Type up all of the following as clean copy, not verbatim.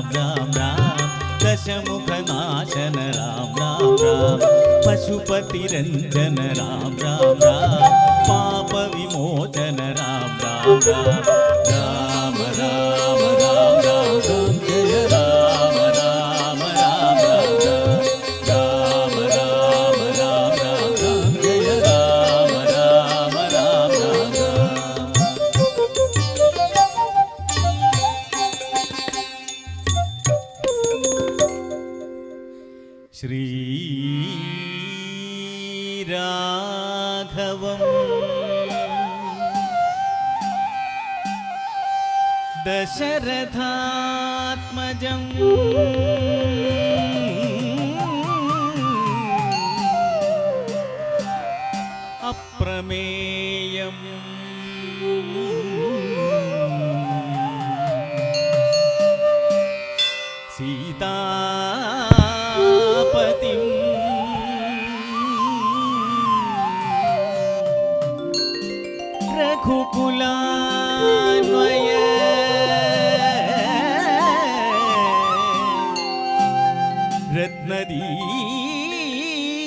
राम राम राम दशमुख नाशन राम राम राम पशुपति रंजन राम राम राम पाप विमोचन राम राम राम राम राम राम राम राम जय राम राम राम राम राम राम राम राम राम जय राम राम राम राम श्री राघवम् दशरथात्मजम् अप्रमेयम् सीतापतिम् रघुकुलान्वय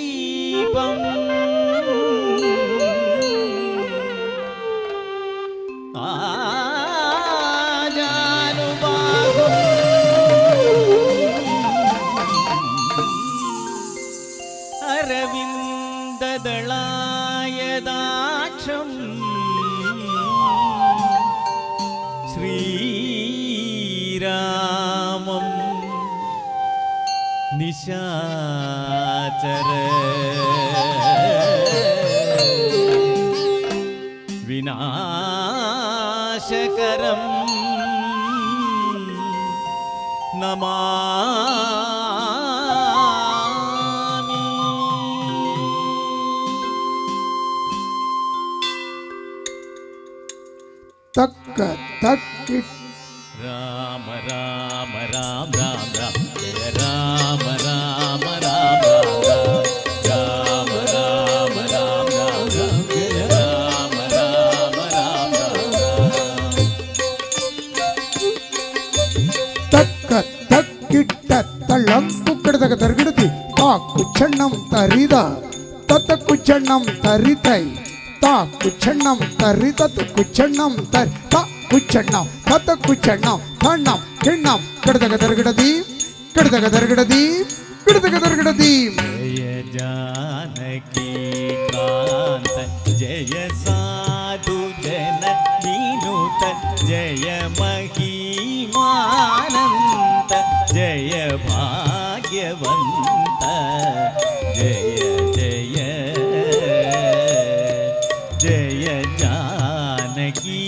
रत्नदीपम् अरविन्ददलायदाक्षम् श्रीरामं निशाचर विनाशकरं नमामि। तक्क तक्किट राम राम राम राम राम जय राम राम राम राम राम राम राम राम जय राम राम राम राम तक्क तक्किट्ट तळं कुक्कडदग दर्गिडति ता कुच्छण्णं तरिद तत कुच्छण्णं तरितै ता कुच्छण्णं तरितत कुच्छण्णं तर ता कुच्छण्णं तत कुच्छण्णं तण्णं किण्णं कडदग दर्गिडति कडदग दर्गिडति कडदग दर्गिडति जय जानकी कांत जय साधु जन विनुत जय महिमानंत जय भाग्यवंत जय जय जय जानकी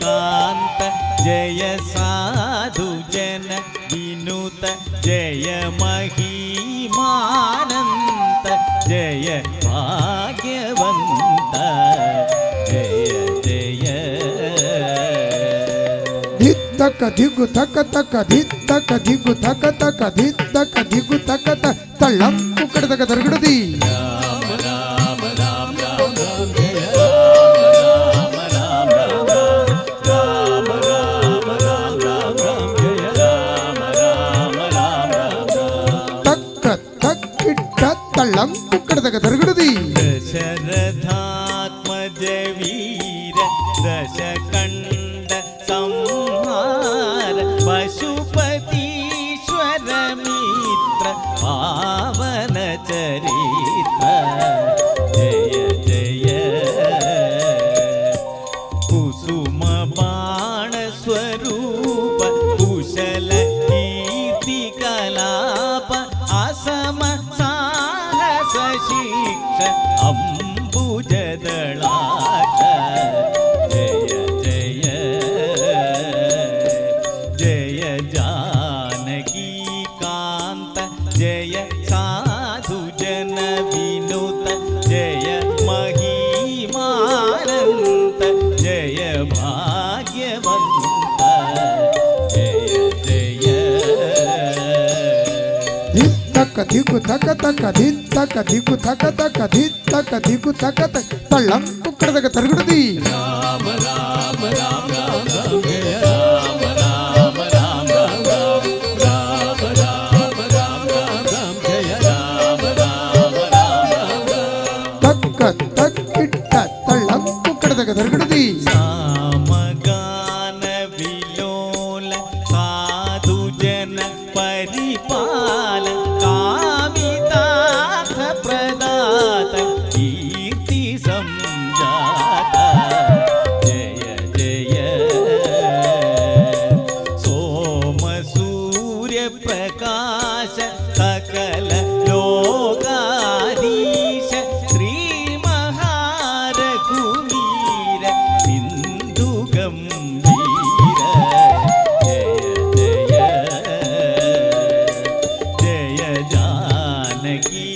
कांत जय साधु जन विनुत जय महिमानंत जय भाग्यवंत जय जय धित्तक धिगु थक तक धित्तक धिगु थक तक धित्तक धिगु थक तळं कुक्कडदग दर्गिडति राम राम राम राम राम जय राम राम राम राम राम राम राम राम जय राम राम राम राम तक्क तक्किट्ट तळं कुक्कडदग दर्गिडति दशरथात्मज वीर दशकण्ड संहार पशुपतीश्वर मित्र पावन चरित्र जय जय कुसुम बाण स्वरूप कुशल कीर्ति कलाप असम साहस शिक्ष अम्बुजदलाट जय जय जय जानकी कांत जय साधु जन विनुत जय महिमानंत जय भाग्यवंत जय जय धित्तक धिगु थक तक धित्तक धिगु थक तक धित्तक धिगु थक तळं कुक्कडदग दर्गिडति राम राम राम राम राम जय राम राम राम राम राम सूर्यप्रकाश सकल लोकाधीश श्रीमहारघुवीर सिन्धु गम्भीर जय जय जय जानकी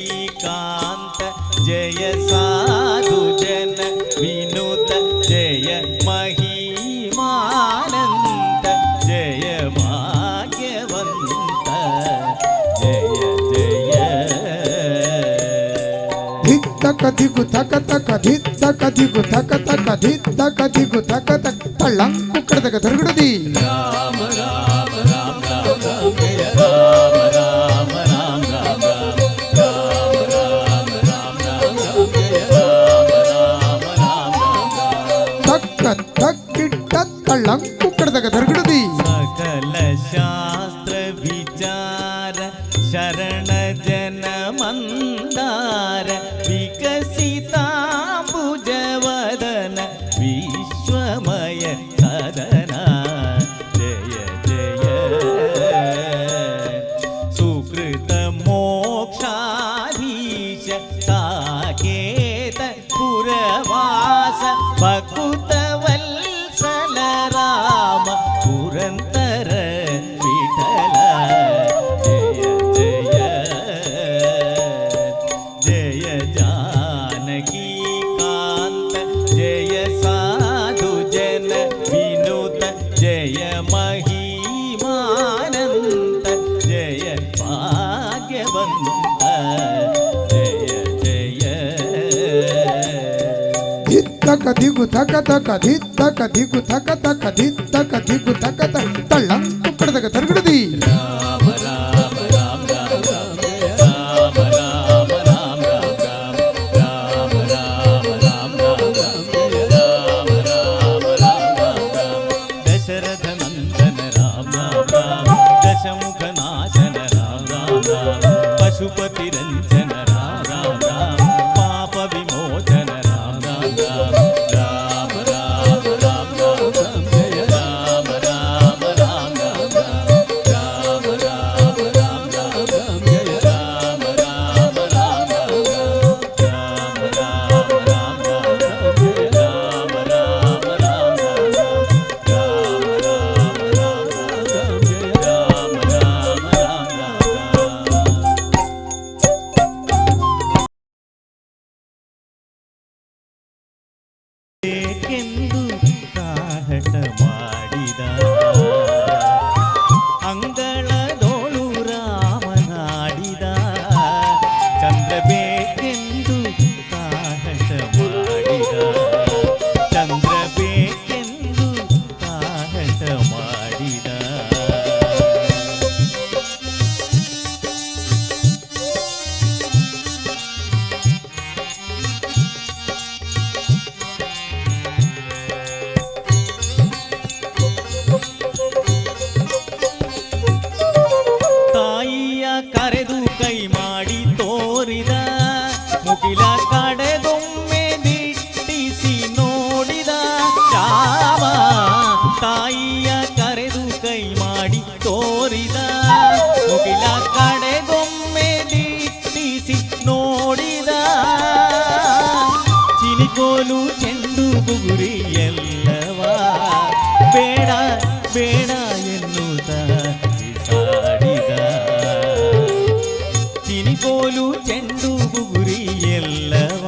कान्त जय साधु जन विनुत जय महिमानन्द जय भाग्यवन्त जय जय धिक तक धिगु थक तक धिक तक धिगु थक तक धिक तक धिगु थक तक तळंकु कड़दग धरगुडदी राम राम राम राम राम जय राम राम राम राम राम राम राम राम राम जय राम राम राम राम तक तक किट्ट तळंकु कड़दग धरगुडदी सकल शास्त्र विचार शरण जन मंदार विकसितांबुजवदन विश्वमय सदन जय जय सुकृत मोक्षाधीश साकेत पुरवास भकुत वत्सल राम पुरंतर विठल जय जय जय जानकी कांत जय साधु जन विनुत जय महिमानंद जय भाग्यवंत जय जय धिक तक धिगु थक तक धिक तक धिगु थक तक धिक तक धिगु थक तक तळंकु कड़दग धरगुडदी राम राम राम राम राम जय राम राम राम राम राम राम राम राम राम राम जय राम राम राम राम राम दशरथ नंदन राम राम राम दशमुख नाशन राम राम राम पशुपति रंजन राम राम राम पाप विमोचन राम राम राम राम राम राम राम राम जय राम राम राम राम राम राम राम राम राम राम जय राम राम राम राम राम राम राम राम राम राम जय राम राम राम राम राम राम राम राम राम जय राम राम राम ಏಕೆಂದು ಕಾಹಟ ಮಾಡಿದ ಅಂಗಳದೋಳು ರಾಮನಾಡಿದ ಚಂದ್ರ ಬೇಕೆಂದು ಕಾಹಟ ಮಾಡಿದ ಚಂದ್ರ ಬೇಕೆಂದು ಕಾಹಟ ಮಾಡಿದ ತಾಯಿಯ ಕರೆದು ಕೈ ಮಾಡಿ ತೋರಿದ ಮುಗಿಲ ಕಡೆಗೊಮ್ಮೆ ದಿಟ್ಟಿಸಿ ನೋಡಿದ ರಾಮ ತಾಯಿಯ ಕರೆದು ಕೈ ಮಾಡಿ ತೋರಿದ ಮುಗಿಲ ಕಡೆಗೊಮ್ಮೆ ದಿಟ್ಟಿಸಿ ನೋಡಿದ ಚಿನಿಕೋಲು ಚೆಂಡು ಬುಗುರಿ ಎಲ್ಲವ ಬೇಡ ಬೇಡ ಎನ್ನುತ್ತ ಬಿಸಾಡಿದ ಚಿನಿಕೋಲು ಚೆಂಡು ಬುಗುರಿ ಎಲ್ಲವ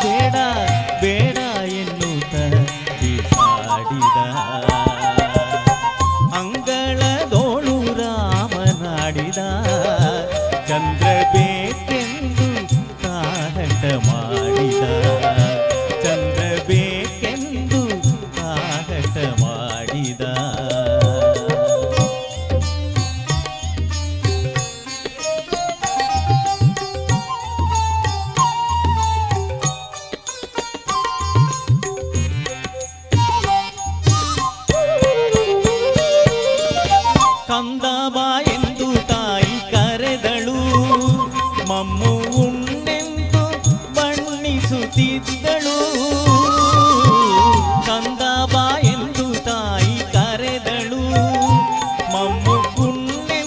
ಬೇಡ ಬೇಡ ಎನ್ನುತ್ತ ಬಿಸಾಡಿದ ಅಂಗಳದೋಳು ರಾಮನಾಡಿದ ಚಂದ್ರ ಬೇಕೆಂದು ಕಾಹಟ ಮಾಡಿದ ಚಂದ್ರ ಬೇಕೆಂದು ಕಾಹಟ ಮಾಡಿದ ಕಂದ ಬಾ ಎಂದು ತಾಯಿ ಕರೆದಳು ಮಮ್ಮು ಉಣ್ಣೆಂದು ಬಣ್ಣಿಸುತ್ತಿದ್ದಳು ಕಂದ ಬಾ ಎಂದು ತಾಯಿ ಕರೆದಳು ಮಮ್ಮು ಉಣ್ಣೆ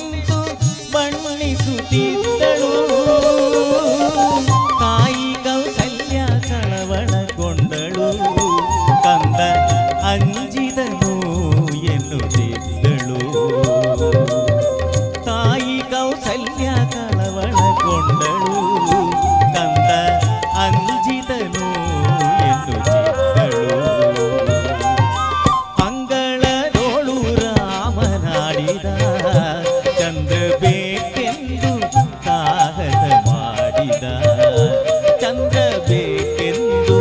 ಮಾಡಿದ ಚಂದ್ರ ಬೇಕೆಂದು ಕಾಹಟ ಮಾಡಿದ ಚಂದ್ರ ಬೇಕೆಂದು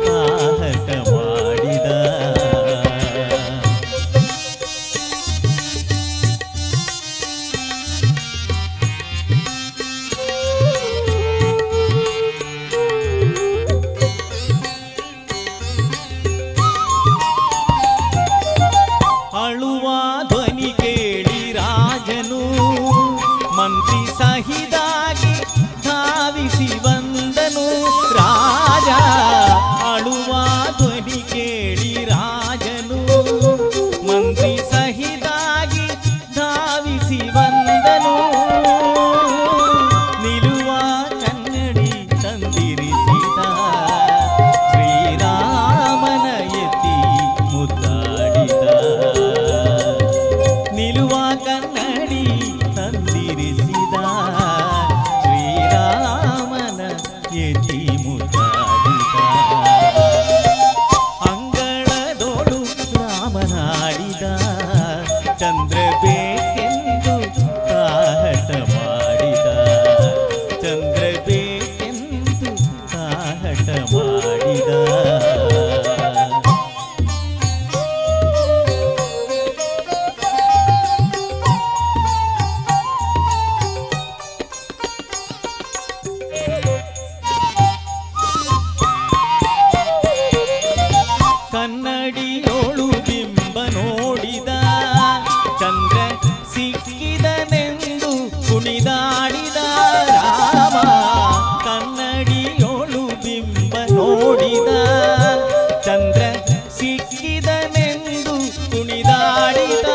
ಕಾಹಟ ಮಾಡಿದ ಅಳುವ ಧ್ವನಿ ಕೇಳಿ ರಾಜನು ಮಂತ್ರಿ ಸಹಿದಾಗಿ ಧಾವಿಸಿ ಬಂದನು ರಾಜ ಅಳುವ ಧ್ವನಿ ಕೇಳಿ ರಾಜನು ಮಂತ್ರಿ ಸಹಿದಾಗಿ ಧಾವಿಸಿ ಬಂದನು ನಿಲುವ ಕನ್ನಡಿ ತಂದಿರಿಸಿದ ಶ್ರೀರಾಮನ ಎತ್ತಿ ಮುದ್ದಾಡಿದ ನಿಲುವ ಕನ್ನಡಿ ತಂದಿರಿಸಿದ ಶ್ರೀರಾಮನ ಎತ್ತಿ ಮುದ್ದಾಡಿದ ಅಂಗಳದೋಳು ರಾಮನಾಡಿದ ಚಂದ್ರ ಬೇಕೆಂದು ಕಾಹಟ ಮಾಡಿದ ಚಂದ್ರ ಬೇಕೆಂದು ಕಾಹಟ ಮಾಡಿದ ಕನ್ನಡಿಯೋಳು ಬಿಂಬ ನೋಡಿದ ಚಂದ್ರ ಸಿಕ್ಕಿದನೆಂದು ಕುಣಿದಾಡಿದ ರಾಮ ಕನ್ನಡಿಯೋಳು ಬಿಂಬ ನೋಡಿದ ಚಂದ್ರ ಸಿಕ್ಕಿದನೆಂದು ಕುಣಿದಾಡಿದ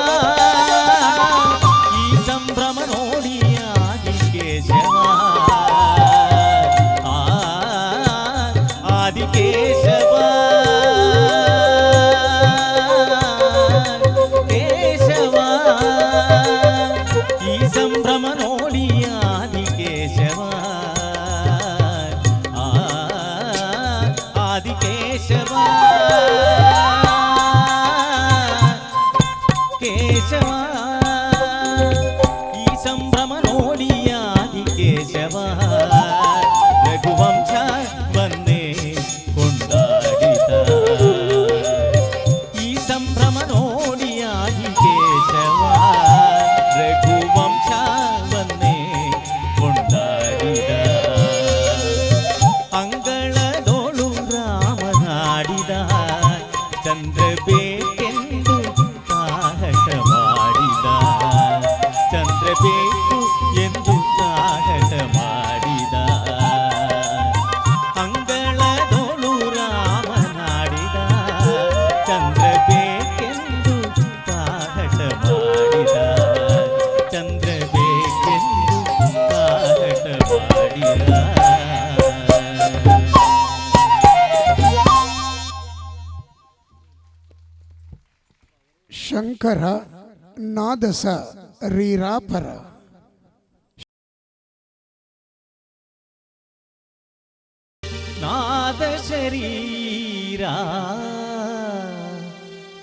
ಈ ಸಂಭ್ರಮ ನೋಡಿ ಆದಿಕೇಶವ ಆದಿಕೇಶವ ಕೇಶವ ಈ ಸಂಭ್ರಮ ನೋಡಿ ಆದಿಕೇಶವ ಆದಿಕೇಶವ ಕೇಶವ ಈ ಸಂಭ್ರಮ ನೋಡಿ ಆದಿಕೇಶವ ರಘುವಂಶ ಬಂದೇ ಕೊಂಡಾಡಿದ ಈ ಸಂಭ್ರಮ ನೋಡಿ ಆದಿಕೇಶವ ರಘುವಂಶ ಬಂದೇ ಕೊಂಡಾಡಿದ ಅಂಗಳದೋಳು ರಾಮನಾಡಿದ ಚಂದ್ರ ಬೇಕೆಂದು ಕಾಹಟ ಮಾಡಿದ ಚಂದ್ರ ಬೇಕು ಎಂದು ಕಾಹಟ ಮಾಡಿದ ಅಂಗಳದೋಳು ರಾಮನಾಡಿದ ಚಂದ್ರ ಬೇಕೆಂದು ಕಾಹಟ ಮಾಡಿದ ಚಂದ್ರ ಬೇಕೆಂದು ಕಾಹಟ ಮಾಡಿದ ಶಂಕರ ನಾದಸ ರೀರಾಪರ ನಾದ ಶರೀರ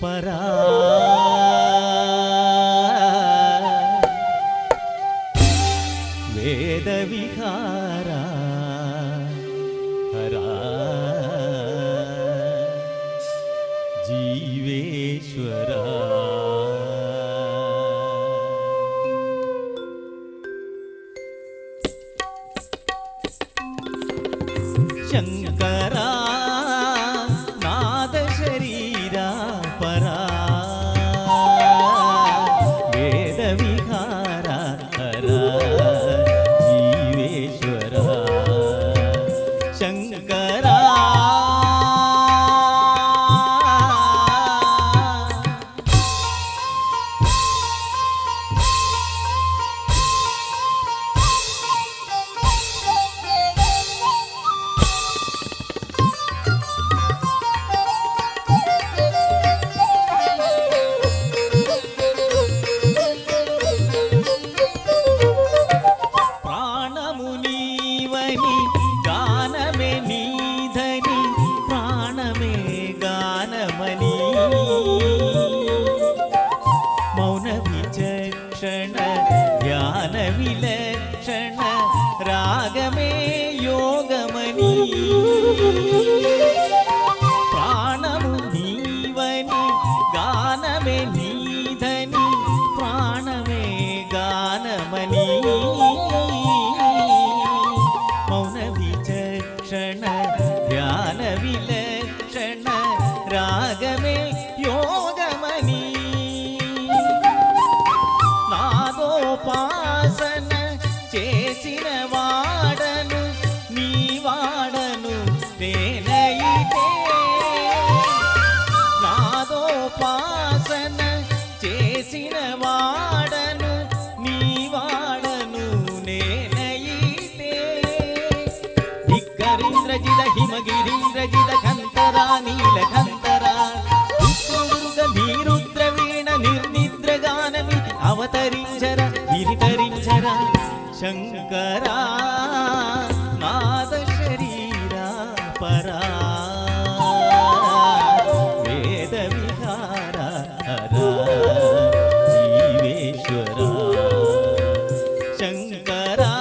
ಪರ ವೇದ ವಿಹಾರ ಹರ ಜೀವೇಶ್ವರ ಶಂಕರ ನಾದ ಶರೀರ ಪರ ವೇದ ವಿಹಾರ ಹರ ಜೀವೇಶ್ವರ ಶಂಕರ ಕ್ಷಣ ಧ್ಯಾನ ವಿಲಕ್ಷಣ ರಾಗಮೇ ಯೋಗಮಣಿ ಪ್ರಾಣವು ನೀವನಿ ಗಾನವೇ ನೀಧನಿ ಪ್ರಾಣವೇ ಗಾನಮಣಿ ಮೌನ ವಿಚಕ್ಷಣ ಧ್ಯಾನ ವಿಲಕ್ಷಣ రాగమే యోగమని నాదోపాసన చేసిన వాడను నీ వాడను నేనైతే నాదోపాసన చేసిన వాడను నీ వాడను నేనైతే ధిక్కరీంద్రజిత హిమగిరీంద్రజిత కంతరా నీలకంతరా రుద్రదుర్గ నీరుద్రవీణ నిర్నిద్రగానమితి అవతరించర విరితరించర శంకరా నాద శరీరా పరా వేద విహార హరా జీవేశ్వరా శంకరా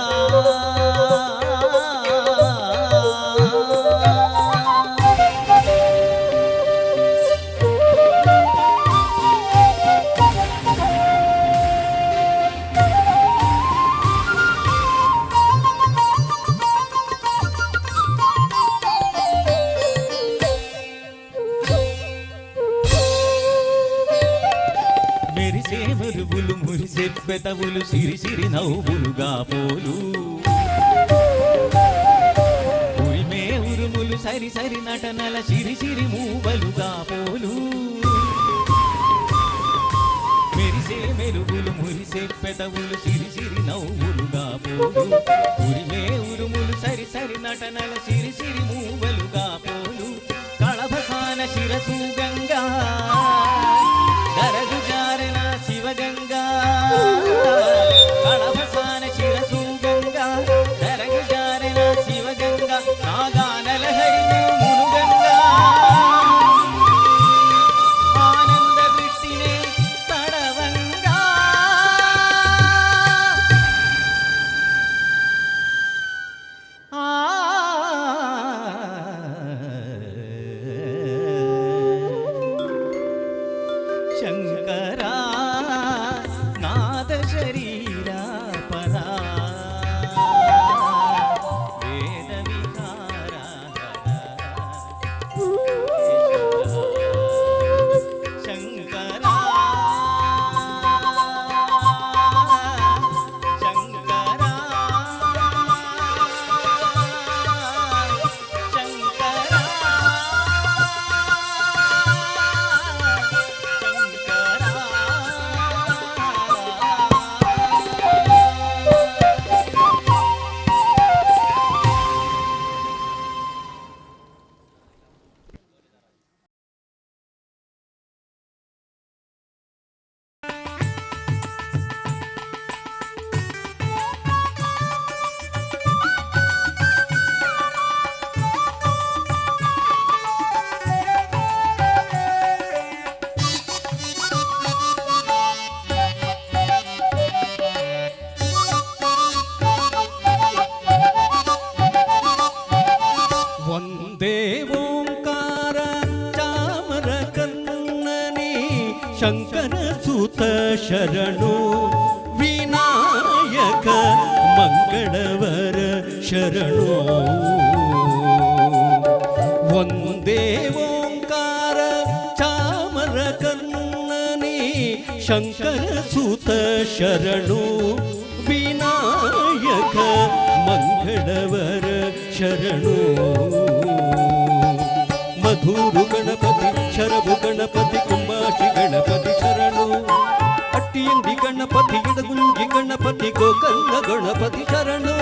మెరిసే మెరుగులు మురిసే పెదవులు సిరి సిరి నవ్వులుగా పోలు ఉరిమే ఉరుములు సరి సరి నటనల సిరి సిరి మూవలుగా పోలు మెరిసే మెరుగులు మురిసే పెదవులు సిరి సిరి నవ్వులుగా పోలు ఉరిమే ఉరుములు సరి సరి నటనల సిరి సిరి మూవలుగా పోలు కళభసాన శిరసు గంగా దరగు జారన శివగంగా కళభసాన శిరసు గంగా దరగు జారన శివగంగా నాగానల హరిను మునుగంగా ఆనంద దృష్టినే తడవంగా శంకరా నాద శరీరా పరా వేద విహార శంకరా శంకరా వందే ఓంకార చామర కన్నని శంకర సుత శరణు వినాయక మంగళవర శరణు వందే ఓంకార చామర కన్నని శంకర సుత శరణు వినాయక మంగళవర శరణు మధురు గణపతి శరభు గణపతి కుంభాషి గణపతి శరణు అట్టియండి గణపతి ఇడగుంజి గణపతి గోకర్ణ గణపతి శరణు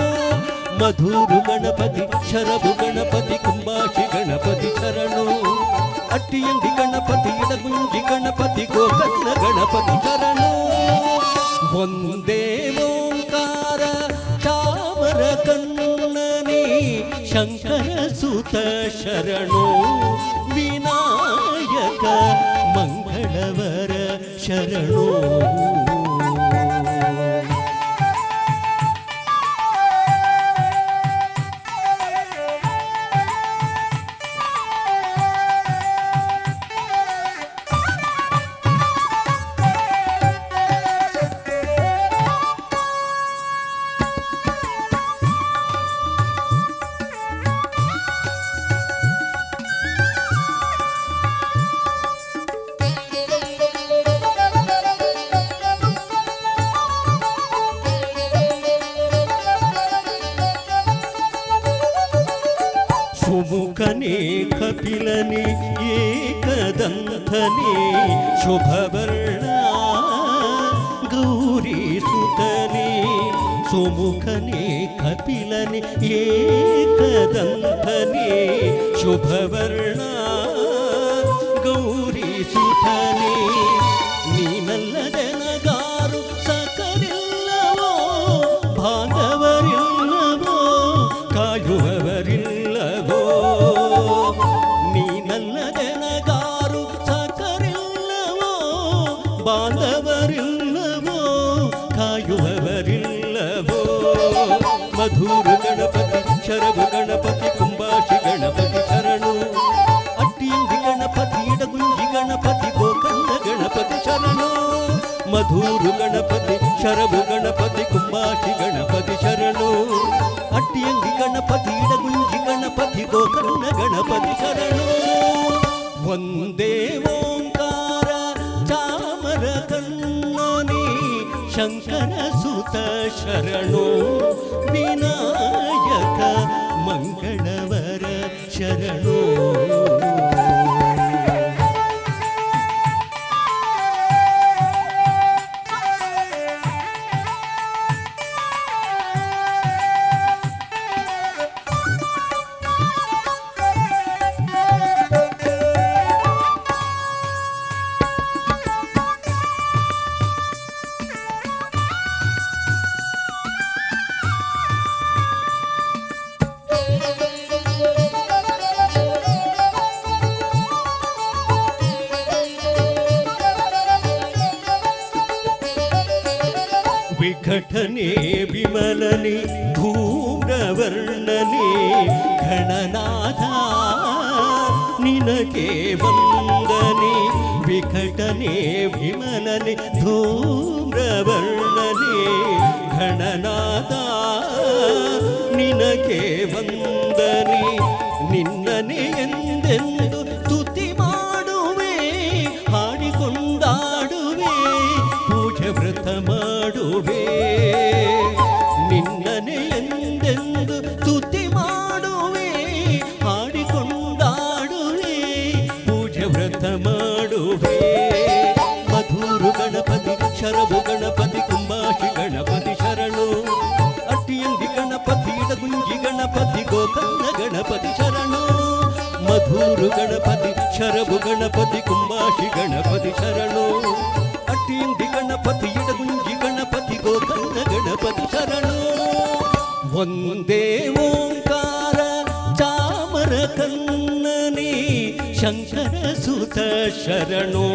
మధురు గణపతి శరభు గణపతి కుంభాషి గణపతి శరణు అట్టియండి గణపతి ఇడగుంజి గణపతి గోకర్ణ గణపతి శరణు వందే ఓంకార చామర కన్నని శంకర సుత శరణు వినాయక మంగళవర శరణు ಶುಕನೇ ಕಪಿಲನೇ ಏಕದಂತನೇ ಶುಭವರ್ಣ ಗೌರಿ ಸುತನೇ ಸುಮುಖನೇ ಕಪಿಲನೇ ಏಕದಂತನೇ ಶುಭವರ್ಣ ಗೌರಿ ಸುತನೇ ನೀನಲ್ಲದೆನಗಾರು ಸಕರಿಲ್ಲವೋ ಬಾಂಧವರಿಲ್ಲವೋ ಕಾಯುವವರಿಲ್ಲವೋ ನೀನಲ್ಲದೆನಗಾರು ಸಕರಿಲ್ಲವೋ ಬಾಂಧವರಿಲ್ಲವೋ ಕಾಯುವವರಿಲ್ಲವೋ ಮಧುರು ಗಣಪತಿ ಶರಭು ಗಣಪತಿ ಕುಂಬಾಶಿ ಗಣಪತಿ ಶರಣು ಅಟ್ಟಿಯಂಗಿ ಗಣಪತಿ ಇಡಗುಂಜಿ ಗಣಪತಿ ಗೋಕರ್ಣ ಗಣಪತಿ ಶರಣು ಮಧುರು ಗಣಪತಿ ಶರಭು ಗಣಪತಿ ಕುಂಬಾಶಿ ಗಣಪತಿ ಶರಣು ಅಟ್ಟಿಯಂಗಿ ಗಣಪತಿ ಇಡಗುಂಜಿ ಗಣಪತಿ ಗೋಕರ್ಣ ಗಣಪತಿ ಶರಣು ಒಂದೇ ಓಂಕಾರ ಚಾಮರ ಕಣ್ಣನಿ ಶಂಕರ ಸುತ ಶರಣು ವಿನಾಯಕ ಮಂಗಳವರ ಶರಣು ವಿಘಟನೆ ವಿಮಲನೆ ಧೂಮ್ರವರ್ಣನೆ ಗಣನಾಥ ನಿನಗೆ ವಂದನೆ ವಿಘಟನೆ ವಿಮಲನೆ ಧೂಮ್ರವರ್ಣನೆ ಗಣನಾಥ ನಿನಗೆ ವಂದನೆ ನಿನ್ನನೆ ಎಂದೆಂದು ಸ್ತುತಿ ಮಾಡುವೆ ಹಾಡಿಕೊಂಡಾಡುವೆ ಪೂಜೆ ವ್ರತ ಮಾಡುವೆ ನಿನ್ನನೆ ಎಂದೆಂದು ಸ್ತುತಿ ಮಾಡುವೆ ಹಾಡಿಕೊಂಡಾಡುವೆ ಪೂಜೆ ವ್ರತ ಮಾಡುವೆ ಮಧುರು ಗಣಪತಿ ಶರಭು ಗಣಪತಿ ಕುಂಬಾಶಿ ಗಣಪತಿ ಶರಣು ಅಟ್ಟಿಯಂಗಿ ಗಣಪತಿ ಇಡಗುಂಜಿ ಗಣಪತಿ ಗೋಕರ್ಣ ಗಣಪತಿ ಶರಣು ಮಧುರು ಗಣಪತಿ ಶರಭು ಗಣಪತಿ ಕುಂಬಾಶಿ ಗಣಪತಿ ಶರಣು ಅಟ್ಟಿಯಂಗಿ ಗಣಪತಿ ಇಡಗುಂಜಿ ಗಣಪತಿ ಗೋಕರ್ಣ ಗಣಪತಿ ಶರಣು ಒಂದೇ ಓಂಕಾರ ಚಾಮರ ಕನ್ನನಿ ಶಂಕರ ಸುತ ಶರಣು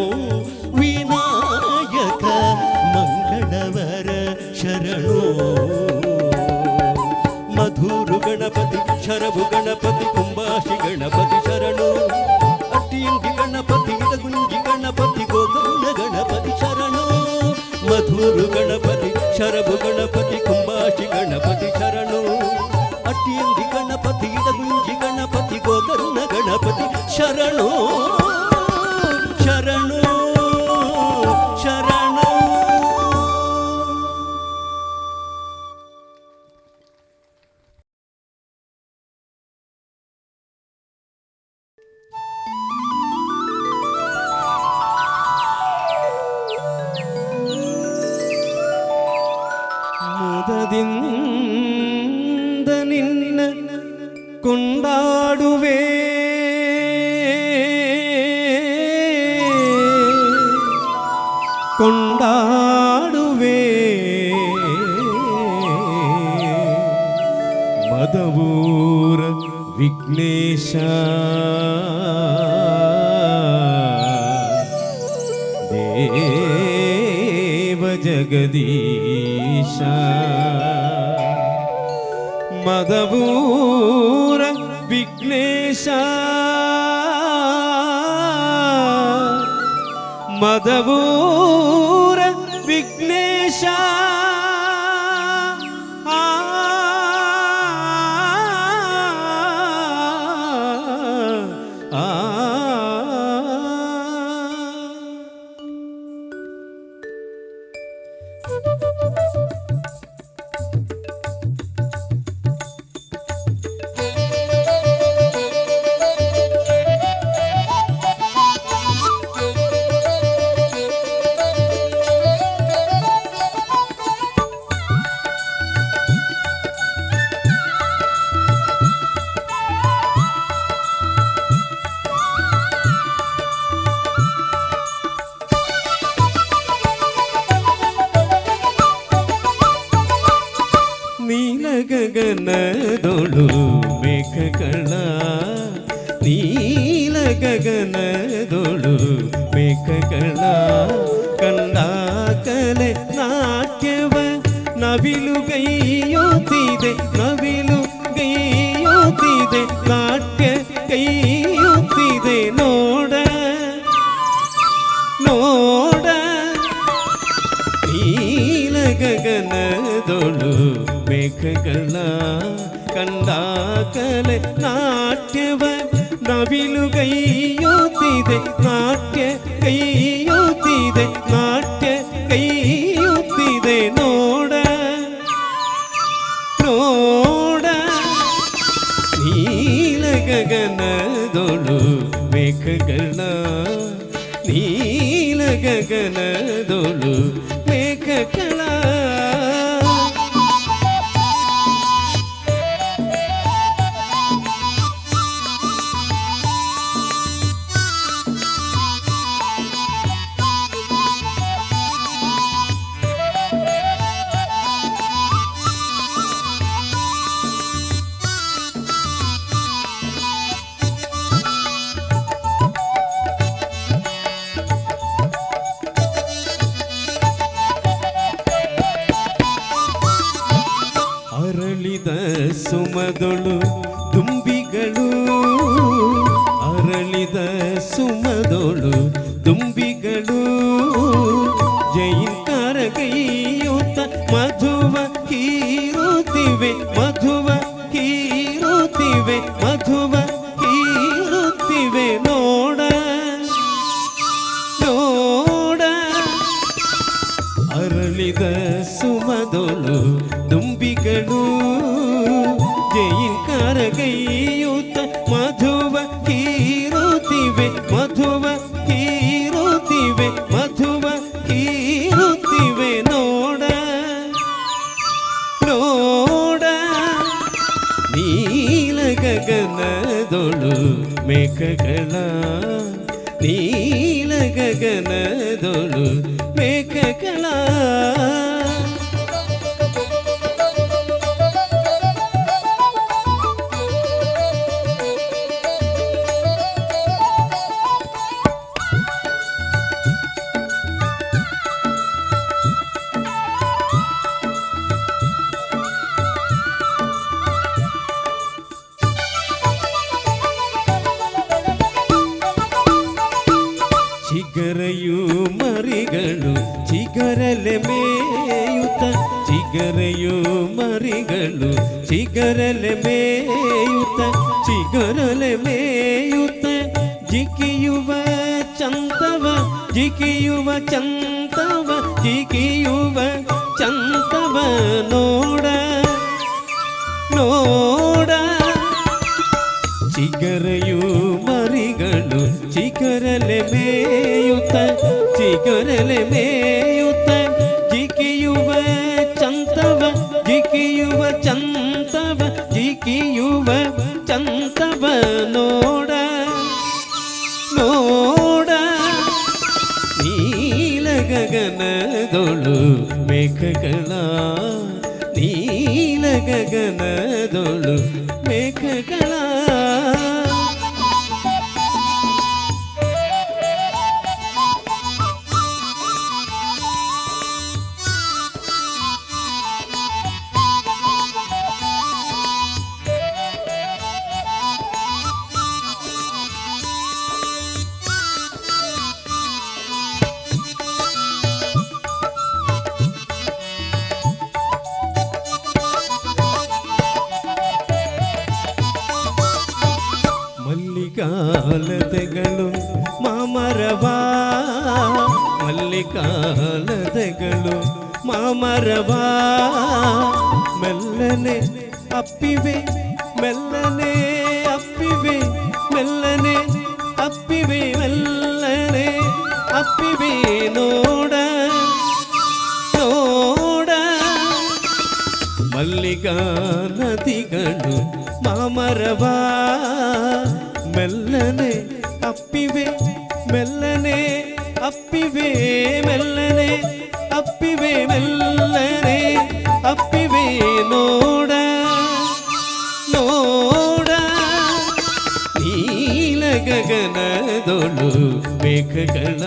ವಿನಾಯಕ ಮಂಗಳವರ ಶರಣು ಮಧುರು ಗಣಪತಿ ಶರಭು ಗಣಪತಿ ಕುಂಬಾಶಿ ಗಣಪತಿ ಶರಣು ಅಟ್ಟಿಯಂಗಿ ಗಣಪತಿ ಇಡಗುಂಜಿ ಗಣಪತಿ ಗೋಕರ್ಣ ಗಣಪತಿ ಶರಣು ಮಧುರು ಗಣಪತಿ ಶರಭು ಗಣಪತಿ ಕುಂಬಾಶಿ ಗಣಪತಿ ಶರಣು ಅಟ್ಟಿಯಂಗಿ ಗಣಪತಿ ಇಡಗುಂಜಿ ಗಣಪತಿ ಗೋಕರ್ಣ ಗಣಪತಿ ಶರಣು ಶರಣು ಶರಣು ಮುದದಿಂದ ನಿನ್ನ ಕೊಂಡಾಡುವೆ ಕೊಂಡಾಡುವೆ ಮದವೂರ ವಿಘ್ನೇಶ ದೇವ ಜಗದೀಶ ಮದವೂರ ವಿಘ್ನೇಶ ಮದವೂರ ವಿಘ್ನೇಶ ಗಗನದೊಳು ಮೇಘಗಳ ನೀಲ ಗಗನದೊಳು ಮೇಘಗಳ ಕಂಡ ಕಲೆ ನಾಟ್ಯವ ನವಿಲು ಗೈಯುತ್ತಿದೆ ನವಿಲು ಗೈಯುತ್ತಿದೆ ನಾಟ್ಯ ಗೈಯುತ್ತಿದೆ ನೋಡ ನೋಡ ನೀಲ ಗಗನದೊಳು ಮೇಘಗಳ ಕಂಡ ಕಲೆ ನಾಟ್ಯವ ನವಿಲು ಗೈಯುತ್ತಿದೆ ನಾಟ್ಯ ಗೈಯುತ್ತಿದೆ ನಾಟ್ಯ ಗೈಯುತ್ತಿದೆ ನೋಡ ನೋಡ ನೀಲ ಗಗನದೊಳು ಮೇಘಗಳ ನೀಲ ಗಗನದೊಳು ಮೇಘಗಳ ಅರಳಿದ ಸುಮದೊಳು ದುಂಬಿಗಳು ಅರಳಿದ ಸುಮದೊಳು ದುಂಬಿಗಳು ಜೈಂಕಾರ ಗೈಯುತ್ತ ಮಧುವ ಹೀರುತ್ತಿವೆ ಮಧುವ ಹೀರುತ್ತಿವೆ ಮಧುವ ಹೀರುತ್ತಿವೆ ನೋಡ ನೋಡ ಅರಳಿದ ಸುಮದೊಳು ದುಂಬಿಗಳು ಜೈಂಕಾರ ಗೈಯುತ್ತ ಮಧುವ ಹೀರುತ್ತಿವೆ ಮಧುವ ಹೀರುತ್ತಿವೆ ಮಧುವ ಹೀರುತ್ತಿವೆ ನೋಡ ನೋಡ ನೀಲ ಗಗನದೊಳು ಮೇಘಗಳ ನೀಲ ಗಗನದೊಳು ಮೇಘಗಳ ಚಿಗರೆಯು ಮರಿಗಳು ಚಿಗರಲೆ ಮೇಯುತ್ತ ಚಿಗರೆಯು ಮರಿಗಳು ಚಿಗರಲೆ ಮೇಯುತ್ತ ಚಿಗರಲೆ ಮೇಯುತ್ತ ಜಿಗಿಯುವ ಚಂತವ ಜಿಗಿಯುವ ಚಂತವ ಜಿಗಿಯುವ ಚಂತವ ನೋಡ ನೋಡ ಚಿಗರೆಯು ಮರಿಗಳು ಚಿಗರಲೆ ಮೇಯುತ್ತ ಚಿಗರಲೆ ಮೇಯುತ್ತ ಜಿಗಿಯುವ ಚಂತವ ಜಿಗಿಯುವ ಚಂತವ ಜಿಗಿಯುವ ಚಂತವ ನೋಡ ನೋಡ ನೀಲ ಗಗನದೊಳು ಮೇಘಗಳ ನೀಲ ಗಗನದೊಳು ಮೇಘಗಳ ಮಲ್ಲಿಕಾಲತೆಗಳು ಮಾಮರವಾ ಮಲ್ಲಿಕಾಲತೆಗಳು ಮಾಮರವಾ ಮೆಲ್ಲನೆ ಅಪ್ಪಿವೆ ಮೆಲ್ಲನೆ ಅಪ್ಪಿವೆ ಮೆಲ್ಲನೆ ಅಪ್ಪಿವೆ ಮೆಲ್ಲನೆ ಅಪ್ಪಿವೆ ನೋಡ ನೋಡ ಮಲ್ಲಿಕಾ ನದಿಗಳು ಮಾಮರವಾ ಮೆಲ್ಲನೆ ಅಪ್ಪಿವೆ ಮೆಲ್ಲನೆ ಅಪ್ಪಿವೆ ಮೆಲ್ಲನೆ ಅಪ್ಪಿವೆ ಮೆಲ್ಲನೆ ಅಪ್ಪಿವೆ ನೋಡ ಮೇಘಗಳ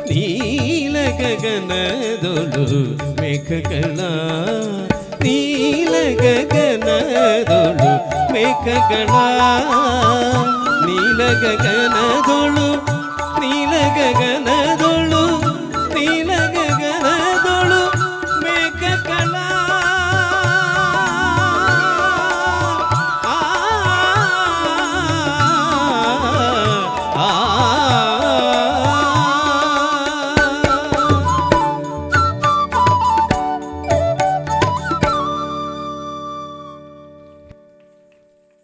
ನೀಲ ಗಗನದೊಳು ಮೇಘಗಳ ನೀಲ ಗಗನದೊಳು ಮೇಘಗಳ ನೀಲ ಗಗನದೊಳು ನೀಲ ಗಗನದೊಳು ನೀಲ ಗಗನದೊಳು ಮೇಘಗಳ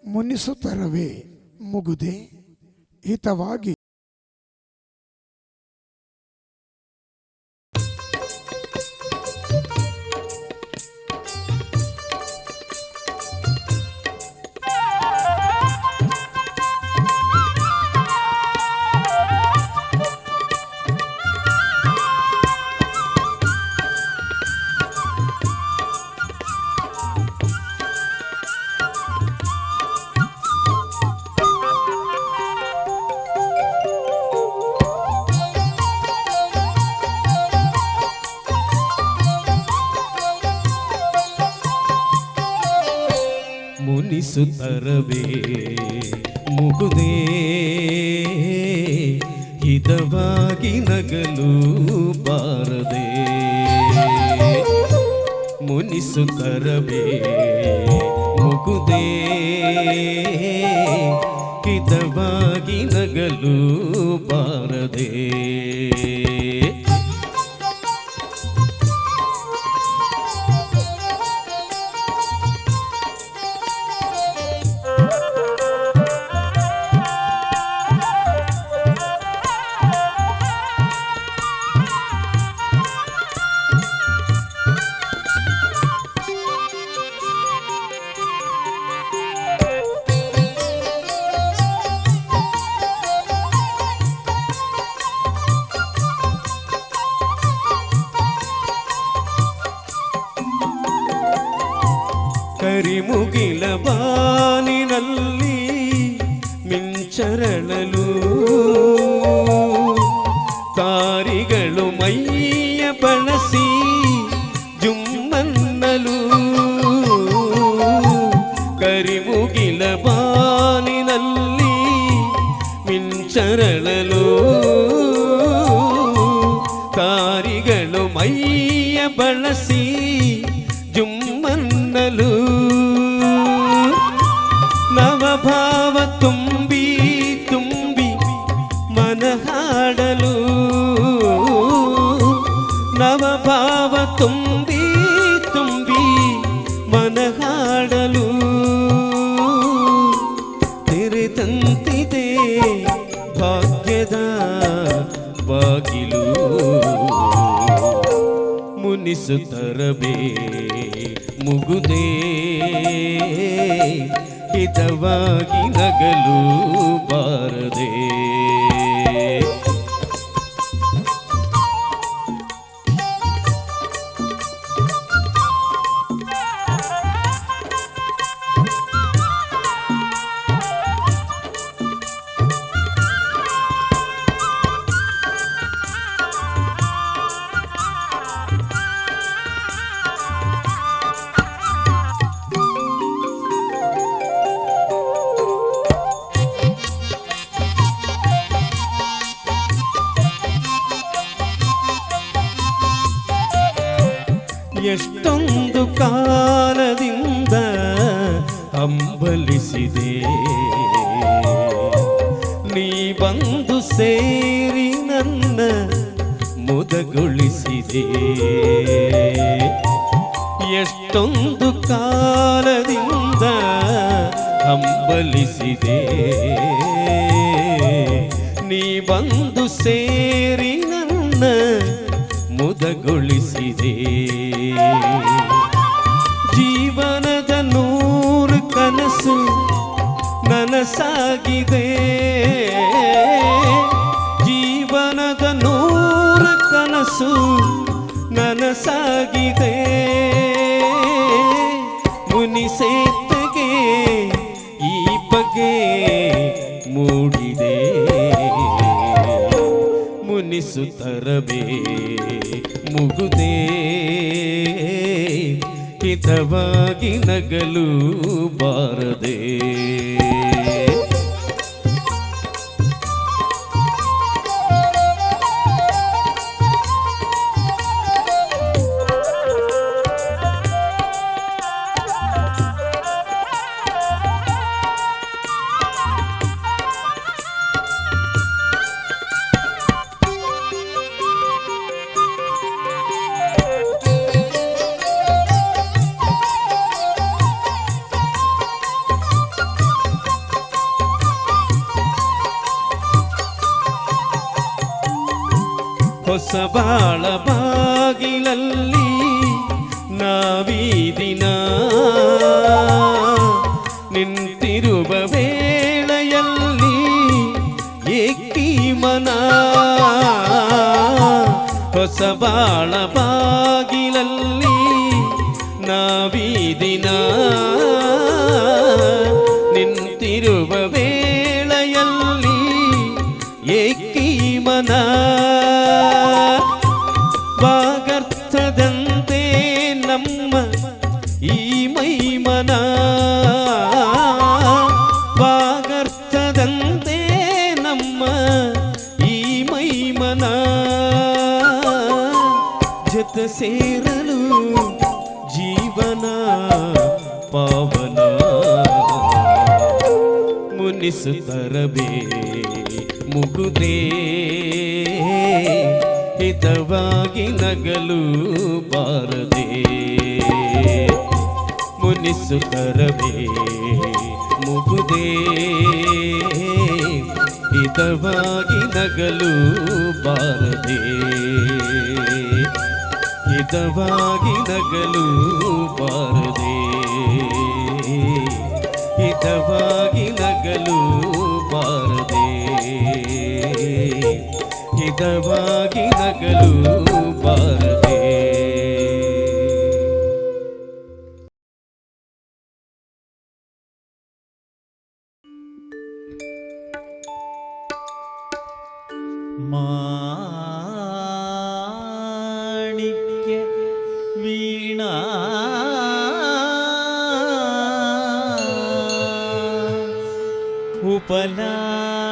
ಮುನಿಸುತ್ತರವೇ ಮುಗುದೆ ಹಿತವಾಗಿ ಮುನಿಸುತ್ತರವೇ ಮುಗುದೇ ಹಿತವಾಗಿ ನಗಲು ಬಾರದೆ ಮುನಿಸುತ್ತರವೇ ಮುಗುದೇ ಹಿತವಾಗಿ ನಗಲು ಬಾರದೆ ಕರಿಮುಗಿಲ ಬಾನಿನಲ್ಲಿ ಮಿಂಚರಳಲು ತಾರಿಗಳು ಮೈಯ ಬಳಸಿ ಜುಮ್ಮನ್ನಲು ಕರಿಮುಗಿಲ ಬಾನಿನಲ್ಲಿ ಮಿಂಚರಳಲು ತಾರಿಗಳು ಮೈಯ ಬಳಸಿ ಜುಮ್ಮನ್ನಲು ನವಭಾವ ತುಂಬಿ ತುಂಬಿ ಮನ ಹಾಡಲು ನವಭಾವ ತುಂಬಿ ತುಂಬಿ ಮನ ಹಾಡಲು ತೆರೆದಂತಿದೆ ಭಾಗ್ಯದ ಬಾಗಿಲು ಮುನಿಸುತ್ತರವೇ ಮುಗುದೇ ಹಿತವಾಗಿ ನಗಲು ಬಾರದೆ ಎಷ್ಟೊಂದು ಕಾಲದಿಂದ ಹಂಬಲಿಸಿದೆ ನೀ ಬಂದು ಸೇರಿ ನನ್ನ ಮುದಗೊಳಿಸಿದೆ ಎಷ್ಟೊಂದು ಕಾಲದಿಂದ ಹಂಬಲಿಸಿದೆ ನೀ ಬಂದು ಸೇರಿ ನನ್ನ ಮುದಗೊಳಿಸಿದೆ ಜೀವನದ ನೂರು ಕನಸು ನನಸಾಗಿದೆ ಜೀವನದ ನೂರು ಕನಸು ನನಸಾಗಿದೆ ಮುನಿಸೇತಗೆ ಈ ಬಗೆ ಮೂಡಿದೆ ಮುನಿಸುತ್ತರಬೇ ಮುಗುದೇ ಹಿತವಾಗಿ ನಗಲು ಬಾರದೆ ಹೊಸ ಬಾಳ ಬಾಗಿಲಲ್ಲಿ ನಾವೀ ದಿನ ನಿಂತಿರುವ ವೇಳೆಯಲ್ಲಿ ಏಕಿ ಮನ ಹೊಸ ಬಾಳ ಬಾಗಿಲಲ್ಲಿ ನಾವೀ ದಿನ ನಿಂತಿರುವ ವೇಳೆಯಲ್ಲಿ ಏಕಿ ಮನ ವಾಗರ್ಥದಂತೆ ನಮ್ಮ ಈ ಮೈಮನ ವಾಗರ್ಥದಂತೆ ನಮ್ಮ ಈ ಮೈಮನ ಜೊತೆ ಸೇರಲು ಜೀವನ ಪಾವನ ಮುನಿಸುತ್ತರಬೇ ಮುಗುದೇ ಹಿತವಾಗಿ ನಗಲು ಬಾರದೆ ಮುನಿಸುತ್ತರಬೇ ಮುಗುದೇ ಹಿತವಾಗಿ ನಗಲು ಬಾರದೆ ಹಿತವಾಗಿ ನಗಲು ಬಾರದೆ ಹಿತವಾಗಿ ನಗಲು ಬಾರದೆ ಹಿತವಾಗಿ ನಗಲು ಬಾರದೆ ಮಾಣಿಕ್ಯ ವೀಣಾ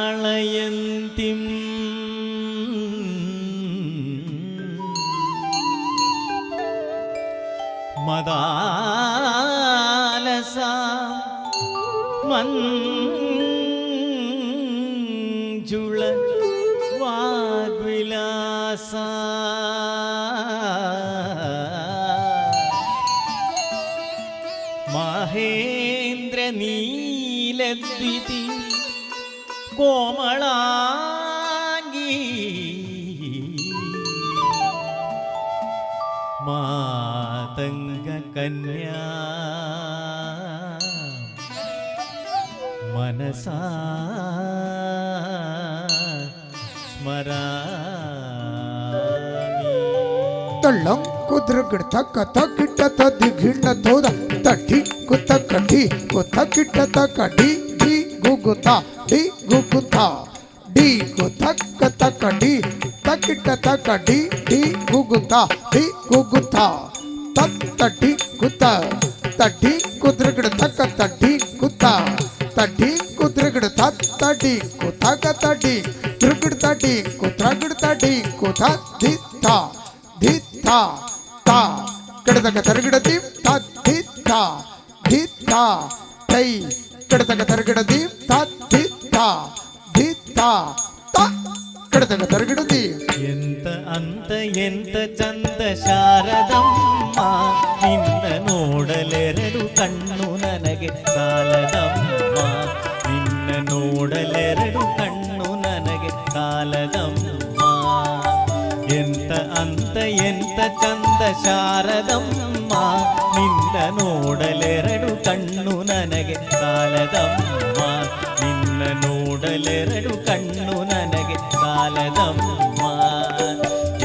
ಉಪಲಾಳಯಂತಿಂ ಮದಾಲಸಾ ಮಂಜುಳ ವಾಗ್ವಿಲಾಸ ಮಹೇಂದ್ರ ನೀಲದ್ವಿತಿ ಕೋಮಳಾಂಗಿ ಮಾತಂಗ ಕನ್ಯಾ ಮನಸಾ ಸ್ಮರಾಮಿ ತಳ್ಳಂ ಕುದ್ರಗಡ್ ತಕ್ಕ ತಕ್ಕಿಟ್ಟ ದಿಗಿಣ್ಣ ತೋದ ತಟ್ಟಿ ಕುತ್ತ ಕಟ್ಟಿ ಕುತ್ತ ಕಿಟ್ಟ ತಕ್ಕ ಡಿ ಡಿ ಗುಗುತ ಡಿ ಗುಗುತ ಡಿ ಗುತಕ್ಕ ತಕ್ಕ ಡಿ ತಕ್ಕಿಟ್ಟ ತಕ್ಕ ಡಿ ಡಿ ಗುಗುತ ಡಿ ಗುಗುತ ತತ್ ತಟ್ಟಿ ಕುತ್ತ ತಟ್ಟಿ ಕುದ್ರಗಡ್ ತಕ್ಕ ತಟ್ಟಿ ಕುತ್ತ ತಟ್ಟಿ ಕುದ್ರಗಡ್ ತತ್ ತಟ್ಟಿ ಕುತಕ ತಟ್ಟಿ ತ್ರಿಗಡ್ ತಟ್ಟಿ ಕುತ್ರಗಡ್ ತಟ್ಟಿ ಕುತ ದಿತ್ತ ದಿತ್ತ ತಾ ಕಡತಕ ತರಗಡತಿ ತದ್ದಿತ್ತ ದಿತ್ತ ತೈ ಕಡತಕ ತರಗಡತಿ ತದ್ದಿತ್ತ ದಿತ್ತ ತ ಕಡತಕ ತರಗಡತಿ ಎಂತ ಅಂತ ಎಂತ ಚಂದ ಶಾರದಮ್ಮ ನಿನ್ನ ನೋಡಲೆರಡು ಕಣ್ಣು ನನಗೆ ಸಾಲದಮ್ಮ ನಿನ್ನ ನೋಡಲೆರಡು ಕಣ್ಣು ನನಗೆ ಸಾಲದಮ್ಮ ಎಂತ ಅಂತ ಎಂತ ಚಂದ ಶಾರದಮ್ಮ ನಿನ್ನ ನೋಡಲೆರಡು ಕಣ್ಣು ನನಗೆ ಸಾಲದಮ್ಮ ನಿನ್ನ ನೋಡಲೆರಡು ಕಣ್ಣು ನನಗೆ ಸಾಲದಮ್ಮ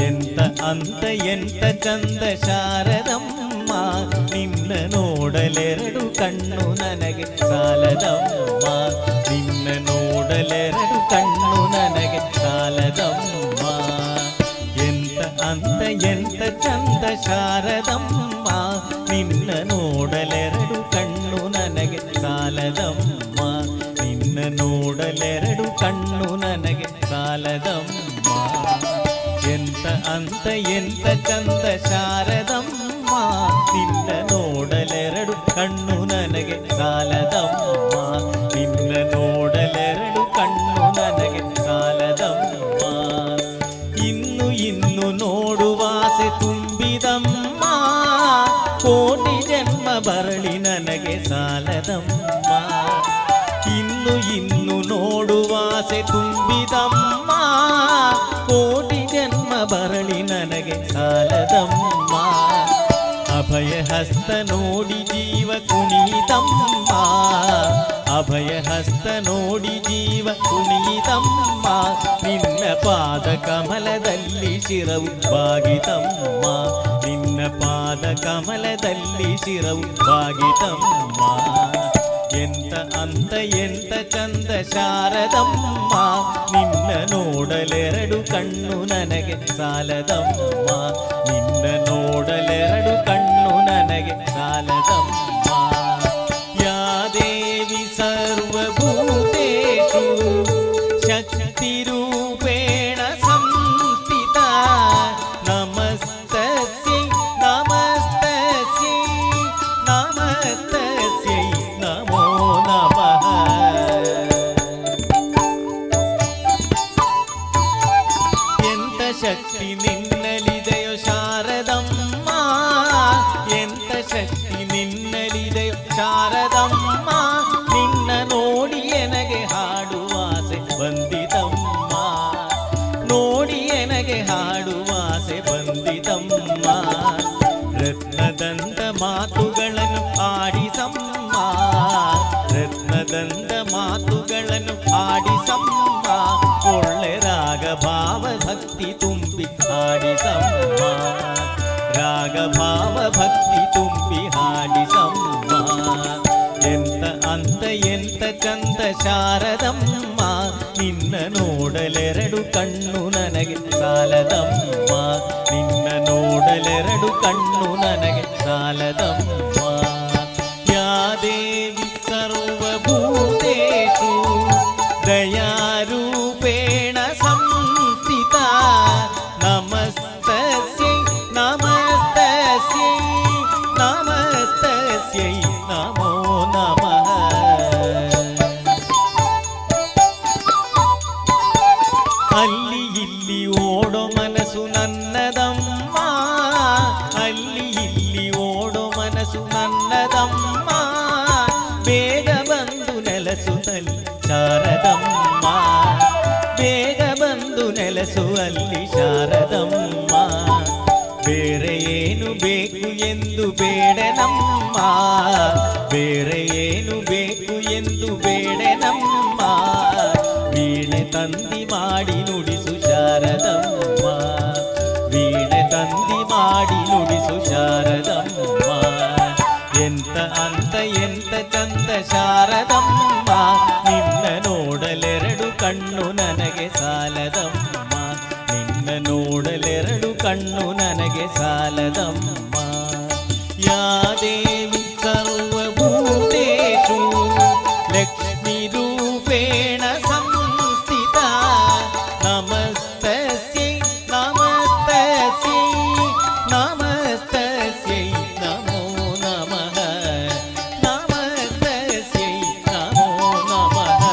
ಎಂತ ಅಂತ ಎಂತ ಚಂದ ಶಾರದಮ್ಮ ನಿನ್ನ ನೋಡಲೆರಡು ಕಣ್ಣು ನನಗೆ ಸಾಲದಮ್ಮ ನಿನ್ನ ನೋಡಲೆರಡು ಕಣ್ಣು ನನಗೆ ಸಾಲದಮ್ಮ ಎಂತ ಚಂದ ಶಾರದಮ್ಮ ನಿನ್ನ ನೋಡಲೆರಡು ಕಣ್ಣು ನನಗೆ ಸಾಲದಮ್ಮ ನಿನ್ನ ನೋಡಲೆರಡು ಕಣ್ಣು ನನಗೆ ಸಾಲದಮ್ಮ ಎಂತ ಅಂತ ಎಂತ ಚಂದ ಶಾರದಮ್ಮ ನಿನ್ನ ನೋಡಲೆರಡು ಕಣ್ಣು ನನಗೆ ಸಾಲದಮ್ಮ ನಿನ್ನ ನೋಡಲೆರಡು ಕಣ್ಣು ನನಗೆ ಸಾಲದಮ್ಮ ಇನ್ನು ಇನ್ನು ನೋಡುವಾಸೆ ತುಂಬಿದಮ್ಮ ಕೋಟಿ ಜನ್ಮ ಬರಲಿ ನನಗೆ ಸಾಲದಮ್ಮ ಇನ್ನು ಇನ್ನು ನೋಡುವಾಸೆ ತುಂಬಿದಮ್ಮ ಕೋಟಿ ಜನ್ಮ ಬರಲಿ ನನಗೆ ಸಾಲದಮ್ಮ ಅಭಯ ಹಸ್ತ ನೋಡಿ ಜೀವ ಕುಣಿತಮ್ಮ ಅಭಯ ಹಸ್ತ ನೋಡಿ ಜೀವ ಕುಣಿತಮ್ಮ ನಿನ್ನ ಪಾದ ಕಮಲದಲ್ಲಿ ಶಿರವು ಬಾಗಿತಮ್ಮ ನಿನ್ನ ಪಾದ ಕಮಲದಲ್ಲಿ ಶಿರವು ಬಾಗಿತಮ್ಮ ಎಂತ ಅಂತ ಎಂತ ಚಂದ ಶಾರದಮ್ಮ ನಿನ್ನ ನೋಡಲೆರಡು ಕಣ್ಣು ನನಗೆ ಸಾಲದಮ್ಮ ನಿನ್ನ ನೋಡಲೆರಡು ಕಣ್ಣು ನನಗೆ ಸಾಲದಮ್ಮ ಯಾ ದೇವಿ ಸರ್ವಭೂತೇಷು ಶಕ್ತಿರೂಪೇಣ ಸಂಸ್ಥಿತ ನಮಸ್ತಸ್ಯೈ ನಮಸ್ತಸ್ಯೈ ನಮಸ್ತಸ್ಯೈ ನಮೋ ನಮಃ ಎಂತ ಶಕ್ತಿ ನಿನ್ನಲಿದೆಯೋ ಶಾರದಮ್ಮ ಎಂತ ಶಕ್ತಿ ನಿನ್ನಲಿದೆಯೋ ಶಾರದಮ್ಮ ನಿನ್ನ ನೋಡಿ ಎನಗೆ ಹಾಡುವಾಸೆ ಬಂದಿತಮ್ಮ ನೋಡಿ ಎನಗೆ ಹಾಡುವಾಸೆ ಬಂದಿತಮ್ಮ ರತ್ನದಂತ ಮಾತುಗಳನ್ನು ಆಡಿಸಮ್ಮ ರತ್ನದಂತ ಮಾತುಗಳನ್ನು ಆಡಿಸಮ್ಮ ಒಳ್ಳೆ ರಾಗ ಭಾವ ಭಕ್ತಿ ತುಂಬಿ ಹಾಡಿಸಮ್ಮ ರಾಗ ಭಾವ ಭಕ್ತಿ ತುಂಬಿ ಹಾಡಿಸಮ್ಮ ಎಂತ ಅಂತ ಎಂತ ಚಂದ ಶಾರದಮ್ಮ ನಿನ್ನ ನೋಡಲೆರಡು ಕಣ್ಣು ನನಗೆ ಸಾಲದಮ್ಮ ನಿನ್ನ ನೋಡಲೆರಡು ಕಣ್ಣು ನನಗೆ ಸಾಲದಮ್ಮ ಯಾ ದೇವಿ ಸರ್ವಭೂತೇಷು ದಯಾರೂಪೇಣ ಸಂಸ್ಥಿತ ನಮಸ್ತಸ್ಯೈ ನಮಸ್ತಸ್ಯೈ ನಮಸ್ತಸ್ಯೈ ನಮೋ ನಮಃ ಅಲ್ಲಿ ಇಲ್ಲಿ ಓಡೋ ಮನಸ್ಸು ನನ್ನದಮ್ಮ ಅಲ್ಲಿ ಇಲ್ಲಿ ಓಡೋ ಮನಸ್ಸು ನನ್ನದಮ್ಮ ಬೇಗ ಬಂದು ನೆಲೆಸುತ್ತಲ್ಲಿ ಶಾರದಮ್ಮ ಬೇಗ ಬಂದು ನೆಲೆಸುವಲ್ಲಿ ಶಾರದಮ್ಮ ಬೇರೆ ಏನು ಬೇಕು ಎಂದು ಬೇಡನಮ್ಮ ಬೇರೆ ಏನು ಬೇಕು ಎಂದು ಬೇಡನಮ್ಮ ವೀಣೆ ತಂದಿ ಮಾಡಿ ನುಡಿಸು ಶಾರದಮ್ಮ ವೀಣೆ ತಂದಿ ಮಾಡಿ ನುಡಿಸು ಶಾರದಮ್ಮ ಎಂತ ಅಂತ ಎಂತ ಚಂದ ಶಾರದಮ್ಮ ನಿನ್ನ ನೋಡಲೆರಡು ಕಣ್ಣು ನನಗೆ ಸಾಲದಮ್ಮ ನಿನ್ನ ನೋಡಲೆರಡು ಕಣ್ಣು ನನಗೆ ಸಾಲದಮ್ಮ ಯಾ ದೇವಿ ಸರ್ವಭೂತೇಷು ಲಕ್ಷ್ಮೀ ರೂಪೇಣ ಸಂಸ್ಥಿತ ನಮಸ್ತಸ್ಯೈ ನಮಸ್ತಸ್ಯೈ ನಮಸ್ತಸ್ಯೈ ನಮೋ ನಮಃ ನಮಸ್ತಸ್ಯೈ ನಮೋ ನಮಃ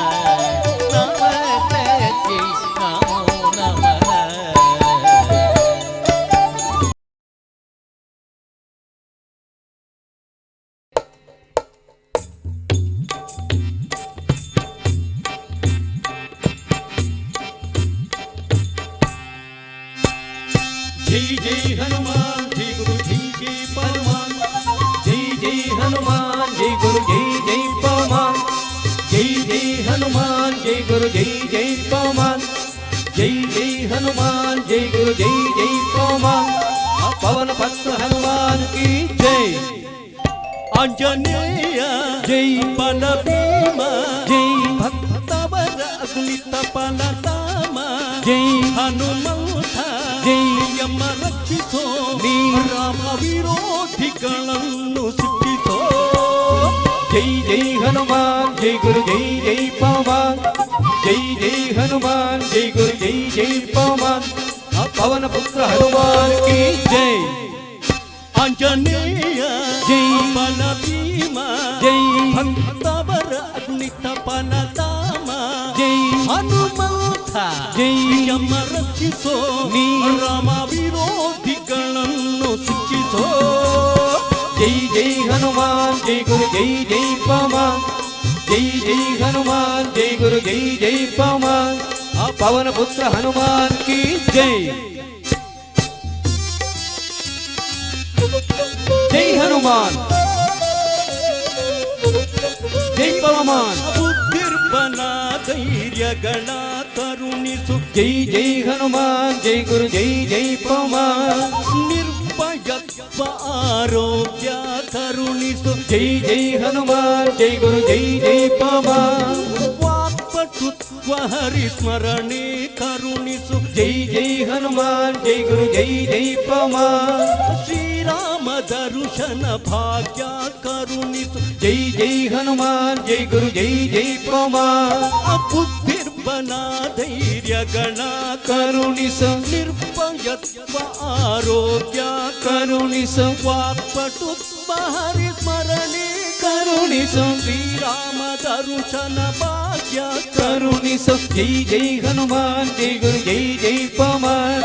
ನಮಸ್ತಸ್ಯೈ ನಮೋ ನಮಃ जय जय हनुमान जय गुरु जय जय पहलवान जय जय हनुमान जय गुरु जय जय पहलवान जय जय हनुमान जय गुरु जय जय पहलवान जय जय हनुमान जय गुरु जय जय पहलवान पवन भक्त हनुमान की जय ಆಂಜನೇಯ जय ಬಲ ಭೀಮ जय ಭಕ್ತವರ ಅಗಲಿತ ಫಲಧಾಮ जय ಹನುಮಂತ जय ಯಮ ರಕ್ಷಿಸ ರಕ್ಷಿಸೋ ನೀ ರಾಮ ವಿರೋಧಿಗಳನ್ನು ಶಿಕ್ಷಿಸೋ ಜೈ ಜೈ ಹನುಮಾನ್ ಜೈ ಗುರು ಜೈ ಜೈ ಪವಮಾನ್ ಜೈ ಜೈ ಹನುಮಾನ್ ಜೈ ಗುರು ಜೈ ಜೈ ಪವಮಾನ್ ಪವನ ಪುತ್ರ ಹನುಮಾನ್ ಕಿ ಜೈ ಆಂಜನೇಯ ಜೈ ಬಲ ಭೀಮ ಜೈ ಭಕ್ತವರ ಅಗ್ನಿತಪನಧಾಮ ಜೈ ಹನುಮಂತ ಜೈ ಯಮ ರಕ್ಷಿಸೋ ನೀ ರಾಮ ವಿರೋಧಿಗಳನ್ನು ಶಿಕ್ಷಿಸೋ ಜೈ ಜೈ ಹನುಮಾನ್ ಜೈ ಗುರು ಜೈ ಜೈ ಪವಮಾನ್ ಜೈ ಜೈ ಹನುಮಾನ್ ಜೈ ಗುರು ಜೈ ಜೈ ಪವಮಾನ್ ಪವನ ಪುತ್ರ ಹನುಮಾನ್ ಕಿ ಜೈ ಜೈ ಹನುಮಾನ್ ಜೈ ಪವಮಾನ್ ಬುದ್ಧಿರ್ಬಲ ಧೈರ್ಯಗಳ ಕರುಣಿಸು ಜೈ ಜೈ ಹನುಮಾನ್ ಜೈ ಗುರು ಜೈ ಜೈ ಪವಮಾನ್ ನಿರ್ಭಯತ್ವ ಆರೋಗ್ಯ ಕರುಣಿಸು ಜೈ ಜೈ ಹನುಮಾನ್ ಜೈ ಗುರು ಜೈ ಜೈ ಪವಮಾನ್ ವಾಕ್ಪಟುತ್ವ ಹರಿಸ್ಮರಣೆ ಕರುಣಿಸು ಜೈ ಜೈ ಹನುಮಾನ್ ಜೈ ಗುರು ಜೈ ಜೈ ಪವಮಾನ್ ಶ್ರೀರಾಮ ದರ್ಶನ ಭಾಗ್ಯ ಕರುಣಿಸು ಜೈ ಜೈ ಹನುಮಾನ್ ಜೈ ಗುರು ಜೈ ಜೈ ಪವಮಾನ್ ಬುದ್ಧಿರ್ಬಲ ಧೈರ್ಯಗಳ ಕರುಣಿಸ ನಿರ್ಭಯತ್ವ ಆರೋಗ್ಯ ಕರುಣಿಸ ವಾಕ್ಪಟುತ್ವ ಹರಿಸ್ಮರಣೆ ಕರುಣಿಸ ಶ್ರೀರಾಮ ದರ್ಶನ ಭಾಗ್ಯ ಕರುಣಿಸ ಜೈ ಜೈ ಹನುಮಾನ್ ಜೈ ಗುರು ಜೈ ಜೈ ಪವಮಾನ್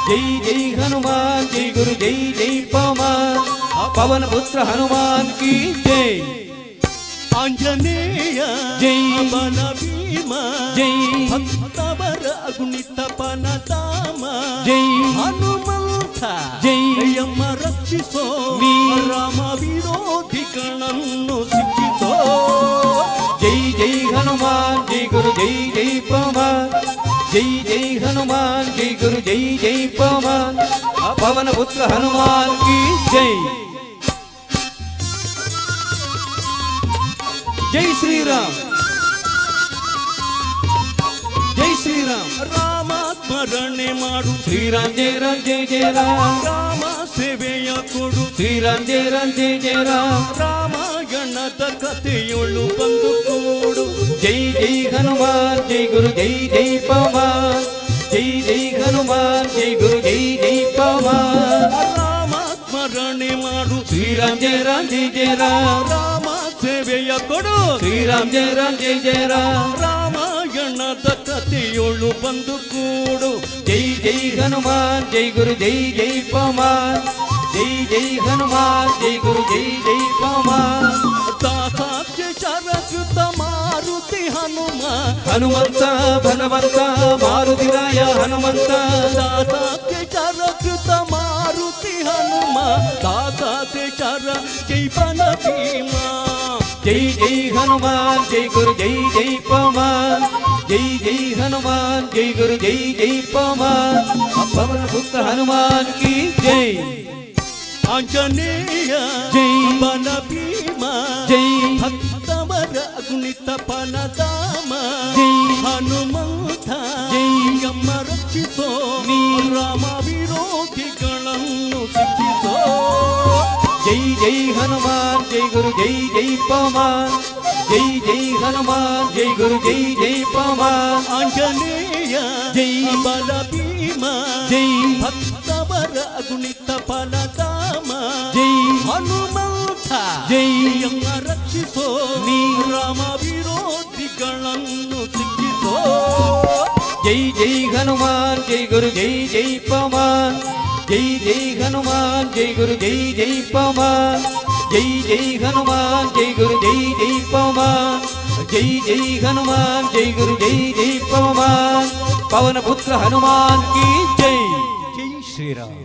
ಜೈ ಜೈ ಹನುಮಾನ್ ಜೈ ಗುರು ಜೈ ಜೈ ಪವಮಾನ್ ಪವನ ಪುತ್ರ ಹನುಮಾನ್ ಕಿ ಜೈ ಆಂಜನೇಯ ಜೈ ಬಲ ಭೀಮ ಜೈ ಭಕ್ತವರ ಅಗ್ನಿತಪನಧಾಮ ಜೈ ಹನುಮಂತ ಜೈ ಯಮ ರಕ್ಷಿಸೋ ನೀ ರಾಮ ವಿರೋಧಿಗಳನ್ನು ಶಿಕ್ಷಿಸೋ ಜೈ ಜೈ ಹನುಮಾನ್ ಜೈ ಗುರು ಜೈ ಜೈ ಪವಮಾನ್ ಜೈ ಜೈ ಹನುಮಾನ್ ಜೈ ಗುರು ಜೈ ಜೈ ಪವಮಾನ್ ಪವನ ಪುತ್ರ ಹನುಮಾನ್ ಕಿ ಜೈ ಜೈ ಶ್ರೀರಾಮ್ ಜೈ ಶ್ರೀರಾಮ್ ರಾಮ ಸ್ಮರಣೆ ಮಾಡು ಶ್ರೀರಾಮ್ ಜೈ ರಾಮ್ ಜೈ ಜೈ ರಾಮ್ ರಾಮ ಸೇವೆಯ ಕೊಡು ಶ್ರೀರಾಮ್ ಜೈ ರಾಮ್ ಜೈ ಜೈ ರಾಮ್ ರಾಮಾಯಣದ ಕಥೆಯೊಳು ಬಂದು ಕೂಡು ಜೈ ಜೈ ಹನುಮಾನ್ ಜೈ ಗುರು ಜೈ ಜೈ ಪವಮಾನ್ ಜೈ ಜೈ ಹನುಮಾನ್ ಜೈ ಗುರು ಜೈ ಜೈ ಪವಮಾನ್ ರಾಮ ಸ್ಮರಣೆ ಮಾಡು ಶ್ರೀರಾಮ್ ಜೈ ರಾಮ್ ಜೈ ಜೈ ರಾಮ್ ರಾಮ ಸೇವೆಯ ಕೊಡು ಶ್ರೀರಾಮ್ ಜೈ ರಾಮ್ ಜೈ ಜೈ ರಾಮ್ ರಾಮಾಯಣದ ಕಥೆಯೊಳು ಬಂದು ಕೂಡು ಜೈ ಜೈ ಹನುಮಾನ್ ಜೈ ಗುರು ಜೈ ಜೈ ಪವಮಾನ್ ಜೈ ಜೈ ಹನುಮಾನ್ ಜೈ ಗುರು ಜೈ ಜೈ ಪವಮಾನ್ ದಾಸಾಖ್ಯ ಶರಕೃತ ಮಾರುತಿ ಹನುಮ ಹನುಮಂತ ಭಗವಂತ ಮಾರುತಿರಾಯ ಹನುಮಂತ ದಾಸಾಖ್ಯ ಶರಕೃತ ಮಾರುತಿ ಹನುಮ ದಾಸಾಖ್ಯ ಶರ ಜೈ ಬಲ ಭೀಮ ಜೈ ಜೈ ಹನುಮಾನ್ ಜೈ ಗುರು ಜೈ ಜೈ ಪವಮಾನ್ ಜೈ ಜೈ ಹನುಮಾನ್ ಜೈ ಗುರು ಜೈ ಜೈ ಪವಮಾನ್ ಪವನ ಪುತ್ರ ಹನುಮಾನ್ ಕಿ ಜೈ ಆಂಜನೇಯ ಜೈ ಬಲ ಭೀಮ ಜೈ ಭಕ್ತವರ ಅಗ್ನಿತಪನಧಾಮ ಜೈ ಹನುಮಂತ ಜೈ ಯಮ ರಕ್ಷಿಸೋ ನೀ ರಾಮ ವಿರೋಧಿಗಳನ್ನು ಶಿಕ್ಷಿಸೋ ಜೈ ಜೈ ಹನುಮಾನ್ ಜೈ ಗುರು ಜೈ ಜೈ ಪವಮಾನ್ ಜೈ ಜೈ ಹನುಮಾನ್ ಜೈ ಗುರು ಜೈ ಜೈ ಪವಮಾನ್ ಆಂಜನೇಯ ಜೈ ಬಲ ಭೀಮ ಜೈ ಭಕ್ತವರ ಅಗ್ನಿತಪನಧಾಮ ಜೈ ಹನುಮಂತ ಜೈ ಯಮ ರಕ್ಷಿಸೋ ನೀ ರಾಮ ವಿರೋಧಿಗಳನ್ನು ಶಿಕ್ಷಿಸೋ ಜೈ ಜೈ ಹನುಮಾನ್ ಜೈ ಗುರು ಜೈ ಜೈ ಪವಮಾನ್ ಜೈ ಜೈ ಹನುಮಾನ್ ಜೈ ಗುರು ಜೈ ಜೈ ಪವಮಾನ್ ಜೈ ಜೈ ಹನುಮಾನ್ ಜೈ ಗುರು ಜೈ ಜೈ ಪವಮಾನ್ ಜೈ ಜೈ ಹನುಮಾನ್ ಜೈ ಗುರು ಜೈ ಜೈ ಪವಮಾನ್ ಪವನ ಪುತ್ರ ಹನುಮಾನ್ ಕಿ ಜೈ ಜೈ ಶ್ರೀರಾಮ್.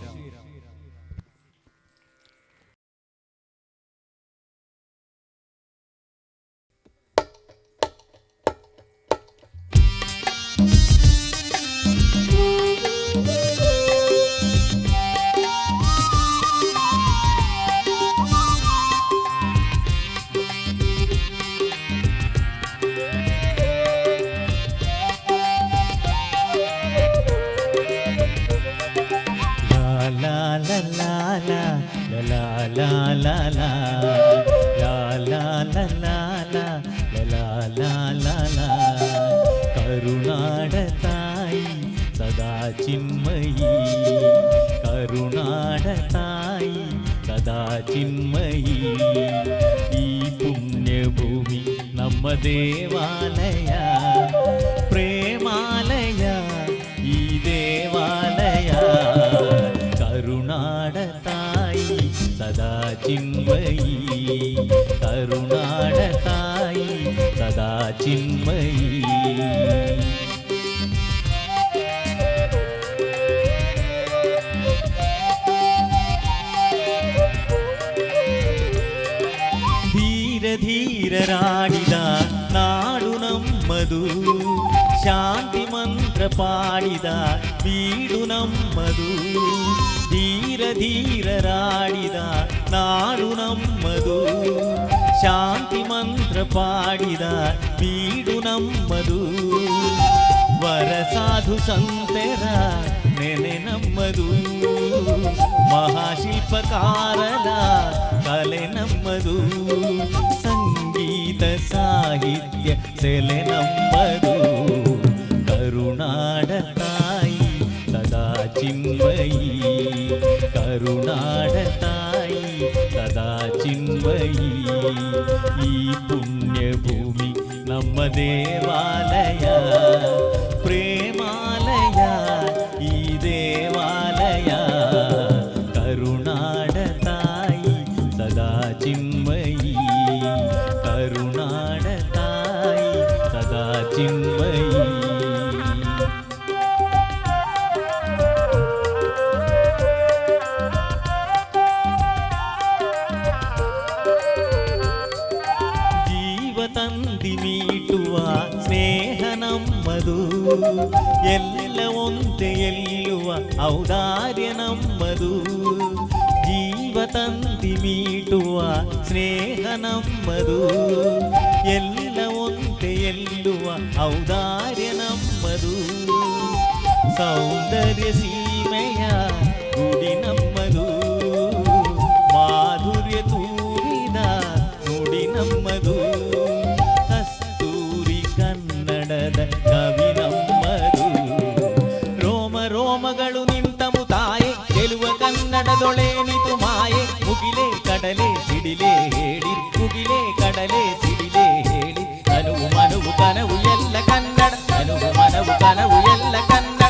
ದೇವಾಲಯ ಪ್ರೇಮಾಲಯ ಈ ದೇವಾಲಯ ಕರುನಾಡ ತಾಯಿ ಸದಾ ಚಿನ್ಮಯಿ ಕರುನಾಡ ತಾಯಿ ಸದಾ ಚಿನ್ಮಯಿ ಧೀರರಾಡಿದ ನಾಡು ನಮ್ಮದು ಶಾಂತಿ ಮಂತ್ರ ಪಾಡಿದ ಬೀಡು ನಮ್ಮದು ಧೀರರಾಡಿದ ನಾಡು ನಮ್ಮದು ಶಾಂತಿ ಮಂತ್ರ ಪಾಡಿದ ಬೀಡು ನಮ್ಮದು ವರ ಸಾಧು ಸಂತರ ನೆನೆ ನಮ್ಮದು ಮಹಾಶಿಲ್ಪಕಾರರ ಕಲೆ ನಮ್ಮದು ಸಂಗೀತ ಸಾಹಿತ್ಯ ಸೆಲೆ ನಮ್ಮದು ಕರುನಾಡ ತಾಯಿ ಸದಾ ಚಿನ್ಮಯಿ ಕರುನಾಡ ತಾಯಿ ಸದಾ ಚಿನ್ಮಯಿ ಈ ಪುಣ್ಯ ಭೂಮಿ ನಮ್ಮ ದೇವಾಲಯ ಪ್ರೇಮಾಲಯ ಈ ದೇವಾಲಯ ಕರುನಾಡ ತಾಯಿ ಸದಾ ಚಿನ್ಮಯಿ ಕರುನಾಡ ತಾಯಿ ಸದಾ ಚಿನ್ಮಯಿ ತಂದಿ ಮೀಟುವ ಸ್ನೇಹ ನಮ್ಮದು ಎಲ್ಲ ಒಂದೇ ಎಲ್ಲುವ ಔದಾರ್ಯ ನಮ್ಮದು ಜೀವ ತಂದಿ ಮೀಟುವ ಸ್ನೇಹ ನಮ್ಮದು ಎಲ್ಲ ಒಂದೇ ಎಲ್ಲುವ ಔದಾರ್ಯ ನಮ್ಮದು ಸೌಂದರ್ಯ ಸೀಮೆಯ ಗುಡಿ ನಮ್ಮದು ಮಾಧುರ್ಯ ತೂರಿದ ನುಡಿ ನಮ್ಮದು ಕವಿ ನಮ್ಮದು ರೋಮ ರೋಮಗಳು ನಿಂತ ಮುತಾಯೆ ಗೆಲುವ ಕನ್ನಡದೊಳೇನಿತು ಮಾಯೆ ಮುಗಿಲೆ ಕಡಲೆ ಸಿಡಿಲೆ ಹೇಳಿ ಮುಗಿಲೆ ಕಡಲೆ ಸಿಡಿಲೆ ಹೇಳಿ ಅನುವು ಮನುವು ಕನವು ಎಲ್ಲ ಕನ್ನಡ ಅನುವು ಮನವು ಕನವು ಎಲ್ಲ ಕನ್ನಡ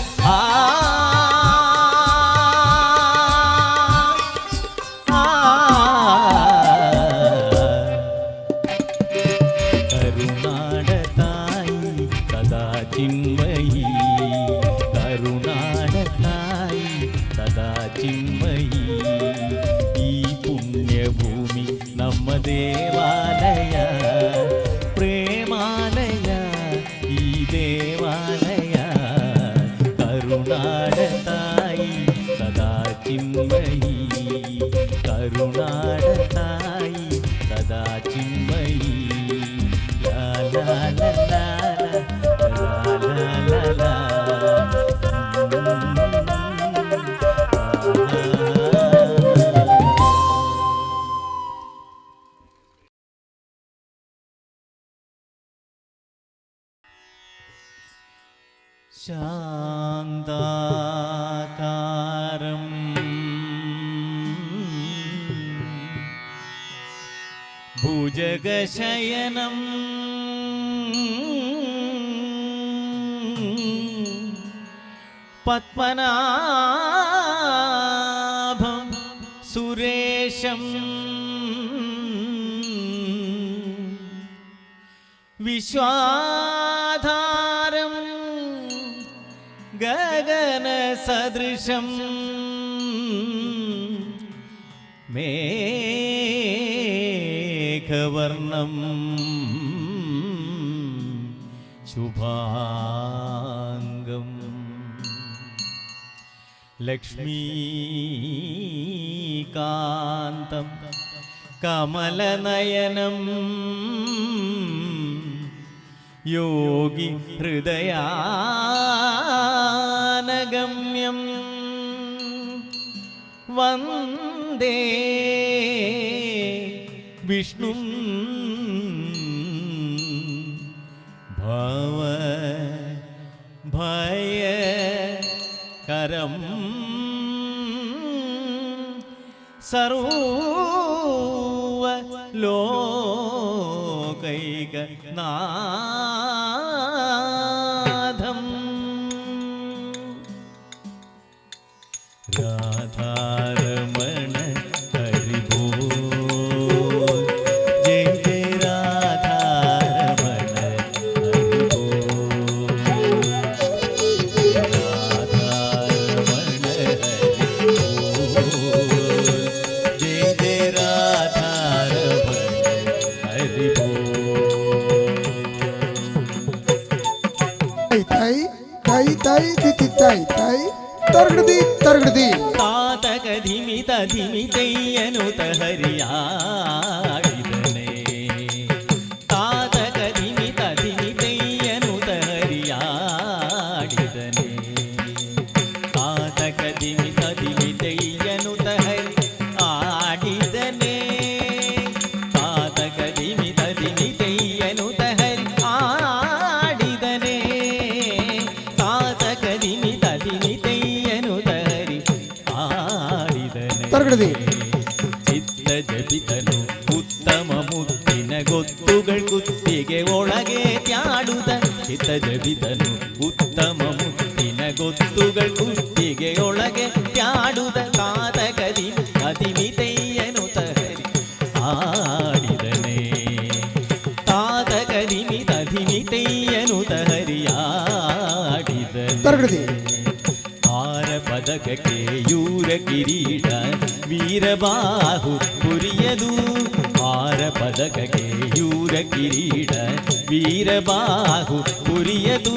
ಕರುನಾಡ ತಾಯಿ ಸದಾ ಚಿನ್ಮಯಿ ಕರುನಾಡ ತಾಯಿ ಸದಾ ಚಿನ್ಮಯಿ ಈ ಪುಣ್ಯ ಭೂಮಿ ನಮ್ಮ ದೇವಾಲಯ ಪ್ರೇಮಾಲಯ ಈ ದೇವಾಲಯ ಕರುನಾಡ ತಾಯಿ ಸದಾ ಚಿನ್ಮಯಿ ಕರುನಾಡ ತಾಯಿ ಸದಾ ಚಿನ್ಮಯಿ ಲಾ ಲಾ ಲಾ ಲಾ ಲಾ ಲಾ ಲಾ ಶಾಂತಾಕಾರಂ ಭುಜಗಶಯನಂ ಪದ್ಮನಾಭಂ ಸುರೇಶಂ ವಿಶ್ವಾಧಾರಂ ಗಗನ ಸದೃಶಂ ಮೇಘವರ್ಣಂ ಶುಭಾಂಗಂ ಲಕ್ಷ್ಮೀಕಾಂತಂ ಕಮಲನಯನಂ ಯೋಗಿ ಹೃದಯಾನಗಮ್ಯಂ ವಂದೇ ವಿಷ್ಣುಂ ಭವ ಭಯಕರಂ ಸರ್ವಲೋಕೈಕನಾಥಂ लोकैकनाथम् राधारमण हरि बोल जय जय राधारमण हरि बोल राधारमण हरि बोल जय जय राधारमण हरि बोल ತೈ ತೈ ತೈ ದಿತಿ ತೈ ತೈ ತರ್ಗಡಿ ತರ್ಗಡಿ ತಾತಕ ಧಿಮಿತ ಧಿಮಿತಯ್ಯನುತ ಹರಿಯಾಡಿದನೆ ತಾತಕ ಧಿಮಿತ ಧಿಮಿತಯ್ಯನುತ ಹರಿಯಾಡಿದನೆ ತಾತಕ ಧಿಮಿತ ಧಿಮಿತಯ್ಯನುತ ಹರಿ ಆಡಿದನೆ ತಾತಕ ಧಿಮಿತ ಧಿಮಿತಯ್ಯನುತ ಹರಿ ಆಡಿದನೆ ತಾತಕ ಧಿಮಿತ ಧಿಮಿತಯ್ಯನುತ ಹರಿ ಆಡಿದನೆ ತರ್ಗಡಿ ಚಿತ್ತ ಜಪಿತನು ಉತ್ತಮ ಮುತ್ತಿನ ಗೊತ್ತುಗಳ ಕುತ್ತಿಗೆ ಒಳಗೆ ತ್ಯಾಡುದ ಚಿತ್ತ ಜಪಿತನು ಉತ್ತಮ ಮುತ್ತಿನ ಗೊತ್ತುಗಳ ಕುತ್ತಿಗೆ ಒಳಗೆ ತ್ಯಾಡುದ ಕಾತಕ ಧಿಮಿತಯ್ಯನು ತಹರಿ ಆಡಿದನೆ ಕಾತಕ ಧಿಮಿತಯ್ಯನು ತಹರಿ ಆಡಿದನೆ ತರ್ಗಡಿ ಹಾರ ಪದಕಕ್ಕೆ ಯೂರ ಕಿರೀಟ ವೀರಬಾಹು ಪುರಿಯದು ಹಾರ ಪದಕಕ್ಕೆ ಯೂರ ಕಿರೀಟ ವೀರಬಾಹು ಪುರಿಯದು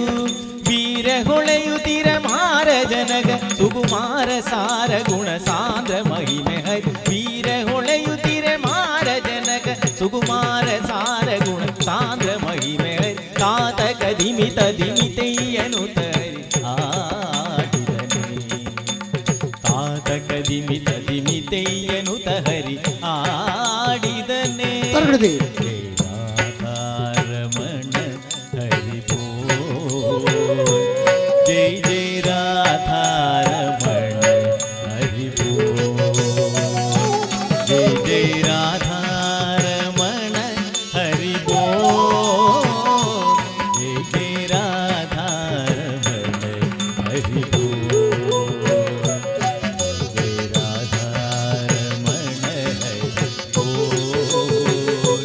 ವೀರ ಹೊಳೆಯುತ್ತಿರ ಮಾರ ಜನಗ ಸುಕುಮಾರ ಸಾರ ಗುಣ ಸಾಂದ್ರ ಮಹಿಮೆ ಹರಿ ವೀರ ಹೊಳೆಯುತ್ತಿರ ಮಾರ ಜನಗ ಸುಕುಮಾರ ಸಾರ ಗುಣ ಸಾಂದ್ರ ಮಹಿಮೆ ಹರಿ ಕಾತಕ ಧಿಮಿತಯ್ಯನು ತರಿ ಕಾತಕ ಧಿಮಿತಯ್ಯನು ತಹರಿ ಆಡಿದನೆ ತರ್ಗಡಿ ರಾಧಾರಮಣ ಹರಿ ಬೋಲ್ ಜೈ ಜೈ ರಾಧಾರಮಣ ಹರಿ ಬೋಲ್ ಜೈ ಜೈ ರಾಧಾರಮಣ ಹರಿ ಬೋಲ್ ಜೈ ಜೈ ರಾಧಾರಮಣ ಹರಿ ಬೋಲ್ ಜೈ ರಾಧಾರಮಣ ಹರಿ बोल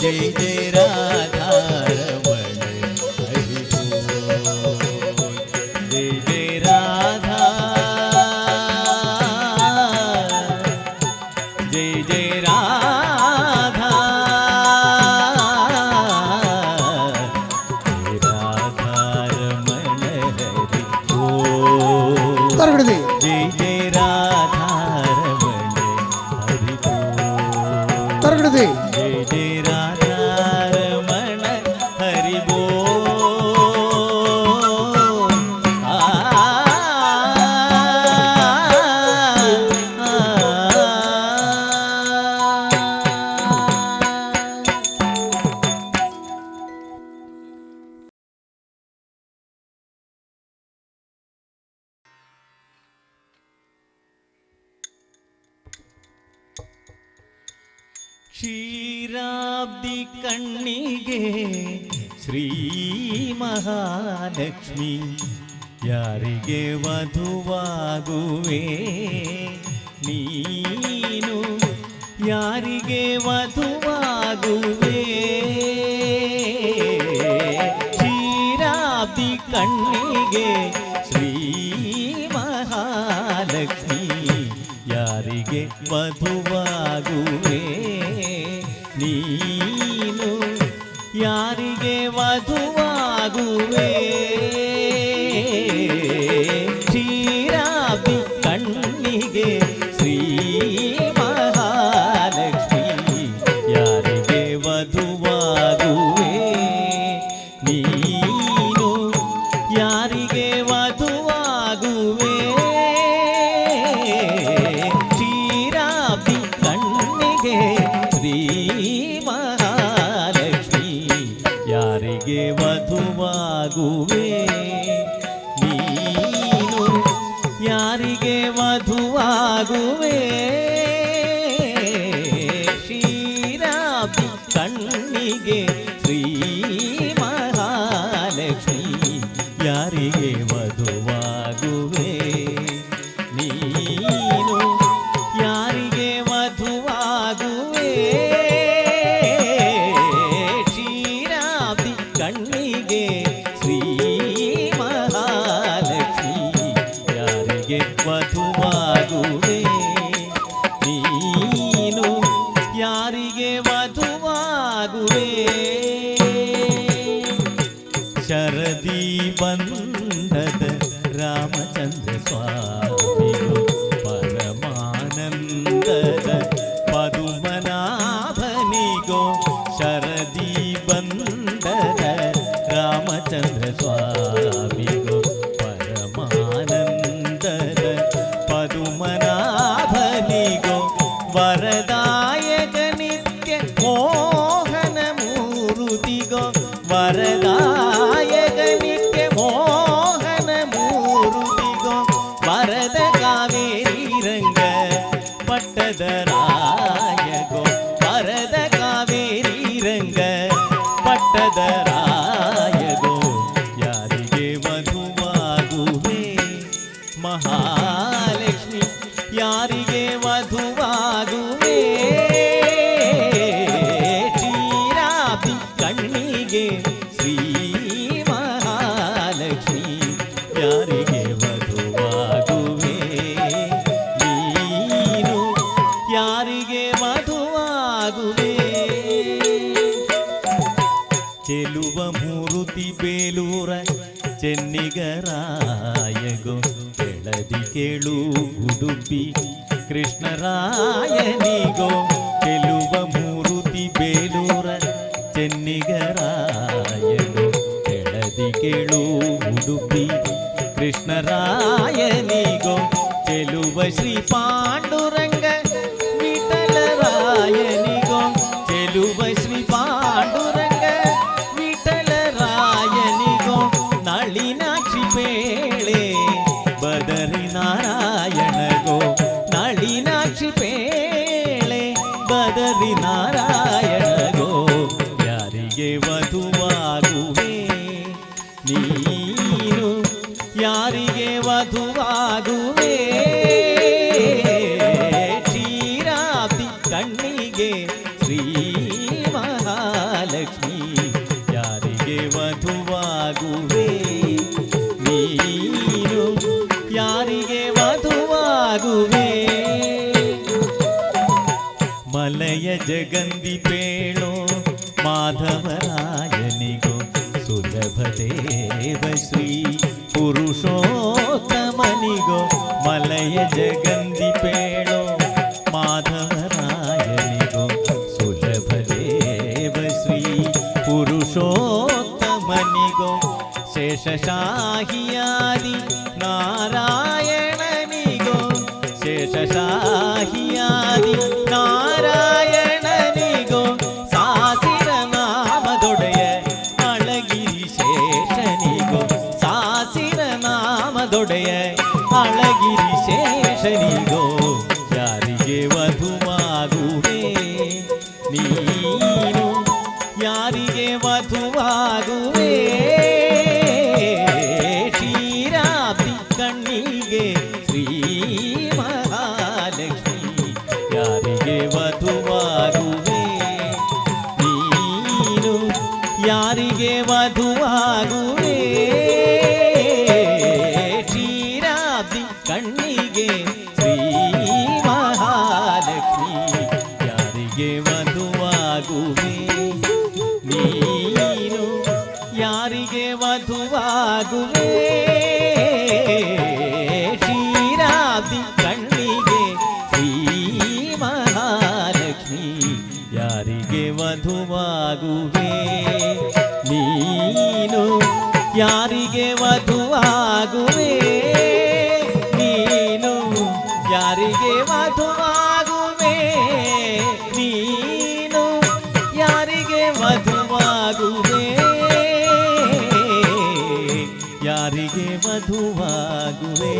जय जय राधारमण हरि बोल जय जय राधा जय जय राधा जय राधारमण हरि बोल ತರ್ಗಡಿ जय जय राधारमण हरि बोल ತರ್ಗಡಿ जय जय राधारमण हरि बोल आ ಕ್ಷೀರಾಬ್ದಿ ಕಣ್ಣಿಗೆ ಶ್ರೀ ಮಹಾಲಕ್ಷ್ಮಿ ಯಾರಿಗೆ ವಧುವಾಗುವೆ ನೀನು ಯಾರಿಗೆ ವಧುವಾಗುವೆ ಕ್ಷೀರಾಬ್ದಿ ಕಣ್ಣಿಗೆ ಶ್ರೀ ಮಹಾಲಕ್ಷ್ಮಿ ಯಾರಿಗೆ ವಧುವಾಗುವೆ ನೀನು ಯಾರಿಗೆ ವಧುವಾಗುವೆ ಕ್ಷೀರಾಬ್ದಿ ಕಣ್ಣಿಗೆ ಶ್ರೀ ಮಹಾಲಕ್ಷ್ಮಿ ಯಾರಿಗೆ ವಧುವಾಗುವೆ ನೀನು ಯಾರಿಗೆ ವಧುವಾಗುವೆ ಕ್ಷೀರಾಬ್ದಿ ಕಣ್ಣಿಗೆ ಶ್ರೀ ಮಹಾಲಕ್ಷ್ಮಿ ಯಾರಿಗೆ ವಧುವಾಗುವೆ ಕಣ್ಣಿಗೆ ಶ್ರೀ ಮಹಾಲಕ್ಷ್ಮಿ ಯಾರಿಗೆ ವಧುವಾಗುವೆ ನೀನು ಯಾರಿಗೆ ವಧುವಾಗುವೆ ಕ್ಷೀರಾಬ್ದಿ ಕಣ್ಣಿಗೆ ಶ್ರೀ ಮಹಾಲಕ್ಷ್ಮಿ ಯಾರಿಗೆ ವಧುವಾಗುವೆ ನೀನು ಯಾರಿಗೆ ವಧುವಾಗುವೆ ಶರದಿ ಬಂದದ ರಾಮಚಂದ್ರ ಸ್ವಾಮಿಗೂ ಪರಮಾನಂದದ ಪದುಮನಾಭನಿಗೋ ಶರದಿ ಬಂದದ ರಾಮಚಂದ್ರ ಸ್ವಾಮಿಗೋ ಪರಮಾನಂದದ ಪದುಮನಾಭನಿಗೋ ವರದಾಯಕ ನಿತ್ಯ ಮೋಹನ ಮೂರುತಿಗೋ ವರದಾಯಕ ನಿತ್ಯ ಮೋಹನ ಮೂರುತಿಗೋ ವರದ ಕಾವೇರಿ ರಂಗ ಪಟ್ಟದ ರಾಯಗೋ ವರದ ಕಾವೇರಿ ರಂಗ ಪಟ್ಟದ ರಾಯಗೋ ಯಾರಿಗೆ ವಧುವಾಗುವೆ ಮಹಾಲಕ್ಷ್ಮಿ ಯಾರಿಗೆ ವಧುವಾಗುವೆ ಕ್ಷೀರಾಬ್ದಿ ಕಣ್ಣಿಗೆ ಶ್ರೀ ಮಹಾಲಕ್ಷ್ಮಿ ಯಾರಿಗೆ ವಧುವಾಗುವೆ ನೀನು ಯಾರಿಗೆ ವಧುವಾಗುವೆ ಚೆಲುವ ಮೂರುತಿ ಬೇಲೂರ ಚೆನ್ನಿಗರಾಯಗೋ ಕೆಳದಿ ಕೇಳು ಉಡುಪಿ ಕೃಷ್ಣರಾಯನಿಗೋ ಚೆಲುವ ಮೂರುತಿ ಬೇಲೂರ ಚೆನ್ನಿಗರಾಯಗೋ ಕೆಳದಿ ಕೇಳು ಉಡುಪಿ ಕೃಷ್ಣರಾಯನಿಗೋ ಚೆಲುವ ಶ್ರೀ ಪಾಂಡುರಂಗ ವಿಠಲರಾಯನಿಗೋ ಚೆಲುವ ಶ್ರೀ ಪಾಂಡುರಂಗ ವಿಠಲರಾಯನಿಗೋ ನಳಿನಾಕ್ಷಿ ಪೇಳೆ ಬದರಿ ನಾರಾಯಣಗೋ ನಳಿನಾಕ್ಷಿ ಪೇಳೆ ಬದರಿ ನಾರಾಯಣಗೋ ಯಾರಿಗೆ ವಧುವಾಗುವೆ ನೀನು ಯಾರಿಗೆ ವಧುವಾಗುವೆ ಕ್ಷೀರಾಬ್ದಿ ಕಣ್ಣಿಗೆ ಶ್ರೀ ಮಹಾಲಕ್ಷ್ಮಿ ಯಾರಿಗೆ ವಧುವಾಗುವೆ ನೀನು ಯಾರಿಗೆ ವಧುವಾಗುವೆ ಮಲಯ ಜಗಂದಿ ಪೇಳೋ ಮಾಧವರಾಯನಿಗೋ ಸುಲಭ ದೇವ ಶ್ರೀ ಪುರುಷೋತ್ತಮನಿಗೋ ಮಲಯ ಜಗಂದಿ ಪೇಳೋ ಮಾಧವರಾಯನಿಗೋ ಸುಲಭ ದೇವ ಶ್ರೀ ಪುರುಷೋತ್ತಮನಿಗೋ ಶೇಷಶಾಹಿಯಾದಿ ನಾರಾಯಣನಿಗೋ ಶೇಷಶಾಹಿಯಾದಿ ನಾರಾಯಣನಿಗೋ ಸಾಸಿರ ನಾಮದೊಡೆಯ ಅಳಗಿರಿ ಶೇಷನಿಗೋ ಸಾಸಿರ ನಾಮದೊಡೆಯ ಅಳಗಿರಿ ಶೇಷನಿಗೋ ಯಾರಿಗೆ ವಧುವಾಗುವೆ ನೀನು ಯಾರಿಗೆ ವಧುವಾಗುವೆ ಕ್ಷೀರಾಬ್ದಿ ಕಣ್ಣಿಗೆ ಶ್ರೀ ಮಹಾಲಕ್ಷ್ಮಿ ಯಾರಿಗೆ ವಧುವಾಗುವೆ ನೀನು ಯಾರಿಗೆ ವಧುವಾಗುವೆ ಕ್ಷೀರಾಬ್ದಿ ಕಣ್ಣಿಗೆ ಶ್ರೀ ಮಹಾಲಕ್ಷ್ಮಿ ಯಾರಿಗೆ ವಧುವಾಗುವೆ ನೀನು ಯಾರಿಗೆ ವಧುವಾಗುವೆ ಕ್ಷೀರಾಬ್ದಿ ಕಣ್ಣಿಗೆ ಶ್ರೀ ಮಹಾಲಕ್ಷ್ಮಿ ಯಾರಿಗೆ ವಧುವಾಗುವೆ ನೀನು ಯಾರಿಗೆ ವಧುವಾಗುವೆ ನೀನು ಯಾರಿಗೆ ವಧುವಾಗುವೆ ನೀನು ಯಾರಿಗೆ ವಧುವಾಗುವೆ ಯಾರಿಗೆ ವಧುವಾಗುವೆ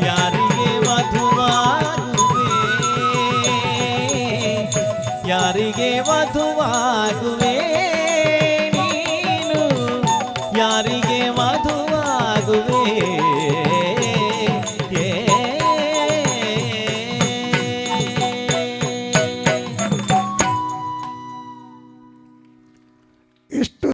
ಯಾರಿಗೆ ವಧುವಾಗುವೆ ಯಾರಿಗೆ ವಧುವಾಗುವೆ ನೀನು ಯಾರಿಗೆ ವಧುವಾಗುವೆ ಇಷ್ಟು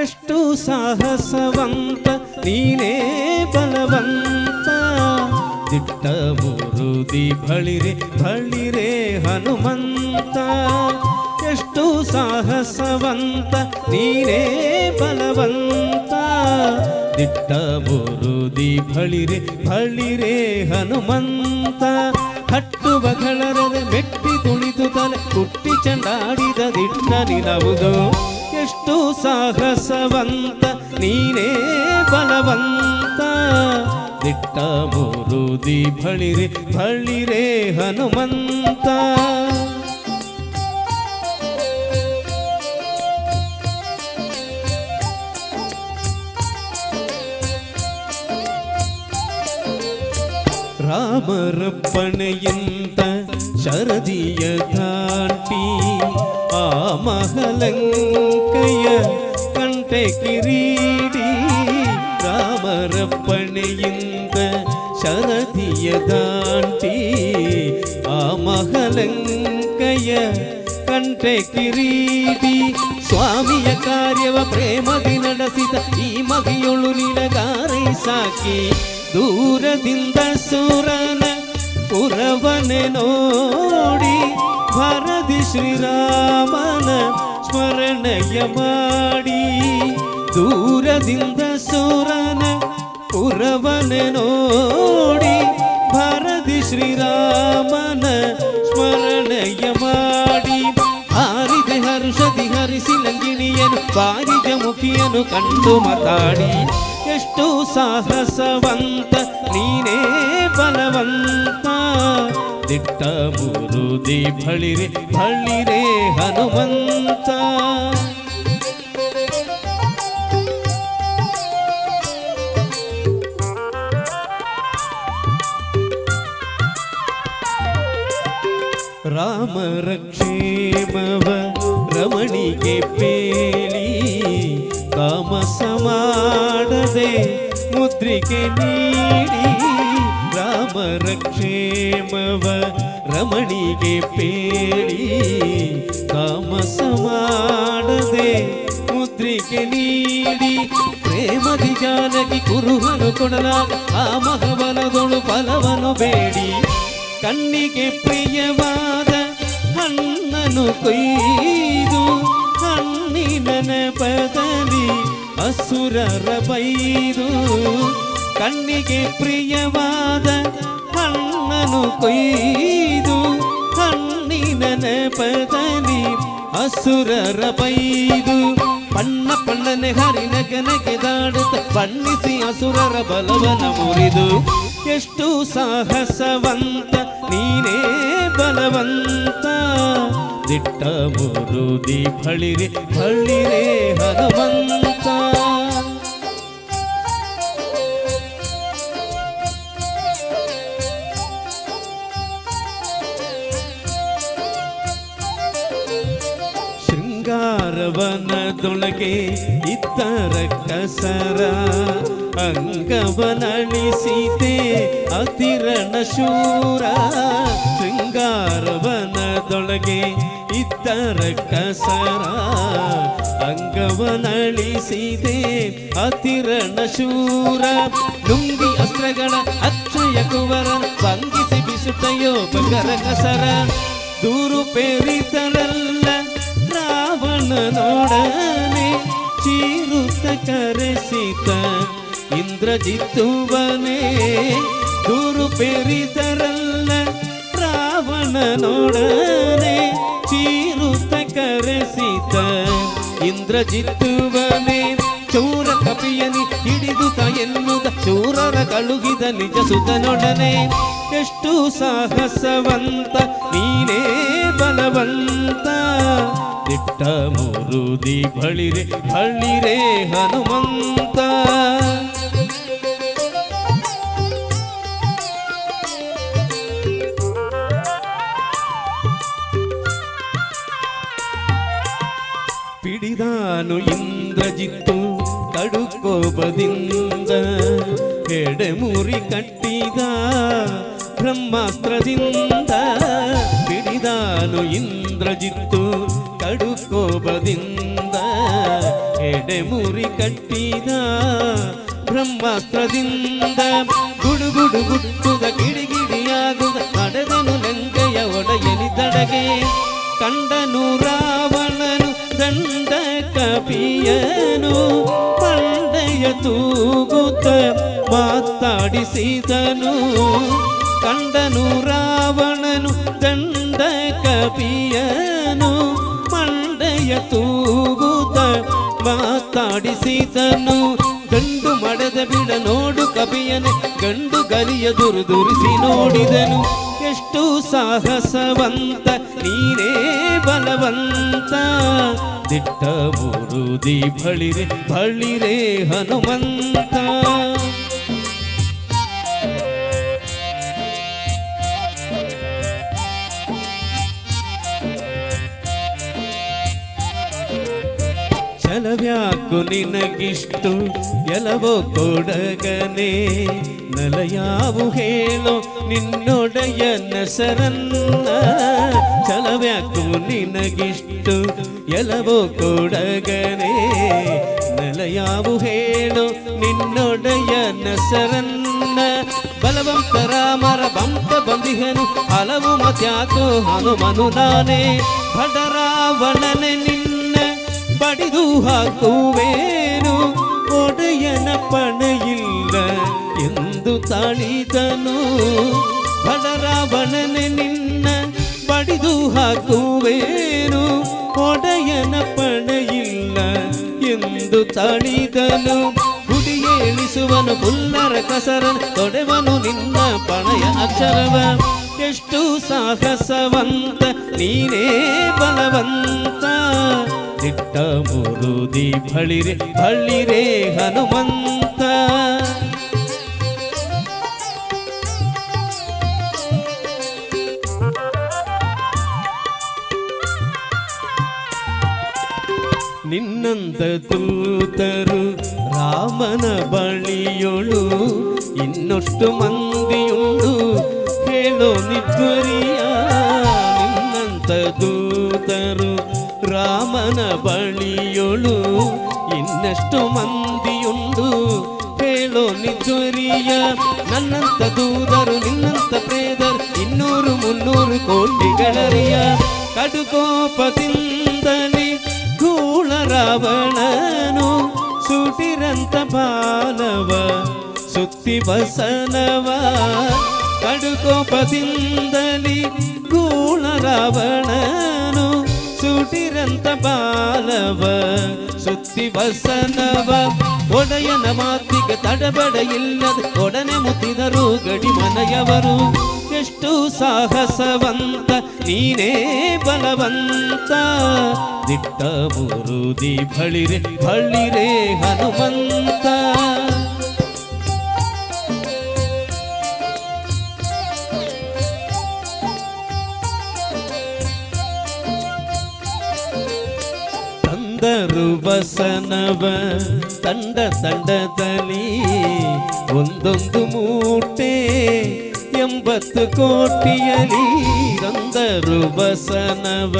ಎಷ್ಟು ಸಾಹಸವಂತ ನೀನೇ ಬಲವಂತ ದಿಟ್ಟ ಮುರುದಿ ಬಳಿರೆ ಬಳಿರೆ ಹನುಮಂತ ಎಷ್ಟು ಸಾಹಸವಂತ ನೀನೇ ಬಲವಂತ ದಿಟ್ಟ ಮುರುದಿ ಬಳಿರೆ ಬಳಿರೆ ಹನುಮಂತ ಹಟ್ಟುವ ಗಳರದೆ ಮೆಟ್ಟಿ ತುಳಿದು ತಲೆ ಕುಟ್ಟಿ ಚಂಡಾಡಿದ ದಿಟ್ಟ ನಿನವುದು ಎಷ್ಟು ಸಾಹಸವಂತ ನೀನೇ ಬಲವಂತ ದಿಟ್ಟ ಮುರುದಿ ಬಳಿರೆ ಬಳಿರೆ ಹನುಮಂತ ರಾಮರಪ್ಪಣೆಯಂತ ಶರದಿಯ ದಾಟಿ ಆ ಮಹಲಂಕಯ ಕಂಠೆ ಕಿರೀಡಿ ರಾಮರಪ್ಪಣೆಯಿಂದ ಶರದಿಯ ದಾಟಿ ಆ ಮಹಲಂಕಯ ಕಂಠೆ ಕಿರೀಡಿ ಸ್ವಾಮಿಯ ಕಾರ್ಯವ ಪ್ರೇಮದಿ ನಡೆಸಿದ ಈ ಮಗಿಯೊಳು ನಿನಗಾರೈ ಸಾಕಿ ದೂರದಿಂದ ಸುರನ ಪುರವನೆ ನೋಡಿ ಭರದಿ ಶ್ರೀರಾಮನ ಸ್ಮರಣೆಯ ಮಾಡಿ ದೂರದಿಂದ ಸುರನ ಪುರವನೆ ನೋಡಿ ಭರದಿ ಶ್ರೀರಾಮನ ಸ್ಮರಣೆಯ ಮಾಡಿ ಹಾರಿದೆ ಹರ್ಷದಿ ಹರಿಸಿ ಲಂಗಿಣಿಯನು ಬಾರಿದ ಮುಖಿಯನು ಕಂಡು ಮಾತಾಡಿ ಎಷ್ಟು ಸಾಹಸವಂತ ನೀನೇ ಬಲವಂತ ದಿಟ್ಟ ಮುರುದಿ ಬಳಿರೆ ಬಳಿರೆ ಹನುಮಂತ ರಾಮರ ಕ್ಷೇಮವ ರಮಣಿಗೆ ಪೇಳಿ ತಾಮಸ ಮಾಡದೆ ಮುದ್ರಿಕೆ ನೀಡಿ ರಾಮರ ಕ್ಷೇಮವ ರಮಣಿಗೆ ಪೇಳಿ ತಾಮಸ ಮಾಡದೆ ಮುದ್ರಿಕೆ ನೀಡಿ ಪ್ರೇಮದಿ ಜಾನಕಿ ಕುರುಹನು ಕೊಡಲಾಗ ಆ ಮಹಬಲದೊಳು ಫಲವನು ಬೇಡಿ ಕಣ್ಣಿಗೆ ಪ್ರಿಯವಾದ ಹಣ್ಣನು ಕೊಯ್ದು ಹಣ್ಣಿನ ನೆಪದಲ್ಲಿ ಅಸುರರ ಬೈದು ಕಣ್ಣಿಗೆ ಪ್ರಿಯವಾದ ಹಣ್ಣನು ಕೊಯ್ದು ಹಣ್ಣಿನ ನೆಪದಲ್ಲಿ ಅಸುರರ ಬೈದು ಪಣ್ಣ ಪಣ್ಣನೆ ಹರಿನಗನಗೆ ದಾಡುತ್ತ ಬಣ್ಣಿಸಿ ಅಸುರರ ಬಲವನ ಮುರಿದು ಎಷ್ಟು ಸಾಹಸವಂತ ನೀನೇ ಬಲವಂತ ದಿಟ್ಟ ಮುರುದಿ ಬಳಿರೆ ಬಳಿರೆ ಹನುಮಂತ ಶೃಂಗಾರವನದೊಳಗೆ ಇದ್ದರ ಕಸರ ಅಂಗವನಳಿಸಿದೆ ಅತಿರಣ ಶೂರ ಶೃಂಗಾರವನದೊಳಗೆ ಇದ್ದರ ಕಸರ ಅಂಗವನಳಿಸಿದೆ ಅತಿರಣ ಶೂರ ಲುಂಗಿ ಅಸ್ತ್ರಗಳ ಅಕ್ಷಯ ಕುವರ ಭಂಗಿಸಿ ಬಿಸುತ್ತಯೋ ಬಂಗರ ಕಸರ ದೂರು ಪೇರಿತರಲ್ಲ ರಾವಣನೊಡನೆ ಚೀರುತ್ತ ಕರೆಸಿತ ಇಂದ್ರಜಿತ್ತುವನೇ ದೂರು ಪೇರಿತರಲ್ಲ ರಾವಣನೊಡನೆ ಚೀರುತ್ತ ಕರೆಸಿತ ಇಂದ್ರಜಿತ್ತುವನೇ ಚೂರ ಕಪಿಯನಿ ಹಿಡಿದುತ ಎನ್ನುದ ಚೂರರ ಕಳುಹಿದ ನಿಜ ಸುತನೊಡನೆ ಎಷ್ಟು ಸಾಹಸವಂತ ನೀನೇ ಬಲವಂತ ದಿಟ್ಟ ಮುರುದಿ ಬಳಿರೆ ಬಳಿರೆ ಹನುಮಂತ ಪಿಡಿದಾನು ಇಂದ್ರಜಿತ್ತು ಕಡುಕೋಪದಿಂದ ಎಡೆಮುರಿ ಕಟ್ಟಿದ ಬ್ರಹ್ಮಾಸ್ತ್ರದಿಂದ ಪಿಡಿದಾನು ಇಂದ್ರಜಿತ್ತು ಕಡುಕೋಪದಿಂದ ಎಡೆಮುರಿ ಕಟ್ಟಿದ ಬ್ರಹ್ಮಾಸ್ತ್ರದಿಂದ ಗುಡುಗುಡು ಗುಟ್ಟುದ ಗಿಡಿಗಿಡಿಯಾಗುದ ನಡೆದನು ಲಂಕೆಯ ಒಡೆಯಲಿದಡಗೆ ಕಂಡನು ರಾವಣನು ದಂಡ ಕಪಿಯನು ಪಂಡೆಯ ತೂಗುತ್ತ ಮಾತಾಡಿಸಿದನು ಕಂಡನು ರಾವಣನು ದಂಡ ಕಪಿಯನು ಪಂಡೆಯ ತೂಗುತ್ತ ಮಾತಾಡಿಸಿದನು ಗಂಡು ಮಡದ ಬಿಡ ನೋಡು ಕಪಿಯನೆ ಗಂಡು ಗಲಿಯ ದುರಿಸಿ ನೋಡಿದನು ಎಷ್ಟು ಸಾಹಸವಂತ ನೀನೇ ಬಲವಂತ ದಿಟ್ಟ ಮುರುದಿ ಬಳಿರೆ ಬಳಿರೆ ಹನುಮಂತ ಛಲವ್ಯಾಕು ನಿನಗಿಷ್ಟು ಎಲವೋ ಕೊಡಗನೆ ನಲಯಾವು ಹೇಳೋ ನಿನ್ನೊಡೆಯ ನಸರನ್ನ ಛಲವ್ಯಾಕು ನಿನಗಿಷ್ಟು ಎಲವೋ ಕೊಡಗನೆ ನಲಯಾವು ಹೇಳೋ ನಿನ್ನೊಡೆಯ ನಸರನ್ನ ಬಲವಂತ ರಾಮರ ಬಂತ ಬಂದಿಹನು ಹಲವು ಮತ್ಯಾಕೋ ಹನುಮನು ನಾನೇ ಬಡರಾವಣನೆ ನಿನ್ನ ಬಡಿದು ಹಾಕುವೇನು ಒಡೆಯನ ಪಣೆಯಿಲ್ಲ ಎಂದು ತಾಳಿದನು ಬಡರಾವಣನೆ ನಿನ್ನ ಬಡಿದು ಹಾಕುವೇನು ಒಡೆಯನ ಪಣೆಯಿಲ್ಲ ಎಂದು ತಾಳಿದನು ಗುಡಿಯೇಳಿಸುವನು ಪುಲ್ಲರ ಕಸರನ ತೊಡೆವನು ನಿನ್ನ ಪಣೆಯ ಅಕ್ಷರವ ಎಷ್ಟು ಸಾಹಸವಂತ ನೀನೇ ಬಲವಂತ ದಿಟ್ಟ ಮುರುದಿ ಬಳಿರೆ ಬಳಿರೆ ಹನುಮಂತ ನಿನ್ನಂತ ದೂತರು ರಾಮನ ಬಳಿಯೊಳು ಇನ್ನೊಷ್ಟು ಮಂದಿಯುಂಡು ಹೇಳೋ ನಿದ್ವರಿಯ ನಿನ್ನಂತ ದೂತರು ರಾಮನ ಬಳಿಯೊಳು ಇನ್ನಷ್ಟು ಮಂದಿಯುಂಡು ಹೇಳೋ ನಿದ್ವರಿಯ ನನ್ನಂತ ದೂದರು ನಿನ್ನಂತ ಪ್ರೇದರು 200-300 ಕೋಟಿಗಳರಿಯ ಕಡುಕೋಪದಿಂದಲೇ ಗೂಳ ರಾವಣನು ಸುಟಿರಂತ ಬಾಲವ ಸುತ್ತಿ ಬಸನವ ಕಡುಕೋಪದಿಂದಲೇ ಗೂಳ ರಾವಣನು ಸುಟಿರಂತ ಬಾಲವ ಸುತ್ತಿ ಬಸನವ ಒಡೆಯನ ಮಾತಿಗೆ ತಡಬಡ ಇಲ್ಲದ ಒಡನೆ ಮುತ್ತಿದರು ಗಡಿ ಮನೆಯವರು ಎಷ್ಟು ಸಾಹಸವಂತ ನೀನೇ ಬಲವಂತ ದಿಟ್ಟ ಮುರುದಿ ಬಳಿರೆ ಬಳಿರೆ ಹನುಮಂತ ತಂದರು ಬಸನವ ತಂಡ ತಂಡದಲ್ಲಿ ಒಂದೊಂದು ಮೂಟೆ 80 ಕೋಟಿಯಲಿ ತಂದರು ಬಸನವ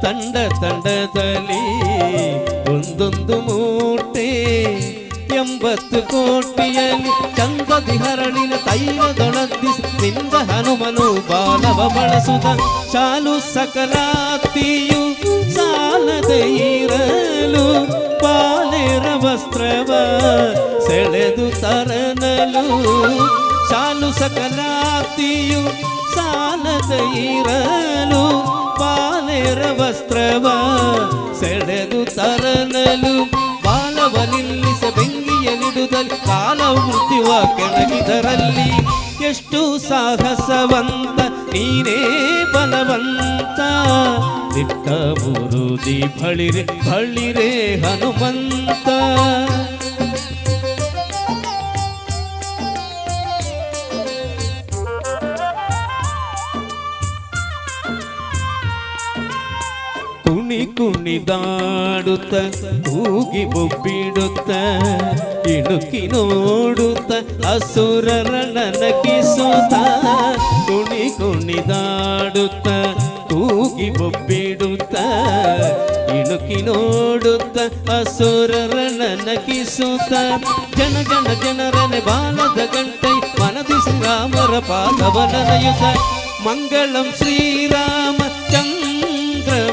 ತಂಡ ತಂಡದಲ್ಲಿ ಒಂದೊಂದು ಮೂಟೆ 80 ಕೋಟಿಯಲಿ ಚಂದದಿ ಹರಳಿನ ತೈಲದೊಳದಿಸಿ ನಿಂದ ಹನುಮನು ಬಾಲವ ಬಳಸುದ ಶಾಲು ಸಕಲಾತಿಯು ಸಾಲದೆ ಇರಲು ಬಾಲೆರ ವಸ್ತ್ರವ ಸೆಳೆದು ತರನಲು ಶಾಲು ಸಕಲಾತಿಯು ಸಾಲದೆ ಇರಲು ಬಾಲೆರ ವಸ್ತ್ರವ ಸೆಳೆದು ತರನಲು ಬಾಲ ಕಾಲವ ನಿಲ್ಲಿಸ ಬೆಂಗಿಯಲಿಡುದಲ್ಲಿ ಕಾಲವು ಮೃತ್ಯುವ ಕೆಳಗಿದರಲ್ಲಿ ಎಷ್ಟು ಸಾಹಸವಂತ ನೀನೇ ಬಲವಂತ ದಿಟ್ಟ ಬುರುದಿ ಬಳಿರೆ ಬಳಿರೆ ಹನುಮಂತ ಕುಣಿದಾಡುತ್ತ ಕೂಗಿ ಬೊಬ್ಬಿಡುತ್ತ ಇಣುಕಿ ನೋಡುತ್ತ ಅಸುರರಣ ನಗಿಸುತ್ತ ಕುಣಿದಾಡುತ್ತ ಕೂಗಿ ಬೊಬ್ಬಿಡುತ್ತ ಇಣುಕಿ ನೋಡುತ್ತ ಅಸುರರಣ ನಗಿಸುತ್ತ ಜನ ಜನ ಜನರನೆ ಬಾಲದ ಗಂಟೈ ಮನದಿ ಶ್ರೀರಾಮರ ಪಾದವನಯುತ ಮಂಗಳಂ ಶ್ರೀರಾಮ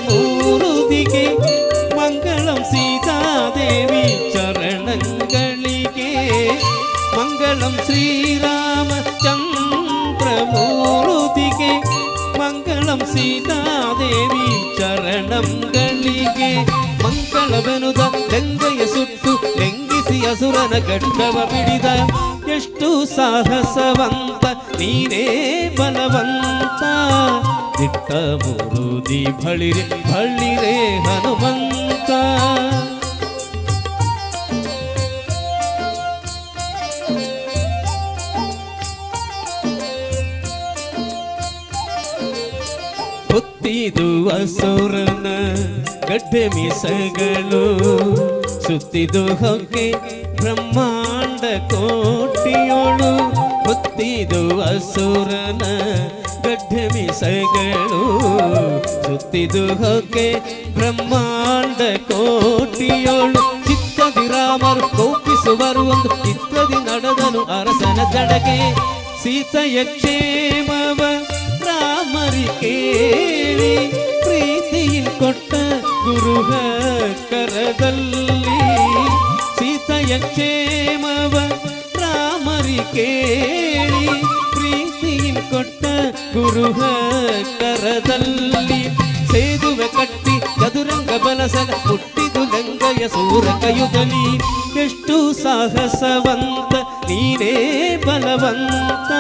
ಮೂರುದಿಗೆ ಮಂಗಳಂ ಸೀತಾದೇವಿ ಚರಣಗಳಿಗೆ ಮಂಗಳಂ ಶ್ರೀರಾಮ ಚಂದ್ರಮೂರುದಿಗೆ ಮಂಗಳಂ ಸೀತಾದೇವಿ ಚರಣಂಗಳಿಗೆ ಮಂಗಳವೆನುದ ಗಂಗೆಯ ಸುಟ್ಟು ಲೆಂಗಿಸಿ ಅಸುರನ ಗಡ್ಡವ ಬಿಡಿದ ಎಷ್ಟು ಸಾಹಸವಂತ ನೀನೇ ಬಲವಂತ ದಿಟ್ಟ ಬುರುದಿ ಬಳಿರೆ ಬಳಿರೆ ಹನುಮಂತ ಹೊತ್ತಿದು ಅಸುರನ ಗಡ್ಡೆ ಮೀಸಗಳು ಸುತ್ತಿದು ಹೊಗೆ ಬ್ರಹ್ಮಾಂಡ ಕೋಟಿಯೋಳು ಹೊತ್ತಿದು ಅಸುರನ ಗಡ್ಡೆ ಮೀಸಗಳು ಸುತ್ತಿದು ಹೊಗೆ ಬ್ರಹ್ಮಾಂಡ ಕೋಟಿಯೋಳು ಚಿತ್ತದಿ ರಾಮರು ಕೋಪಿಸುವರು ಒಂದು ಚಿತ್ರದಿ ನಡೆದನು ಅರಸನ ಜಡಗೆ ಸೀತೆಯ ಕ್ಷೇಮವ ರಾಮರಿ ಕೇಳಿ ಪ್ರೀತಿಯಿಂದ ಕೊಟ್ಟ ಗುರುಹ ಕರದಲ್ಲಿ ಸೀತೆಯ ಕ್ಷೇಮವ ರಾಮರಿ ಕೇಳಿ ಪ್ರೀತಿಯಿಂದ ಕೊಟ್ಟ ಗುರುಹ ಕರದಲ್ಲಿ ಸೇದುವೆ ಕಟ್ಟಿ ಚದುರಂಗ ಬಲಸಗ ಹುಟ್ಟಿದು ಲಂಗಯ ಸೂರ ಕಯುಗಲಿ ಎಷ್ಟು ಸಾಹಸವಂತ ನೀನೇ ಬಲವಂತ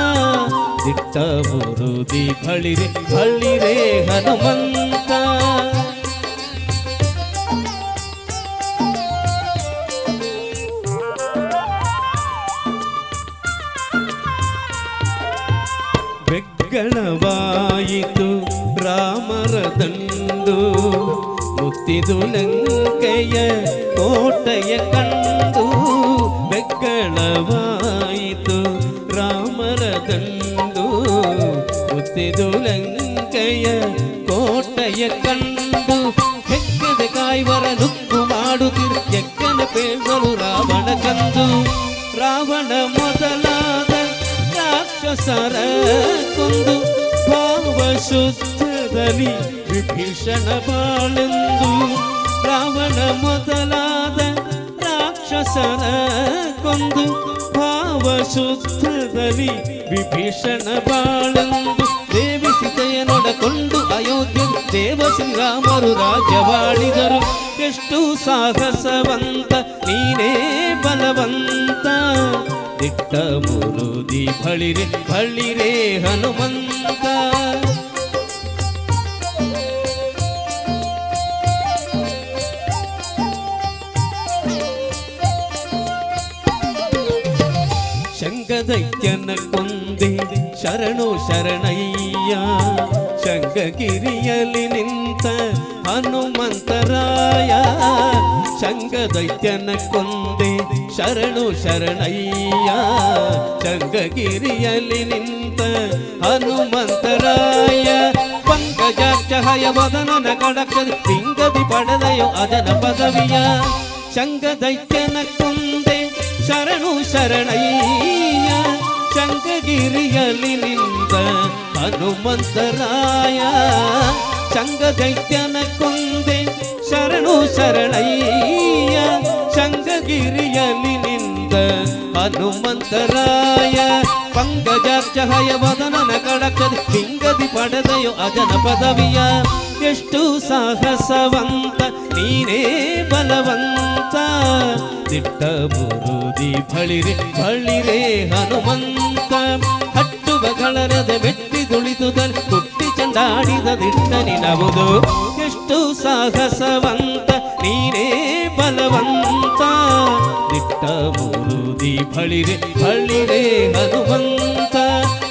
ದಿಟ್ಟ ಬುರುದಿ ಬಳಿರೆ ಬಳಿರೆ ಹನುಮಂತ ಬೆಗ್ಗಳವಾಯಿತು ರಾಮರ ದಂಡು ಮುತ್ತಿದು ಲಂಕೆಯ ಕೋಟೆಯ ಕಂಡು ಬೆಗ್ಗಳವಾಯಿತು ರಾಮರ ದಂಡು ಮುತ್ತಿದು ಲಂಕೆಯ ಕೋಟೆಯ ಕಂಡು ಹೆಕ್ಕದ ಕಾಯ್ವರ ನುಗ್ಗು ಮಾಡುತ್ತಿರು ಎಕ್ಕನ ಪೇಳ್ಗಳು ರಾವಣ ಕಂದು ರಾವಣ ಮೊದಲಾದ ರಾಕ್ಷಸರ ಕೊಂದು ಭಾವ ಶುದ್ಧದಲ್ಲಿ ವಿಭೀಷಣ ಬಾಳೆಂದು ರಾವಣ ಮೊದಲಾದ ರಾಕ್ಷಸರ ಕೊಂದು ಭಾವ ಶುದ್ಧದಲ್ಲಿ ವಿಭೀಷಣ ಬಾಳೆಂದು ದೇವಿ ಸೀತೆಯನೊಡಕೊಂಡು ಅಯೋಧ್ಯೆ ದೇವ ಶ್ರೀರಾಮರು ರಾಜ್ಯವಾಳಿದರು ಎಷ್ಟು ಸಾಹಸವಂತ ನೀನೇ ಬಲವಂತ ದಿಟ್ಟ ಬುರುದಿ ಬಳಿರೆ ಬಳಿರೆ ಹನುಮಂತ ಶಂಖದೈತ್ಯನ ಕೊಂದೆ ಶರಣು ಶರಣಯ್ಯ ಶಂಖಗಿರಿಯಲ್ಲಿ ನಿಂತ ಹನುಮಂತರಾಯ ಶಂಖದೈತ್ಯನ ಕೊಂದೆ ಶರಣು ಶರಣಯ್ಯ ಶಂಖಗಿರಿಯಲ್ಲಿ ನಿಂತ ಹನುಮಂತರಾಯ ಪಂಕಜಾಕ್ಷ ಹಯವದನನ ಕಡಕ್ಷದಿ ಲಿಂಗದಿ ಪಡೆದಯೋ ಅದನ ಪದವಿಯ ಶಂಖದೈತ್ಯನ ಕೊಂದೆ ಶರಣು ಶರಣಯ್ಯ ಶಂಖಗಿರಿಯಲ್ಲಿ ನಿಂತ ಹನುಮಂತರಾಯ ಶಂಖದೈತ್ಯನ ಕೊಂದೆ ಶರಣು ಶರಣಯ್ಯ ಶಂಖಗಿರಿಯಲ್ಲಿ ನಿಂತ ಹನುಮಂತರಾಯ ಪಂಕಜಾಕ್ಷ ಹಯವದನನ ಕಡಕ್ಷದಿ ಲಿಂಗದಿ ಪಡೆದಯೋ ಅಜನ ಪದವಿಯ ಎಷ್ಟು ಸಾಹಸವಂತ ನೀನೇ ಬಲವಂತ ದಿಟ್ಟ ಬುರುದಿ ಬಳಿರೆ ಬಳಿರೆ ಹನುಮಂತ ಹಟ್ಟುವ ಗಳರದ ಬೆಟ್ಟಿ ದುಳಿದುದಲ್ ಹುಟ್ಟಿ ಚಂಡಾಡಿದ ದಿಟ್ಟ ನಿನವುದು ಎಷ್ಟು ಸಾಹಸವಂತ ನೀನೇ ಬಲವಂತ ದಿಟ್ಟ ಬುರುದಿ ಬಳಿರೆ ಬಳಿರೆ ಹನುಮಂತ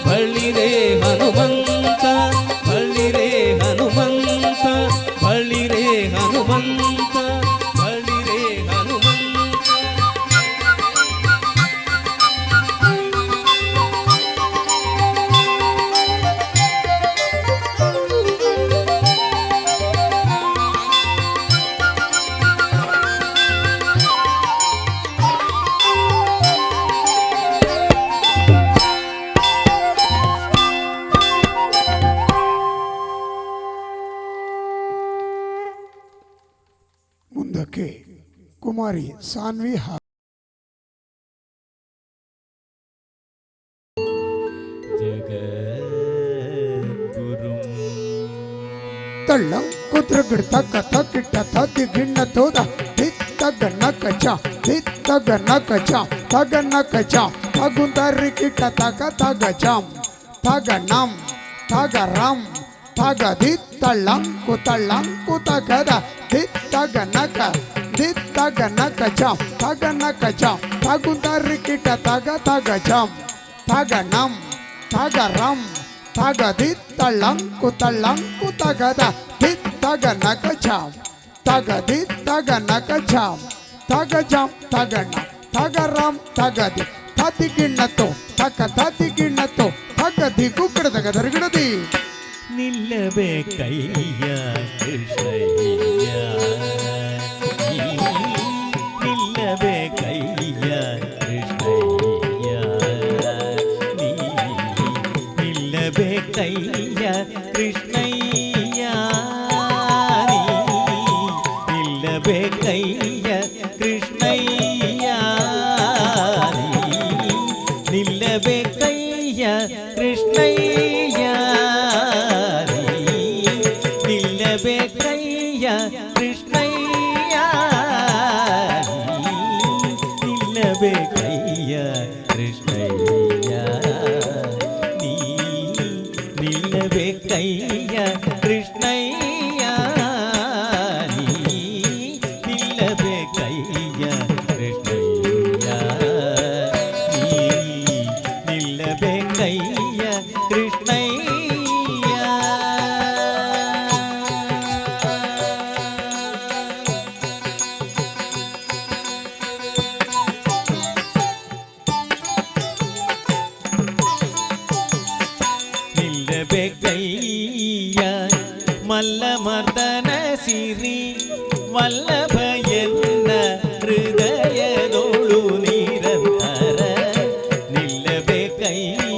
ಬಳಿರೆ ಹನುಮಂತ ಬಳಿರೆ ಹನುಮಂತ ಬಳಿರೆ ಹನುಮಂತ ಬಳಿರೆ ಹನುಮಂತ ಮುಂದಕ್ಕೆ ಕುಮಾರಿ ಸಾನ್ವಿ ಜಗದ್ಗುರು ತಳ್ಳ ಕುದ್ರ ಗಿಡ್ತ ಕಥ ಕಿಟ್ಟ ತದ್ದಿ ಗಿಣ್ಣ ತೋದ ತಗನ್ನ ಕಚ ತಗನ್ನ ಕಚ ತಗನ್ನ ಕಚ ತಗುಂದರಿ ಕಿಟ್ಟ ತಗ ತಗ ಜಾಮ್ ತಗ ನಮ್ ತಗ ರಾಮ್ ತಗ ತಳ್ಳಂಕು ತಳ್ಳಂಕು ತಗದ ತಗನಕ ತಗನಕ ಜಾಮ್ ತಗನಕ ಜಾಮ್ ತಗುಂದರಿ ಕಿಟ್ಟ ತಗ ತಗ ಜಾಮ್ ತಗ ನಮ್ ತಗ ರಾಮ್ ತಗ ತಳ್ಳಂಕು ತಗದ ತಗನಕ ಜಾಮ್ ತಗ ತಗನಕ ಜಾಮ್ ತಗ ಜಾಮ್ ತಗಣ್ಣ ತಗ ರಾಮ್ ತಗದಿ ತದಿ ಗಿಣ್ಣತ್ತು ತಕ ತದಿ ಗಿಣ್ಣತ್ತು ತಗದಿ ಕುಕ್ಕಡ ತಗದರ್ಗಿಡದಿ ನಿಲ್ಲಬೇಕಯ್ಯ ಕೃಷ್ಣಯ್ಯ ನಿಲ್ಲಬೇಕಯ್ಯ ಕೃಷ್ಣಯ್ಯ ನೀ ನಿಲ್ಲಬೇಕಯ್ಯ ಕೃಷ್ಣಯ್ಯ ನೀ ನಿಲ್ಲಬೇಕಯ್ಯ ಕೃಷ್ಣಯ್ಯ ನೀ ನಿಲ್ಲಬೇಕಯ್ಯ ಕೃಷ್ಣಯ್ಯ ನಿಲ್ಲಬೇಕಯ್ಯ ಕೃಷ್ಣಯ್ಯ ನಿಲ್ಲಬೇಕಯ್ಯ ಕೃಷ್ಣಯ್ಯ ನೀ ನಿಲ್ಲಬೇಕಯ್ಯ ಕೃಷ್ಣಯ್ಯ ನೀ ನಿಲ್ಲಬೇಕಯ್ಯ ಕೃಷ್ಣಯ್ಯ ನೀ ನಿಲ್ಲಬೇಕಯ್ಯ ಕೃಷ್ಣಯ್ಯ ನಿಲ್ಲಬೇಕಯ್ಯ ಮಲ್ಲಮರ್ದನ ಸಿರಿ ವಲ್ಲಭಯನ್ನ ಹೃದಯದೋಳು ನಿರಂತರ ನಿಲ್ಲಬೇಕಯ್ಯ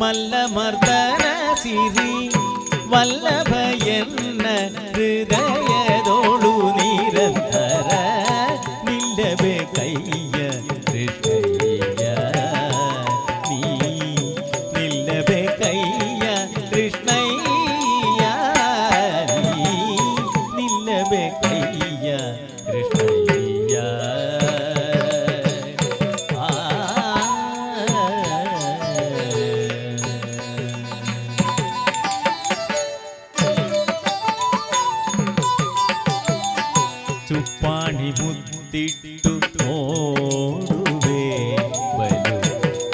ಮಲ್ಲಮರ್ದನ ಸಿರಿ ವಲ್ಲಭಯನ್ನ ಹೃದಯದೋಳು ನಿರಂತರ ನಿಲ್ಲಬೇಕಯ್ಯ ಕೃಷ್ಣಯ್ಯ ನೀ ನಿಲ್ಲಬೇಕಯ್ಯ ಕೃಷ್ಣಯ್ಯ ನೀ ನಿಲ್ಲಬೇಕಯ್ಯ ಕೃಷ್ಣಯ್ಯ ಚುಪ್ಪಾಣಿ ಮುತ್ತಿಟ್ಟು ನೋಡುವೆ ಬಲು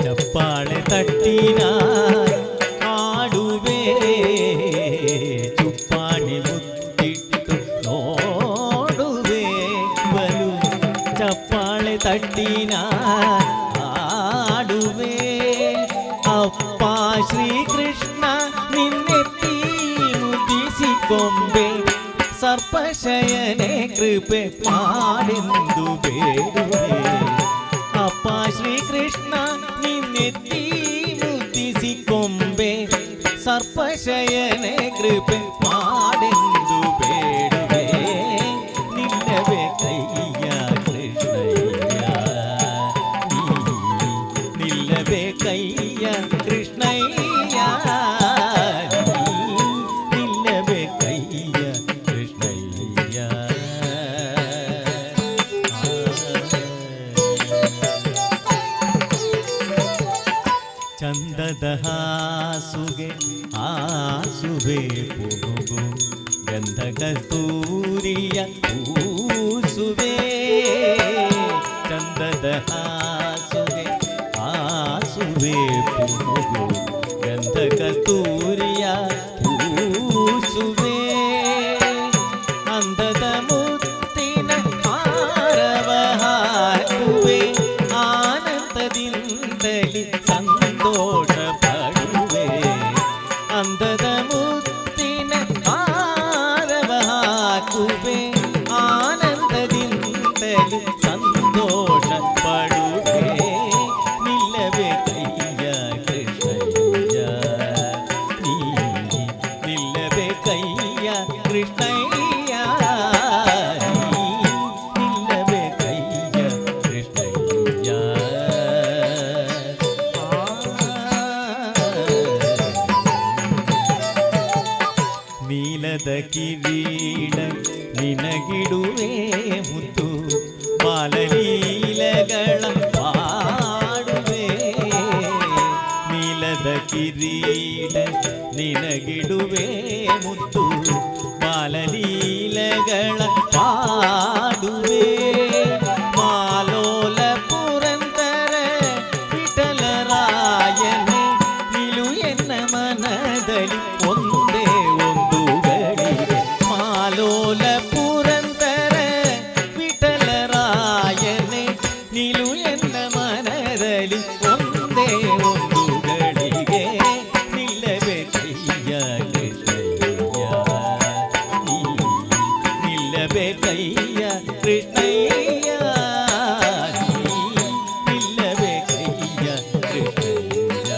ಚಪ್ಪಾಳೆ ತಟ್ಟಿನ ಆಡುವೆ ಚುಪ್ಪಾಣಿ ಮುತ್ತಿಟ್ಟು ನೋಡುವೆ ಬಲು ಚಪ್ಪಾಳೆ ತಟ್ಟಿನ ಆಡುವೆ ಅಪ್ಪ ಶ್ರೀಕೃಷ್ಣ ನಿನ್ನೆತ್ತಿ ಮುದ್ದಿಸಿಕೊಂಬೆ ಸರ್ಪಶಯನೆ ಕೃಪೆ ಮಾಡೆಂದು ಬೇಡುವೆ ಅಪ್ಪ ಶ್ರೀಕೃಷ್ಣ ನಿನ್ನೆತ್ತಿ ಮುದ್ದಿಸಿಕೊಂಬೆ ಸರ್ಪಶಯನೆ ಕೃಪೆ ಮಾಡೆಂದು ಬೇಡುವೆ ನಿಲ್ಲಬೇಕಯ್ಯ ಕೃಷ್ಣಯ್ಯ ನೀ ನಿಲ್ಲಬೇಕಯ್ಯ ಕೃಷ್ಣಯ್ಯ ನೀ ನಿಲ್ಲಬೇಕಯ್ಯ ಕೃಷ್ಣಯ್ಯ ಚಂದದ ಹಾಸುಗೆ ಆಸುವೆ ಪುನುಗು ಗಂಧ ಕಸ್ತೂರಿಯ ಪೂಸುವೆ ಚಂದದ ಹಾಸುಗೆ ಆಸುವೆ ಪುನುಗು ಗಂಧ ಕಸ್ತೂರಿಯ ಪೂಸುವೆ ಅಂದದ ಮುತ್ತಿನ ಹಾರವ ಹಾಕುವೆ ಆನಂದದಿಂದಲಿ ಸಂತೋಷ ಪಡುವೆ ಅಂದದ ಮುತ್ತಿನ ಹಾರವ ಹಾಕುವೆ ಆನಂದದಿಂದಲಿ ಸಂತೋಷ ಪಡುವೆ ನಿಲ್ಲವೇ ಕೈಯ ಕೃಷ್ಣಯ್ಯ ನೀ ನಿಲ್ಲವೇ ಕೈಯ ಕೃಷ್ಣಯ್ಯ ನೀ ನಿಲ್ಲವೇ ಕೈಯ ಕೃಷ್ಣಯ್ಯ ನೀಲದ ಕಿರೀಟ ನಿನಗಿಡುವೆ ಮುತ್ತು ಬಾಲಲೀಲಗಳ ಪಾಡುವೆ ನೀಲದ ಕಿರೀಟ ನಿನಗಿಡುವೆ ಮುತ್ತು ಬಾಲಲೀಲಗಳ ಪಾಡುವೆ ಮಾಲೋಲ ಪುರಂದರ ವಿಠಲರಾಯನೇ ನಿಲು ಎನ್ನ ಮನದಲ್ಲಿ ಒಂದೇ ಒಂದು ಗಳಿಗೆ ಮಾಲೋಲ ಪುರಂದರ ವಿಠಲರಾಯನೇ ನಿಲು ಎನ್ನ ಮನದಲ್ಲಿ ಒಂದೇ ಒಂದು ಗಳಿಗೆ ನಿಲ್ಲವೇ ಕೈಯ ಕೃಷ್ಣಯ್ಯ ನೀ ನಿಲ್ಲವೇ ಕೈಯ ಕೃಷ್ಣಯ್ಯ ನೀ ನಿಲ್ಲವೇ ಕೈಯ ಕೃಷ್ಣಯ್ಯ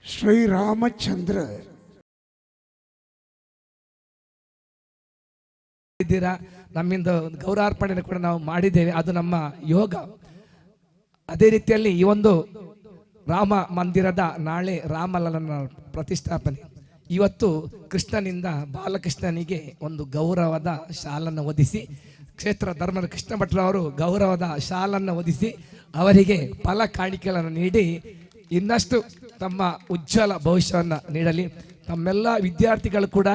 ಶ್ರೀರಾಮಚಂದ್ರ ಇದ್ದೀರಾ ನಮ್ಮಿಂದ ಒಂದು ಗೌರವಾರ್ಪಣೆ ಕೂಡ ನಾವು ಮಾಡಿದ್ದೇವೆ, ಅದು ನಮ್ಮ ಯೋಗ. ಅದೇ ರೀತಿಯಲ್ಲಿ ಈ ಒಂದು ರಾಮ ಮಂದಿರದ ನಾಳೆ ರಾಮಲಲ್ಲನ ಪ್ರತಿಷ್ಠಾಪನೆ, ಇವತ್ತು ಕೃಷ್ಣನಿಂದ ಬಾಲಕೃಷ್ಣನಿಗೆ ಒಂದು ಗೌರವದ ಶಾಲನ್ನು ಒದಿಸಿ, ಕ್ಷೇತ್ರ ಧರ್ಮದ ಕೃಷ್ಣ ಭಟ್ರವರು ಗೌರವದ ಶಾಲನ್ನು ಒದಿಸಿ ಅವರಿಗೆ ಫಲ ಕಾಣಿಕೆಗಳನ್ನು ನೀಡಿ ಇನ್ನಷ್ಟು ತಮ್ಮ ಉಜ್ವಲ ಭವಿಷ್ಯವನ್ನು ನೀಡಲಿ. ತಮ್ಮೆಲ್ಲ ವಿದ್ಯಾರ್ಥಿಗಳು ಕೂಡ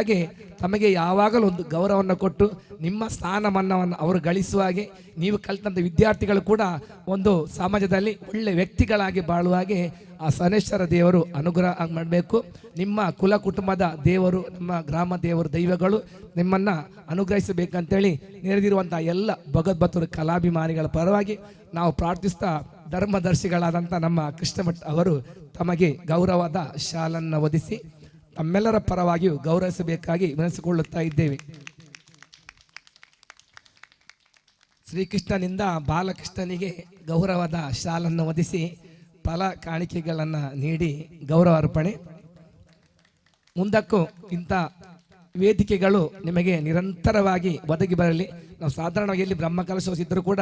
ತಮಗೆ ಯಾವಾಗಲೂ ಒಂದು ಗೌರವವನ್ನು ಕೊಟ್ಟು ನಿಮ್ಮ ಸ್ಥಾನಮಾನವನ್ನು ಅವರು ಗಳಿಸುವ ಹಾಗೆ, ನೀವು ಕಲಿತಂಥ ವಿದ್ಯಾರ್ಥಿಗಳು ಕೂಡ ಒಂದು ಸಮಾಜದಲ್ಲಿ ಒಳ್ಳೆ ವ್ಯಕ್ತಿಗಳಾಗಿ ಬಾಳುವ ಹಾಗೆ ಆ ಸನೇಶ್ವರ ದೇವರು ಅನುಗ್ರಹ ಮಾಡಬೇಕು. ನಿಮ್ಮ ಕುಲ ಕುಟುಂಬದ ದೇವರು, ನಮ್ಮ ಗ್ರಾಮ ದೇವರು, ದೈವಗಳು ನಿಮ್ಮನ್ನು ಅನುಗ್ರಹಿಸಬೇಕಂತೇಳಿ ನೆರೆದಿರುವಂಥ ಎಲ್ಲ ಭಗವದ್ಭಕ್ತರು ಕಲಾಭಿಮಾನಿಗಳ ಪರವಾಗಿ ನಾವು ಪ್ರಾರ್ಥಿಸ್ತಾ, ಧರ್ಮದರ್ಶಿಗಳಾದಂಥ ನಮ್ಮ ಕೃಷ್ಣ ಭಟ್ ಅವರು ತಮಗೆ ಗೌರವದ ಶಾಲನ್ನು ಒದಿಸಿ ತಮ್ಮೆಲ್ಲರ ಪರವಾಗಿಯೂ ಗೌರವಿಸಬೇಕಾಗಿ ವಿನಂತಿಸಿಕೊಳ್ಳುತ್ತಾ ಇದ್ದೇವೆ. ಶ್ರೀಕೃಷ್ಣನಿಂದ ಬಾಲಕೃಷ್ಣನಿಗೆ ಗೌರವದ ಶಾಲನ್ನು ಒದಿಸಿ ಫಲ ಕಾಣಿಕೆಗಳನ್ನು ನೀಡಿ ಗೌರವ ಅರ್ಪಣೆ. ಮುಂದಕ್ಕೂ ಇಂಥ ವೇದಿಕೆಗಳು ನಿಮಗೆ ನಿರಂತರವಾಗಿ ಒದಗಿ ಬರಲಿ. ನಾವು ಸಾಧಾರಣವಾಗಿ ಎಲ್ಲಿ ಬ್ರಹ್ಮಕಲಶ ಇದ್ದರೂ ಕೂಡ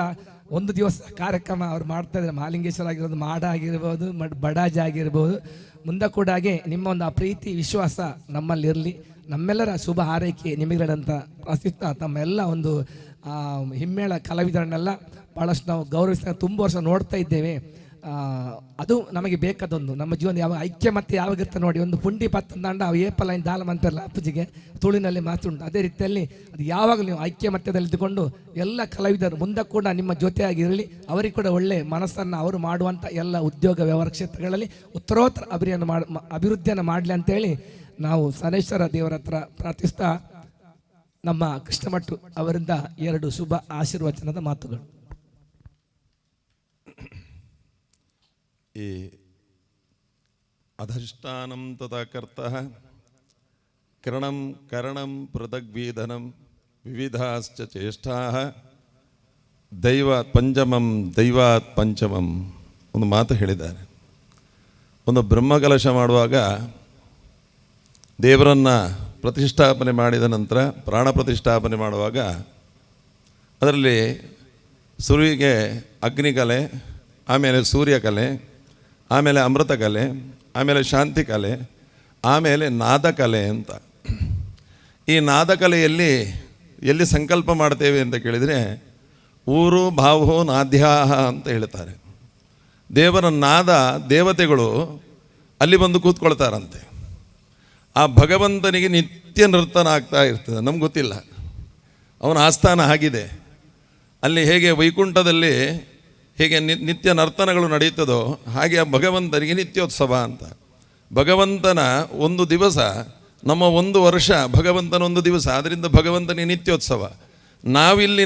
ಒಂದು ದಿವಸ ಕಾರ್ಯಕ್ರಮ ಅವ್ರು ಮಾಡ್ತಾ ಇದ್ದಾರೆ. ಮಹಾಲಿಂಗೇಶ್ವರ ಆಗಿರ್ಬೋದು, ಮಾಡ ಆಗಿರ್ಬೋದು, ಬಡಾಜ್ ಆಗಿರ್ಬೋದು. ಮುಂದೆ ಕೂಡ ನಿಮ್ಮ ಒಂದು ಆ ಪ್ರೀತಿ ವಿಶ್ವಾಸ ನಮ್ಮಲ್ಲಿರಲಿ. ನಮ್ಮೆಲ್ಲರ ಶುಭ ಹಾರೈಕೆ ನಿಮಗಿರಂತ ಪ್ರಸ್ತುತ ತಮ್ಮೆಲ್ಲ ಒಂದು ಹಿಮ್ಮೇಳ ಕಲಾವಿದರನ್ನೆಲ್ಲ ಭಾಳಷ್ಟು ನಾವು ಗೌರವಿಸ ತುಂಬ ವರ್ಷ ನೋಡ್ತಾ ಇದ್ದೇವೆ. ಅದು ನಮಗೆ ಬೇಕಾದೊಂದು ನಮ್ಮ ಜೀವನ ಯಾವ ಐಕ್ಯ ಮತ್ತೆ ಯಾವಾಗಿರ್ತ ನೋಡಿ, ಒಂದು ಪುಂಡಿ ಪತ್ತಂದಾಂಡ ಅವು ಏಪಲೈನ್ ದಾಲಮ್ ಅಂತಾರಲ್ಲ ಅಪ್ಪಜಿಗೆ ತುಳುವಿನಲ್ಲಿ ಮಾತುಂಟು. ಅದೇ ರೀತಿಯಲ್ಲಿ ಅದು ಯಾವಾಗಲೂ ನೀವು ಐಕ್ಯಮತ್ಯದಲ್ಲಿ ಇದ್ದುಕೊಂಡು ಎಲ್ಲ ಕಲಾವಿದರು ಮುಂದೆ ಕೂಡ ನಿಮ್ಮ ಜೊತೆಯಾಗಿರಲಿ. ಅವರಿಗೆ ಕೂಡ ಒಳ್ಳೆ ಮನಸ್ಸನ್ನು ಅವರು ಮಾಡುವಂಥ ಎಲ್ಲ ಉದ್ಯೋಗ ವ್ಯವಹಾರ ಕ್ಷೇತ್ರಗಳಲ್ಲಿ ಉತ್ತರೋತ್ತರ ಅಭಿವೃದ್ಧಿಯನ್ನು ಮಾಡಲಿ ಅಂತೇಳಿ ನಾವು ಸನೇಶ್ವರ ದೇವರ ಹತ್ರ ಪ್ರಾರ್ಥಿಸ್ತಾ ನಮ್ಮ ಕೃಷ್ಣ ಭಟ್ ಅವರಿಂದ 2 ಶುಭ ಆಶೀರ್ವಚನದ ಮಾತುಗಳು. ಈ ಅಧಷ್ಟಾನಂ ತಥಾ ಕರ್ತಃ ಕಿರಣಂ ಕರಣಂ ಪೃಥಗ್ವೇದನಂ ವಿವಿಧಾಶ್ಚ ಚೇಷ್ಟಾಃ ದೈವಾತ್ ಪಂಚಮಂ ದೈವಾತ್ ಪಂಚಮಂ ಒಂದು ಮಾತು ಹೇಳಿದ್ದಾರೆ. ಒಂದು ಬ್ರಹ್ಮಕಲಶ ಮಾಡುವಾಗ ದೇವರನ್ನು ಪ್ರತಿಷ್ಠಾಪನೆ ಮಾಡಿದ ನಂತರ ಪ್ರಾಣ ಪ್ರತಿಷ್ಠಾಪನೆ ಮಾಡುವಾಗ ಅದರಲ್ಲಿ ಸುರುವಿಗೆ ಅಗ್ನಿಕಲೆ, ಆಮೇಲೆ ಸೂರ್ಯಕಲೆ, ಆಮೇಲೆ ಅಮೃತಕಲೆ, ಆಮೇಲೆ ಶಾಂತಿ ಕಲೆ, ಆಮೇಲೆ ನಾದಕಲೆ ಅಂತ. ಈ ನಾದಕಲೆಯಲ್ಲಿ ಎಲ್ಲಿ ಸಂಕಲ್ಪ ಮಾಡ್ತೇವೆ ಅಂತ ಕೇಳಿದರೆ ಊರು ಭಾವೋ ನಾದ್ಯಾಹ ಅಂತ ಹೇಳ್ತಾರೆ. ದೇವರ ನಾದ, ದೇವತೆಗಳು ಅಲ್ಲಿ ಬಂದು ಕೂತ್ಕೊಳ್ತಾರಂತೆ. ಆ ಭಗವಂತನಿಗೆ ನಿತ್ಯ ನರ್ತನ ಆಗ್ತಾ ಇರ್ತದೆ, ನಮ್ಗೆ ಗೊತ್ತಿಲ್ಲ, ಅವನ ಆಸ್ಥಾನ ಆಗಿದೆ. ಅಲ್ಲಿ ಹೇಗೆ ವೈಕುಂಠದಲ್ಲಿ ಹೇಗೆ ನಿತ್ಯ ನರ್ತನಗಳು ನಡೆಯುತ್ತದೋ ಹಾಗೆ ಆ ಭಗವಂತನಿಗೆ ನಿತ್ಯೋತ್ಸವ ಅಂತ. ಭಗವಂತನ ಒಂದು ದಿವಸ ನಮ್ಮ ಒಂದು ವರ್ಷ, ಭಗವಂತನ ಒಂದು ದಿವಸ, ಆದ್ದರಿಂದ ಭಗವಂತನಿಗೆ ನಿತ್ಯೋತ್ಸವ. ನಾವಿಲ್ಲಿ